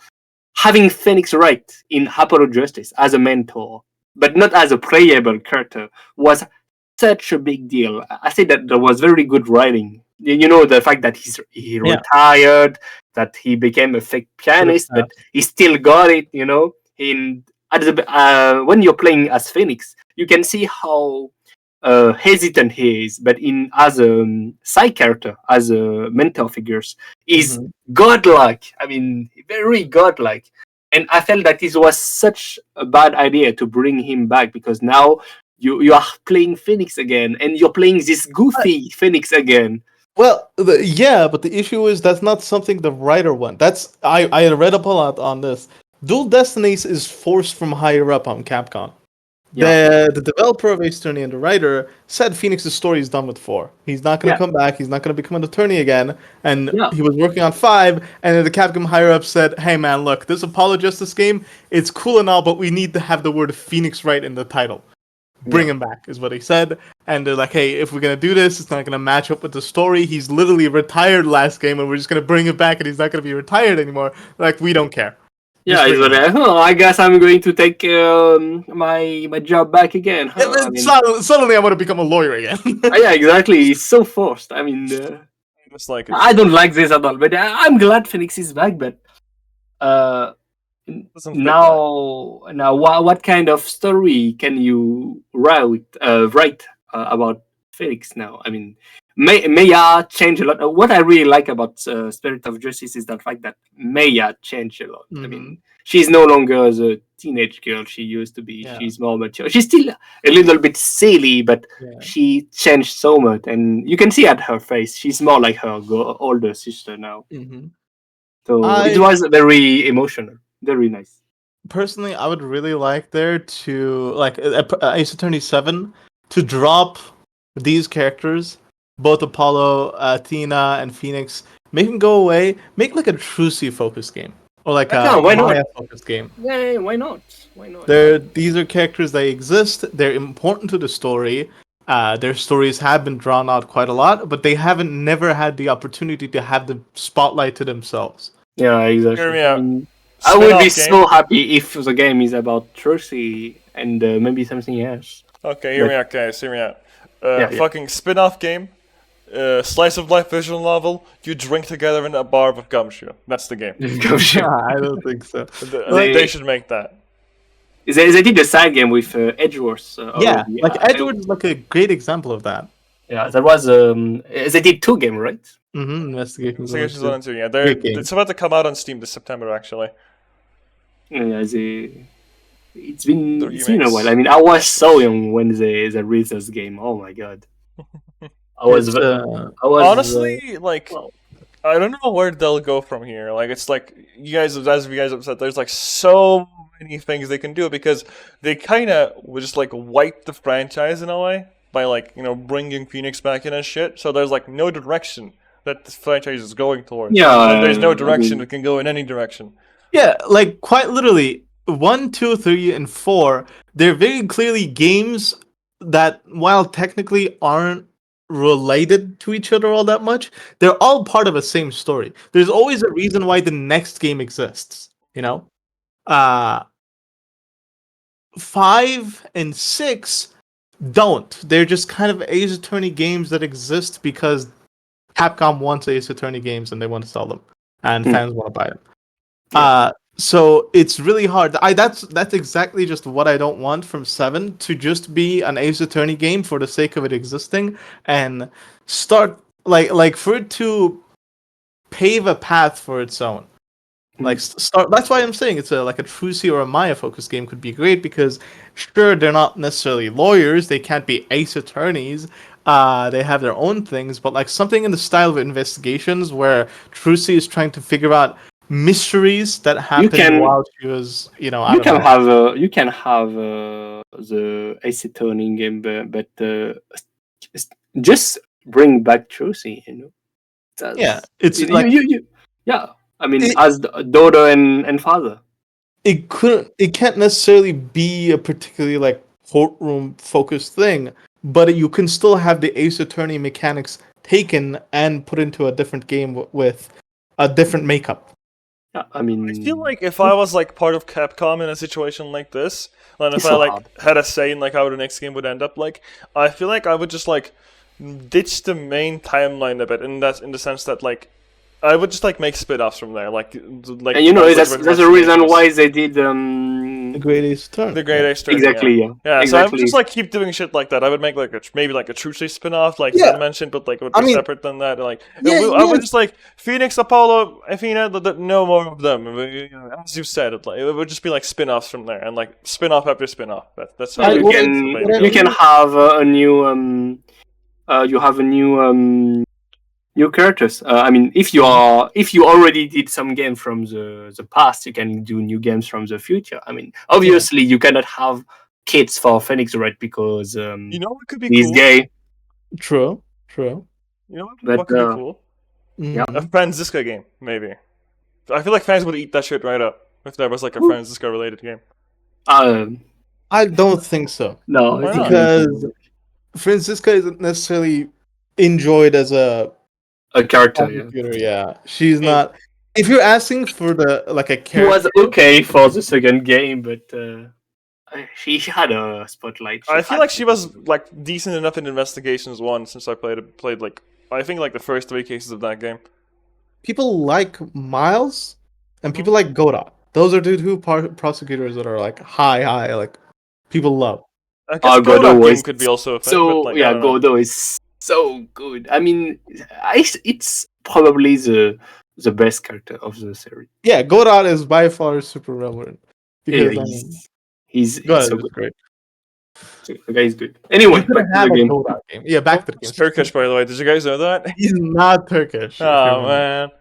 having Phoenix Wright in Apollo Justice as a mentor, but not as a playable character, was such a big deal. I say that there was very good writing. You know, the fact that he retired, that he became a fake pianist, but he still got it. You know, when you're playing as Phoenix, you can see how hesitant he is, but as a side character, as a mentor figures, is godlike. I mean, very godlike. And I felt that this was such a bad idea to bring him back because now you are playing Phoenix again, and you're playing this goofy Phoenix again. Well, but the issue is that's not something the writer wants. I read up a lot on this. Dual Destinies is forced from higher up on Capcom. Yeah. The developer of Ace Attorney and the writer said Phoenix's story is done with 4. He's not going to come back. He's not going to become an attorney again. And he was working on 5. And then the Capcom higher up said, "Hey man, look, this Apollo Justice game, it's cool and all, but we need to have the word Phoenix Wright in the title. Bring him back," is what he said. And they're like, "Hey, if we're going to do this, it's not going to match up with the story. He's literally retired last game, and we're just going to bring him back, and he's not going to be retired anymore." Like, we don't care. Yeah, it's like, I guess I'm going to take my job back again. Huh? And then suddenly I want to become a lawyer again. Yeah, exactly. It's so forced. I mean, I don't like this at all. But I'm glad Phoenix is back. But now, what kind of story can you write about Phoenix now? I mean, Maya changed a lot. What I really like about Spirit of Justice is the fact that Maya changed a lot. I mean, she's no longer the teenage girl she used to be. She's more mature. She's still a little bit silly, but she changed so much. And you can see at her face, she's more like her older sister now. So it was very emotional. Very nice. Personally, I would really like there to, like, Ace Attorney 7, to drop these characters, both Apollo, Athena, and Phoenix, make them go away, make like a Trucy focused game. Or like a Maya focused game. Yeah, why not? These are characters that exist, they're important to the story. Their stories have been drawn out quite a lot, but they never had the opportunity to have the spotlight to themselves. Yeah, exactly. Hear me out. I would be so happy if the game is about Trucy and maybe something else. Okay, hear me out, guys. Hear me out. Fucking spin-off game, slice of life visual novel. You drink together in a bar with Gumshoe. That's the game. I don't think so. They should make that. They did a side game with Edgeworth. Like Edgeworth is like a great example of that. Yeah, there was they did 2 games, right? Investigations 1 and 2. Yeah, it's about to come out on Steam this September, actually. Yeah, It's been The a while. remakes. I mean, I was so young when they released this game. Oh my god, I was It's, I was Honestly, like, well, I don't know where they'll go from here. Like, it's like you guys, as you guys have said, there's like so many things they can do because they kind of would just like wipe the franchise in a way by like bringing Phoenix back in and shit. So there's like no direction that this franchise is going towards. yeah. And there's no I direction mean, that can go in any direction. yeah, like quite literally, 1, 2, 3, and 4. They're very clearly games that, while technically aren't related to each other all that much, they're all part of the same story. There's always a reason why the next game exists. You know, 5 and 6 don't. They're just kind of Ace Attorney games that exist because Capcom wants Ace Attorney games and they want to sell them, and fans want to buy them. So it's really hard. That's exactly just what I don't want from 7, to just be an Ace Attorney game for the sake of it existing, and start like for it to pave a path for its own. Like start. That's why I'm saying it's like a Trucy or a Maya focused game could be great, because sure, they're not necessarily lawyers. They can't be Ace Attorneys. They have their own things, but like something in the style of investigations where Trucy is trying to figure out mysteries that happened while she was, I don't know. You can have the Ace Attorney game, but just bring back Trucy. Yeah, it's you, like yeah. I mean, as daughter and father. It can't necessarily be a particularly like courtroom focused thing, but you can still have the Ace Attorney mechanics taken and put into a different game with a different makeup. Yeah, I mean, I feel like if I was like part of Capcom in a situation like this, and if I like had a say in like how the next game would end up, like I feel like I would just like ditch the main timeline a bit, in the sense that like I would just like make spin-offs from there, like. And that's the reason why they did the Great Ace Attorney. The Great Ace Attorney. Exactly, yeah. Yeah, exactly. So I would just like keep doing shit like that. I would make like maybe like a Trucy spin-off, like Sen mentioned, but like it would be separate than that. Like I would just like Phoenix, Apollo, Athena, no more of them. As you said, it would just be like spin-offs from there, and like spin-off after spin-off. That's how you can have a new you have a new characters. I mean, if you already did some game from the past, you can do new games from the future. I mean, obviously you cannot have kids for Phoenix Wright because what could be he's cool? Gay. True. You know what could be cool? Yeah, a Franziska game, maybe. I feel like fans would eat that shit right up if there was like a Franziska related game. I don't think so. No, because Franziska isn't necessarily enjoyed as a character. Yeah, she's not. If you're asking for the like a character, she was okay for the second game, but she had a spotlight. I feel like she was like decent enough in Investigations 1 since I played like I think like the first 3 cases of that game. People like Miles, and people like Godot. Those are the two prosecutors that are like high, like people love. I guess Godot game could be also a so like, Godot is so good. I mean, it's probably the best character of the series. Yeah, Godot is by far super relevant because he's so good. Great. The guy is good. Anyway, back to the game. Game. Yeah, back to the game. He's Turkish, by the way. Did you guys know that? He's not Turkish. Oh man.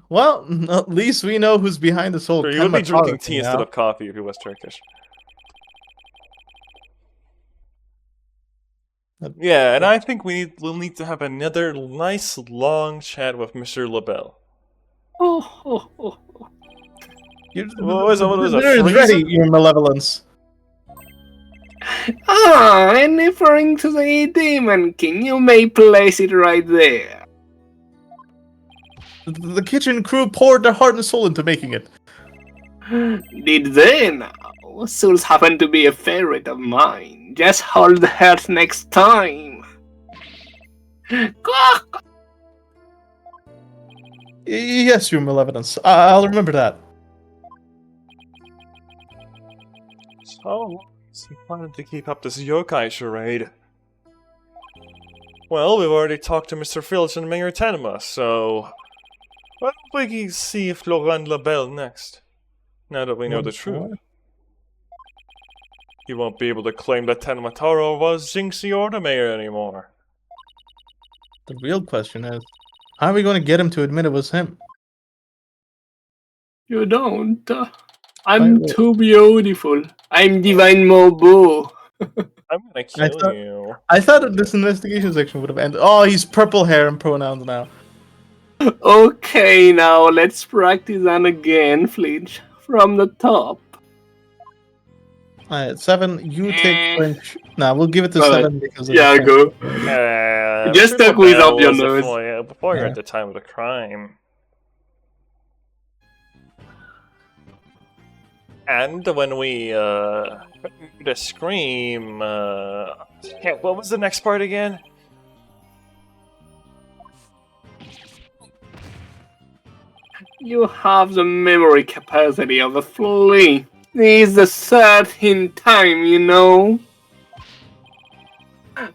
Well, at least we know who's behind this whole. He would be drinking tea instead of coffee if he was Turkish. Yeah, and I think we'll need to have another nice long chat with Mr. LaBelle. Oh. What was it? Ready, your malevolence. I'm referring to the Demon King. You may place it right there. The kitchen crew poured their heart and soul into making it. Did they now? Souls happen to be a favorite of mine. Just hold the heart next time. Yes, your malevolence. I'll remember that. So, he planning to keep up this yokai charade. Well, we've already talked to Mr. Filch and Mayor Tenma, so why don't we see if Laurent LaBelle next? Now that we know the What? truth. He won't be able to claim that Tenemataro was Jinxie or the mayor anymore. The real question is, how are we going to get him to admit it was him? You don't. I'm Wait. too beautiful. I'm Divine Mobo. I'm gonna kill you. I thought that this investigation section would have ended. Oh, he's purple hair and pronouns now. Okay, now let's practice on again, Flinch. From the top. Alright, 7. You take French. Nah, we'll give it to Alright. 7 because of Yeah, the go. Just Mr. a quiz LaBelle up your was nose. before you're Yeah. at the time of the crime. And when we heard the scream, yeah, what was the next part again? You have the memory capacity of a flea. This is the 13th time, you know.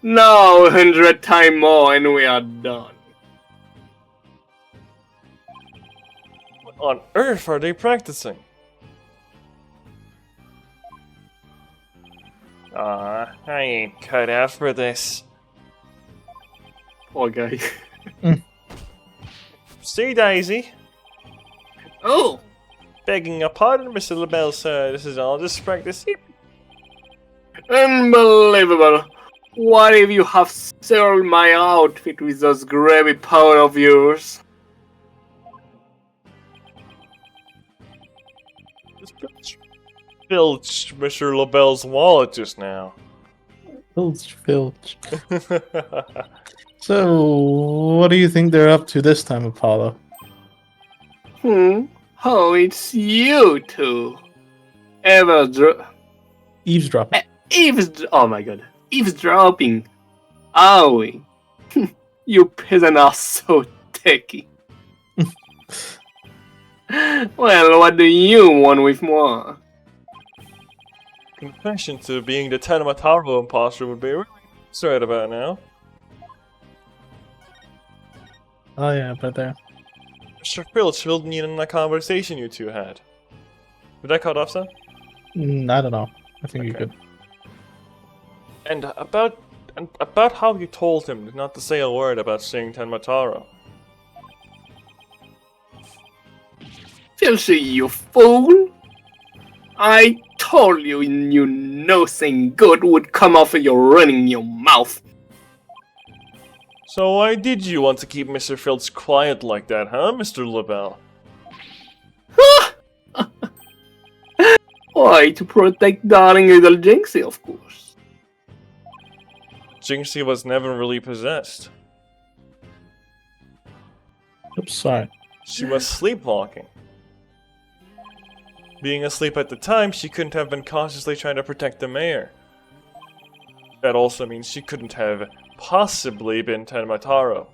Now 100 times more and we are done. What on earth are they practicing? I ain't cut out for this. Poor guy. See, Daisy? Oh! Begging your pardon, Mr. LaBelle, sir. This is all just practice. Unbelievable! What if you have soiled my outfit with those gravy powder of yours? Filched Mr. LaBelle's wallet just now. Filch. So, what do you think they're up to this time, Apollo? Oh, it's you two. Eavesdropping. Oh my god. Eavesdropping. Are we? You peasants are so techy. Well, what do you want with more? Confession to being the Tenemataro imposter would be really right about now. Oh yeah, but there. Mr. Filch filled me in on that conversation you two had. Did I cut off, son? I don't know. I think you Okay. could. And about how you told him not to say a word about seeing Tenemataro. Filthy, you fool! I told you nothing good would come off of your running your mouth. So why did you want to keep Mr. Filch quiet like that, huh, Mr. LaBelle? Why, to protect darling little Jinxie, of course. Jinxie was never really possessed. Oops, sorry. She was sleepwalking. Being asleep at the time, she couldn't have been consciously trying to protect the mayor. That also means she couldn't have possibly been Tenemataro.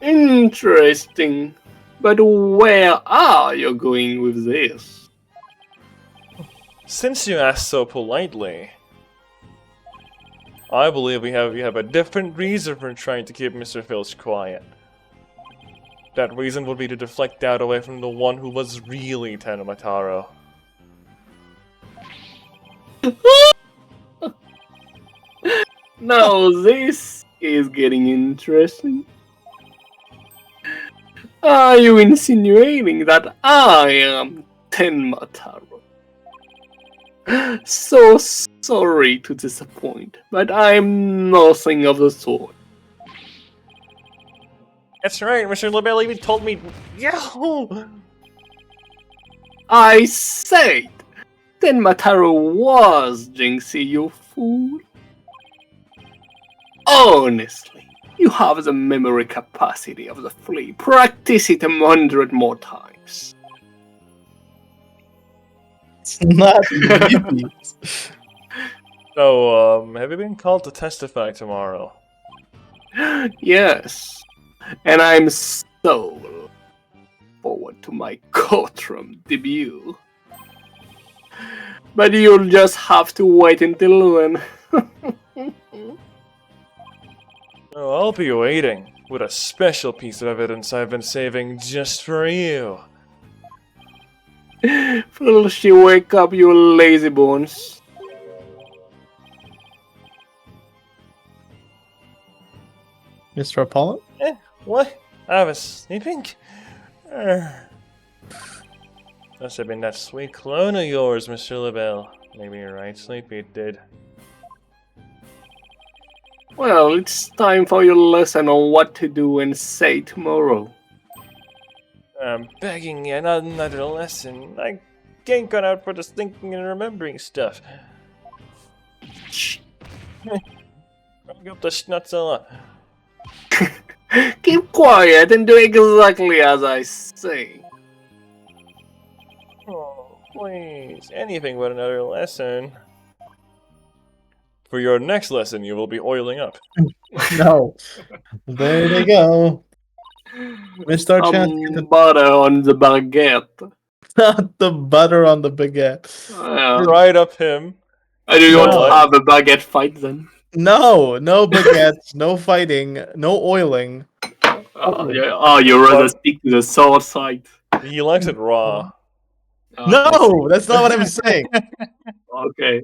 Interesting. But where are you going with this? Since you asked so politely, I believe we have a different reason for trying to keep Mr. Filch quiet. That reason would be to deflect doubt away from the one who was really Tenemataro. Now this is getting interesting. Are you insinuating that I am Tenmataro? So sorry to disappoint, but I'm nothing of the sort. That's right, Mr. LaBelle even told me. Yahoo! I said Tenmataro was Jinxie, you fool. Honestly, you have the memory capacity of the flea. Practice it 100 more times. It's not easy. So, have you been called to testify tomorrow? Yes, and I'm so forward to my courtroom debut. But you'll just have to wait until then. Oh, I'll be waiting with a special piece of evidence I've been saving just for you. Will she wake up, you lazy bones? Mr. Apollo? What? I was sleeping? Must have been that sweet clone of yours, Mr. LaBelle. Maybe you're right, sleepy it did. Well, it's time for your lesson on what to do and say tomorrow. I'm begging you, not another lesson. I ain't got out for this thinking and remembering stuff. Shh. Bring up the schnutzilla. Keep quiet and do exactly as I say. Oh, please. Anything but another lesson. For your next lesson, you will be oiling up. No. There they go. Mr. Chance, Butter on the baguette. not the butter on the baguette. Right up him. I do want No. to have a baguette fight then. No, no baguettes, no fighting, no oiling. You rather stick to the sword side. He likes it raw. No, that's not what I'm saying. Okay.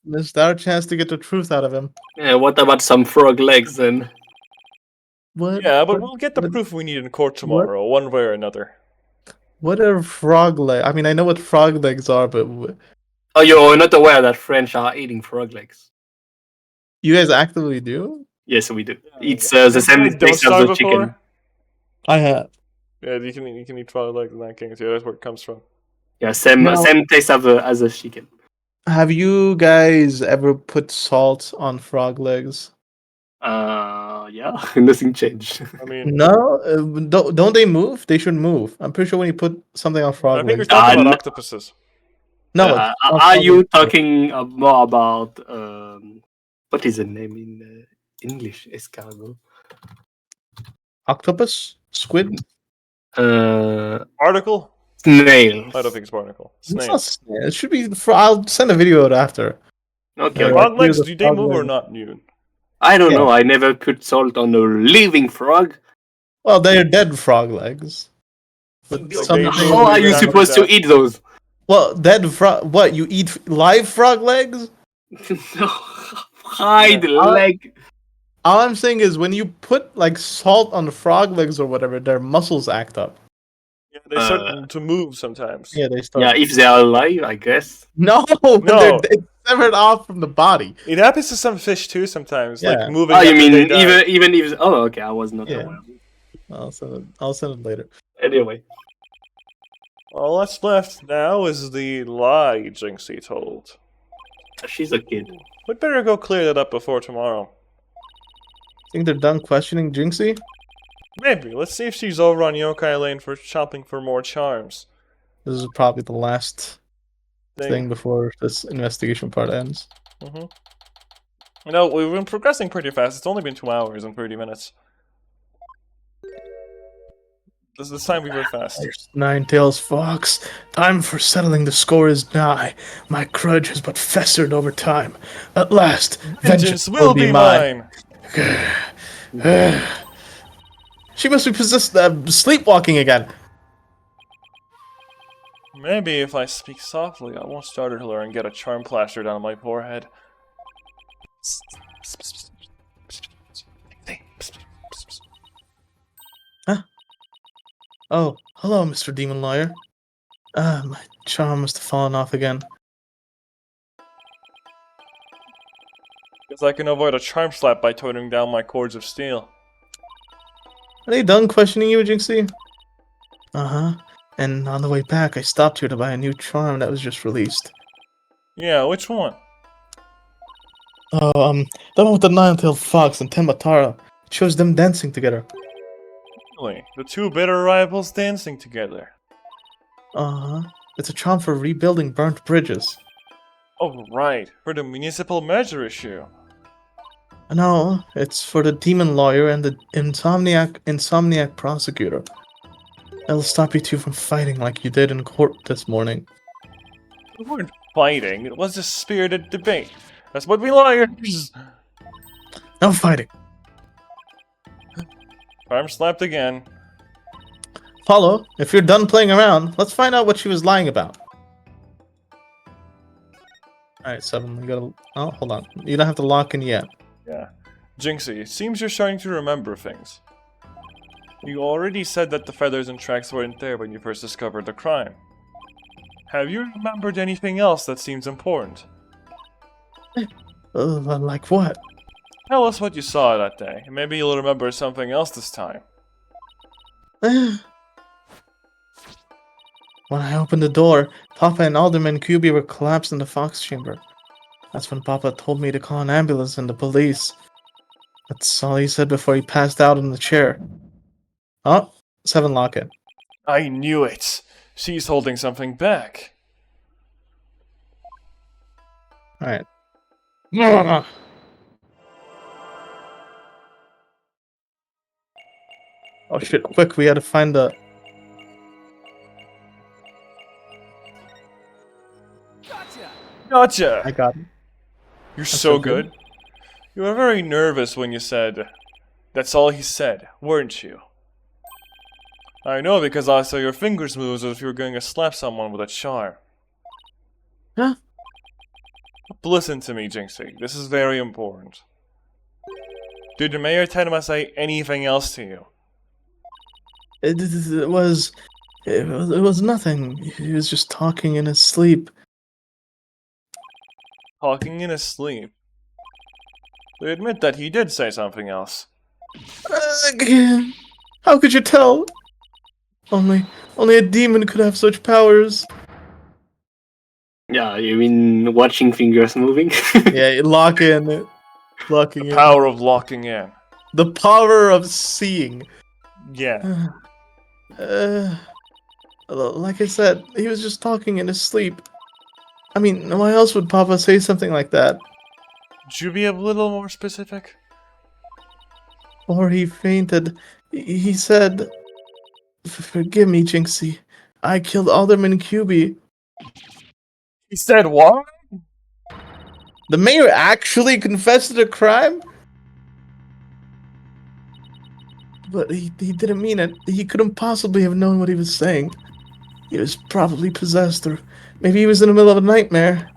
Missed our chance to get the truth out of him. Yeah, what about some frog legs then? What? Yeah, but we'll get the what- proof we need in court tomorrow, one way or another. What are frog legs? I mean, I know what frog legs are, but Oh, you're not aware that French are eating frog legs? you guys actively do? Yes, we do. Yeah, It's the You same guys don't taste as starve the before? chicken. I have. Yeah, you can eat frog legs in that case. Yeah, that's where it comes from. Yeah, same No. same taste as a chicken. Have you guys ever put salt on frog legs? Yeah, nothing changed. I mean, No, don't they move? They should move. I'm pretty sure when you put something on I frog think you're legs. talking about n- octopuses. No, are frog you legs. talking more about what is the name in English? Escargot. Octopus? Squid? Article? Snails. I don't think it's barnacle. It's not Snail. snail. It should be. I'll send a video out after. Okay. Yeah. Frog legs, here's a do they frog move or leg. not, Newton? I don't Yeah. know. I never put salt on a living frog. Well, they're dead frog legs. But Like something- How are you Exactly supposed that. to eat those? Well, dead frog. What, you eat live frog legs? Hide Yeah. leg. All I'm saying is when you put like salt on the frog legs or whatever, their muscles act up. Yeah, they start to move sometimes. Yeah, they start. Yeah, if they are alive, I guess. No, No. it's severed off from the body. It happens to some fish too sometimes, Yeah. like moving Oh, you after mean they die. even if? Oh, okay. I was not Yeah. aware. I'll send it later. Anyway, All that's left now is the lie Jinxie told. she's a kid. We'd better go clear that up before tomorrow. Think they're done questioning Jinxie? Maybe. Let's see if she's over on Yokai Lane for shopping for more charms. This is probably the last thing before this investigation part ends. Mm-hmm. You know, we've been progressing pretty fast. It's only been 2 hours and 30 minutes. This time we were fast. There's Ninetales Fox. Time for settling the score is nigh. My grudge has but festered over time. At last, Vengeance will be mine! She must be possessed, sleepwalking again. Maybe if I speak softly, I won't startle her and get a charm plastered on my forehead. Oh, hello, Mr. Demon Lawyer. My charm must have fallen off again. Guess I can avoid a charm slap by toning down my cords of steel. Are they done questioning you, Jinxie? Uh-huh. And on the way back, I stopped here to buy a new charm that was just released. Yeah, which one? Oh, the one with the nine-tailed fox and Tembatara. It shows them dancing together. Really? The two bitter rivals dancing together. Uh-huh. It's a charm for rebuilding burnt bridges. Oh, right. For the municipal measure issue. No, it's for the demon lawyer and the insomniac prosecutor. It'll stop you two from fighting like you did in court this morning. We weren't fighting. It was a spirited debate. That's what we lawyers... No fighting. Arm slapped again. Apollo, if you're done playing around, let's find out what she was lying about. Alright, 7, we gotta... Oh, hold on. You don't have to lock in yet. Yeah. Jinxie, it seems you're starting to remember things. You already said that the feathers and tracks weren't there when you first discovered the crime. Have you remembered anything else that seems important? Like what? Tell us what you saw that day, and maybe you'll remember something else this time. When I opened the door, Papa and Alderman QB were collapsed in the Fox chamber. That's when Papa told me to call an ambulance and the police. That's all he said before he passed out in the chair. Oh, 7 lock it. I knew it! She's holding something back. Alright. Oh shit, quick, we gotta find the... Gotcha! I got it. You're That's so so good. good. You were very nervous when you said, "That's all he said," weren't you? I know because I saw your fingers move as if you were going to slap someone with a charm. Huh? But listen to me, Jinxie. This is very important. Did the Mayor Tenma say anything else to you? It was nothing. He was just talking in his sleep. Talking in his sleep. They admit that he did say something else. How could you tell? Only a demon could have such powers. Yeah, you mean watching fingers moving? Yeah, locking in. The power of locking in. The power of seeing. Yeah. Like I said, he was just talking in his sleep. I mean, why else would Papa say something like that? Could you be a little more specific? Or he fainted. He said, "Forgive me, Jinxie. I killed Alderman QB." He said what? The mayor actually confessed to the crime? But he didn't mean it. He couldn't possibly have known what he was saying. He was probably possessed, or maybe he was in the middle of a nightmare.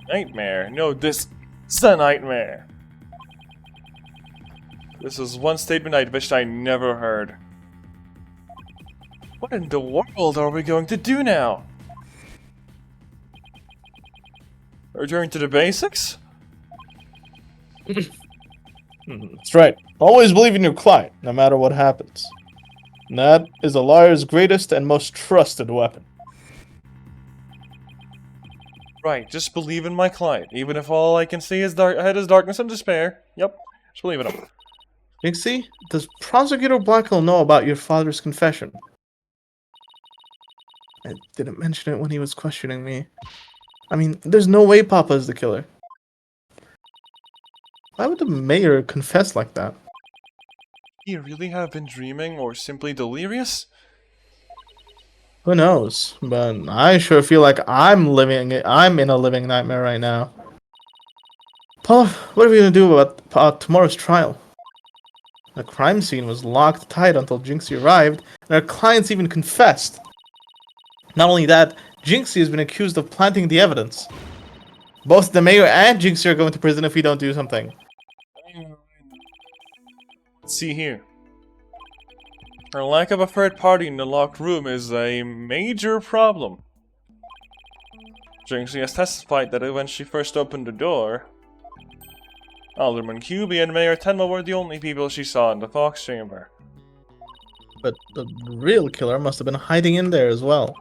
Nightmare? No, this is a nightmare. This is one statement I wished I never heard. What in the world are we going to do now? Return to the basics? That's right. Always believe in your client, no matter what happens. And that is a liar's greatest and most trusted weapon. Right, just believe in my client, even if all I can see is ahead is darkness and despair. Yep, just believe in him. Jinxie, does Prosecutor Blackwell know about your father's confession? I didn't mention it when he was questioning me. I mean, there's no way Papa is the killer. Why would the mayor confess like that? You really have been dreaming or simply delirious? Who knows? But I sure feel like I'm in a living nightmare right now. Paul, what are we gonna do about tomorrow's trial? The crime scene was locked tight until Jinxie arrived, and our clients even confessed. Not only that, Jinxie has been accused of planting the evidence. Both the mayor and Jinxie are going to prison if we don't do something. Let's see here. Our lack of a third party in the locked room is a major problem. Jinxie has testified that when she first opened the door, Alderman QB and Mayor Tenma were the only people she saw in the Fox chamber. But the real killer must have been hiding in there as well.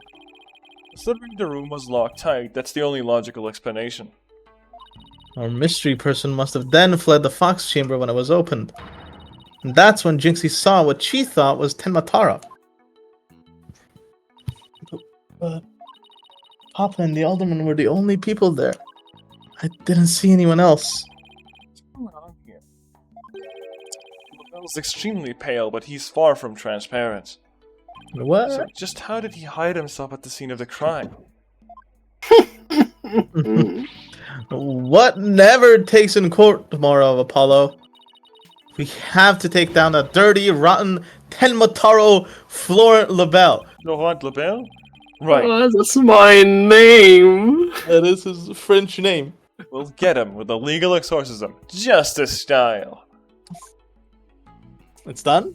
Considering the room was locked tight, that's the only logical explanation. Our mystery person must have then fled the Fox chamber when it was opened. And that's when Jinxie saw what she thought was Tenmatara. But Papa and the Alderman were the only people there. I didn't see anyone else. What's going on here? Lavelle's extremely pale, but he's far from transparent. What? So just how did he hide himself at the scene of the crime? What never takes in court tomorrow, Apollo? We have to take down that dirty, rotten Tenmotaro Florent Labelle. Laurent Lebel? Right. Oh, that's my name. That is his French name. We'll get him with a legal exorcism. Justice style. It's done?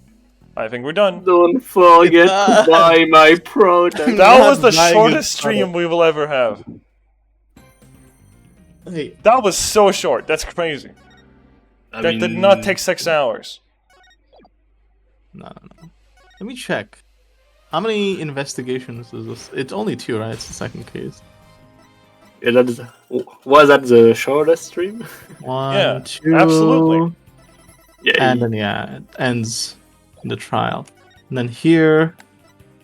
I think we're done. Don't forget to buy my product. That not was the buying shortest his stream product. we will ever have. Hey, That was so short. That's crazy. That did not take 6 hours. no. Let me check. How many investigations is this? It's only 2, right? It's the second case. Yeah, that is, was that the shortest stream? 1, Yeah, 2. absolutely. Yeah. And then, yeah, it ends in the trial. And then here,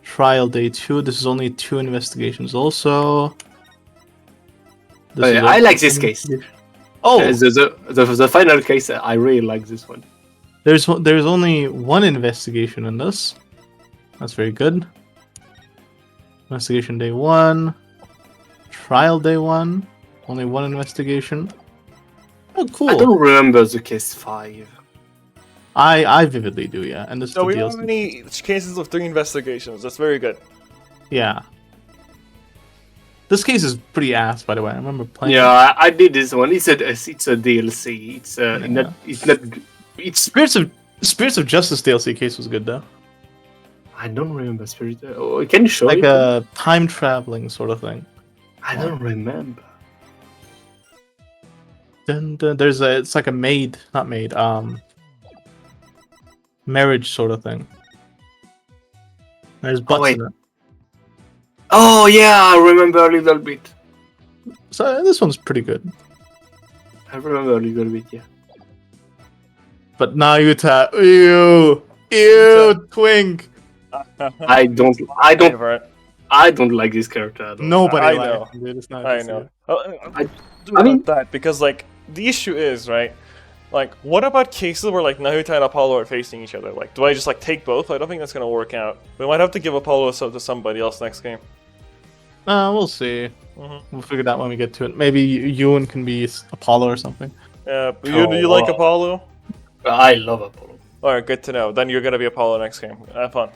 trial day 2. This is only 2 investigations also. This Oh, is yeah, also I like this case. Oh, The final case, I really like this one. there's only 1 investigation in this. That's very good. Investigation day 1. Trial day 1. Only 1 investigation. Oh, cool. I don't remember the case 5. I vividly do, yeah. And this So is we the have DLC. many cases of 3 investigations. That's very good. Yeah. This case is pretty ass, by the way. I remember playing. Yeah, I did this one. It's a DLC. It's Yeah. it's. Spirits of Justice DLC case was good though. I don't remember Spirit. Oh, can you show Like it? a time traveling sort of thing. I don't remember. Then there's it's like a marriage sort of thing. There's butts wait. in it. Oh yeah, I remember a little bit. So this one's pretty good. I remember a little bit. Yeah. But Nayuta, ew, twink. I don't Favorite. like this character at all. Nobody I likes know. him, dude. It's not I just know. you. I mean- that because like the issue is right. Like, what about cases where like Naruto and Apollo are facing each other? Like, do I just like take both? I don't think that's gonna work out. We might have to give Apollo to somebody else next game. We'll see. Mhm. We'll figure that when we get to it. Maybe Ewan can be Apollo or something. Yeah, but do you like wow. Apollo? I love Apollo. All right, good to know. Then you're gonna be Apollo next game. Have fun.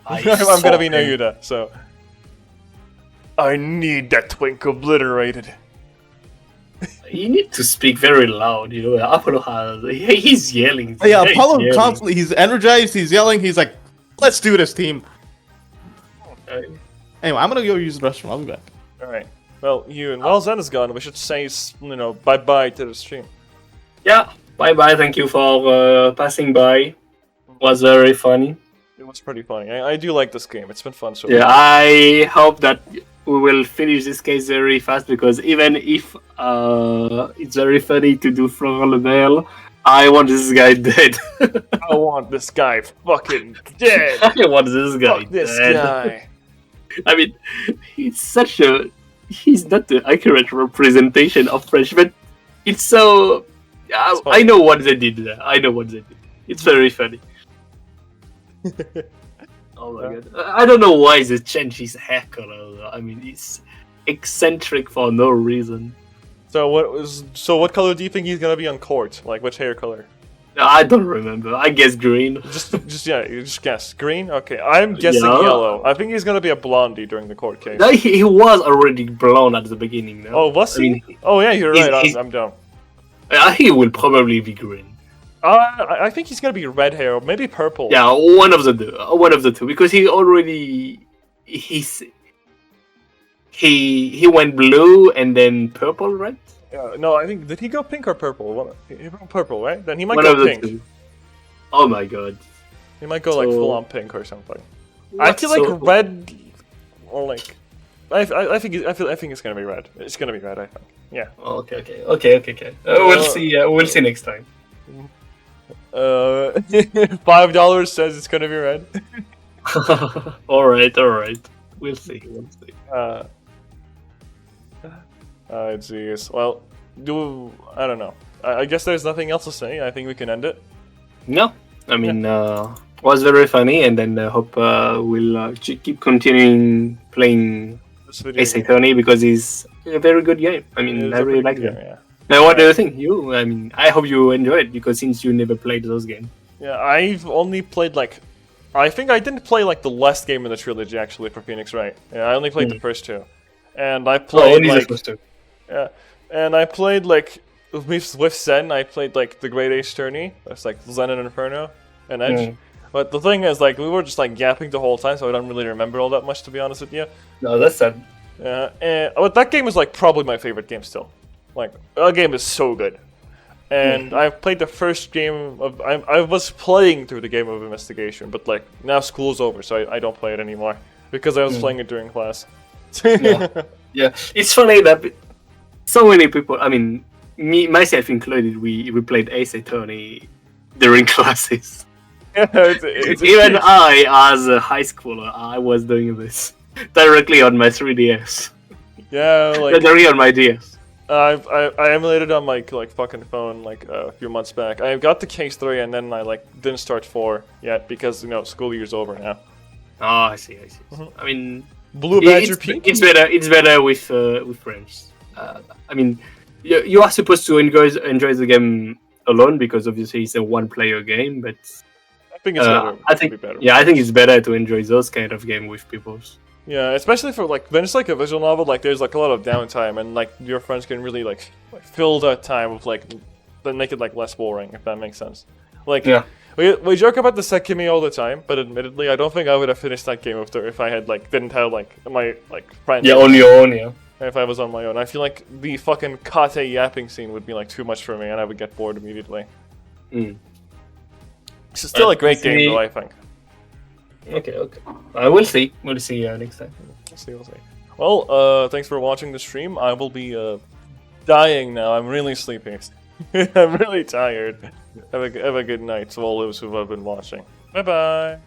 I I'm gonna be saw him. Nayuta, so I need that twink obliterated. You need to speak very loud. You know, Apollo he's yelling. Yeah, He's Apollo yelling. constantly, he's energized, he's yelling, he's like, let's do this, team. Anyway, I'm gonna go use the restroom. I'll be back. All right. Well, while Zen is gone, we should say bye bye to the stream. Yeah. Bye bye. Thank you for passing by. Was very funny. It was pretty funny. I do like this game. It's been fun so Yeah, far. I hope that we will finish this case very fast because even if it's very funny to do Florent Lebel, I want this guy dead. I want this guy fucking dead. I want this guy Fuck this dead. guy. I mean, he's not the accurate representation of French, but it's so. It's I funny. know what they did there. I know what they did. It's very funny. Oh my god! I don't know why they changed his hair color. I mean, it's eccentric for no reason. So what color do you think he's gonna be on court? Like which hair color? I don't remember. I guess green. Just guess. Green? Okay, I'm guessing Yeah. yellow. I think he's gonna be a blondie during the court case. No, he was already blonde at the beginning. No? Oh, was I he? mean, Oh yeah, you're he's- right. he's- I'm dumb. he will probably be green. I think he's gonna be red hair, or maybe purple. Yeah, one of the two, because he already he went blue and then purple, right? No, I think did he go pink or purple? He went purple, right? Then he might One go of the pink. two. Oh my god! He might go like So- full on pink or something. I feel like So- red, or like, I think it's gonna be red. It's gonna be red. I think. Yeah. Okay. We'll see. We'll see next time. $5 says it's gonna be red. all right. We'll see. Jeez. Well, I don't know. I guess there's nothing else to say. I think we can end it. No, I mean, was very funny, and then I hope we'll keep continuing playing This video. Ace Attorney because it's a very good game. I mean, It's I a really pretty like good it. game, yeah. Now, what do you think? I mean, I hope you enjoy it because since you never played those games. Yeah, I've only played like, I think I didn't play like the last game in the trilogy actually for Phoenix Wright. Yeah, I only played the first two, and I played only like the first two. yeah, and I played like with Zen. I played like the Great Ace Tourney. That's like Zen and Inferno and Edge. But the thing is, like, we were just like yapping the whole time, so I don't really remember all that much, to be honest with you. No, that's sad. Yeah, but that game is like probably my favorite game still. Like, that game is so good. And I played the first game of... I was playing through the game of Investigation, but like, now school's over, so I don't play it anymore. Because I was playing it during class. Yeah, it's funny that so many people, I mean, myself included, we played Ace Attorney during classes. Yeah, it's Even I, as a high schooler, I was doing this directly on my 3DS. Yeah, like... Directly on my DS. I emulated on my like fucking phone like a few months back. I got the Case 3 and then I like didn't start 4 yet because school year's over now. Oh, I see. I mean, Blue Badger Pink. It's better with friends. I mean, you are supposed to enjoy the game alone because obviously it's a one-player game, but I think it's better. I think it's better to enjoy those kind of game with people. Yeah, especially for like when it's like a visual novel, like there's like a lot of downtime, and like your friends can really like fill that time with like, then make it like less boring, if that makes sense. Like, we joke about the Sekimi all the time, but admittedly, I don't think I would have finished that game if I had like didn't have like my like friends. Yeah, on your own, yeah. If I was on my own, I feel like the fucking Kate yapping scene would be like too much for me, and I would get bored immediately. It's still a great game, though, I think. Okay. We'll see. We'll see next time. We'll see. Well, thanks for watching the stream. I will be dying now. I'm really sleepy. I'm really tired. Have a good night to all those who have been watching. Bye bye.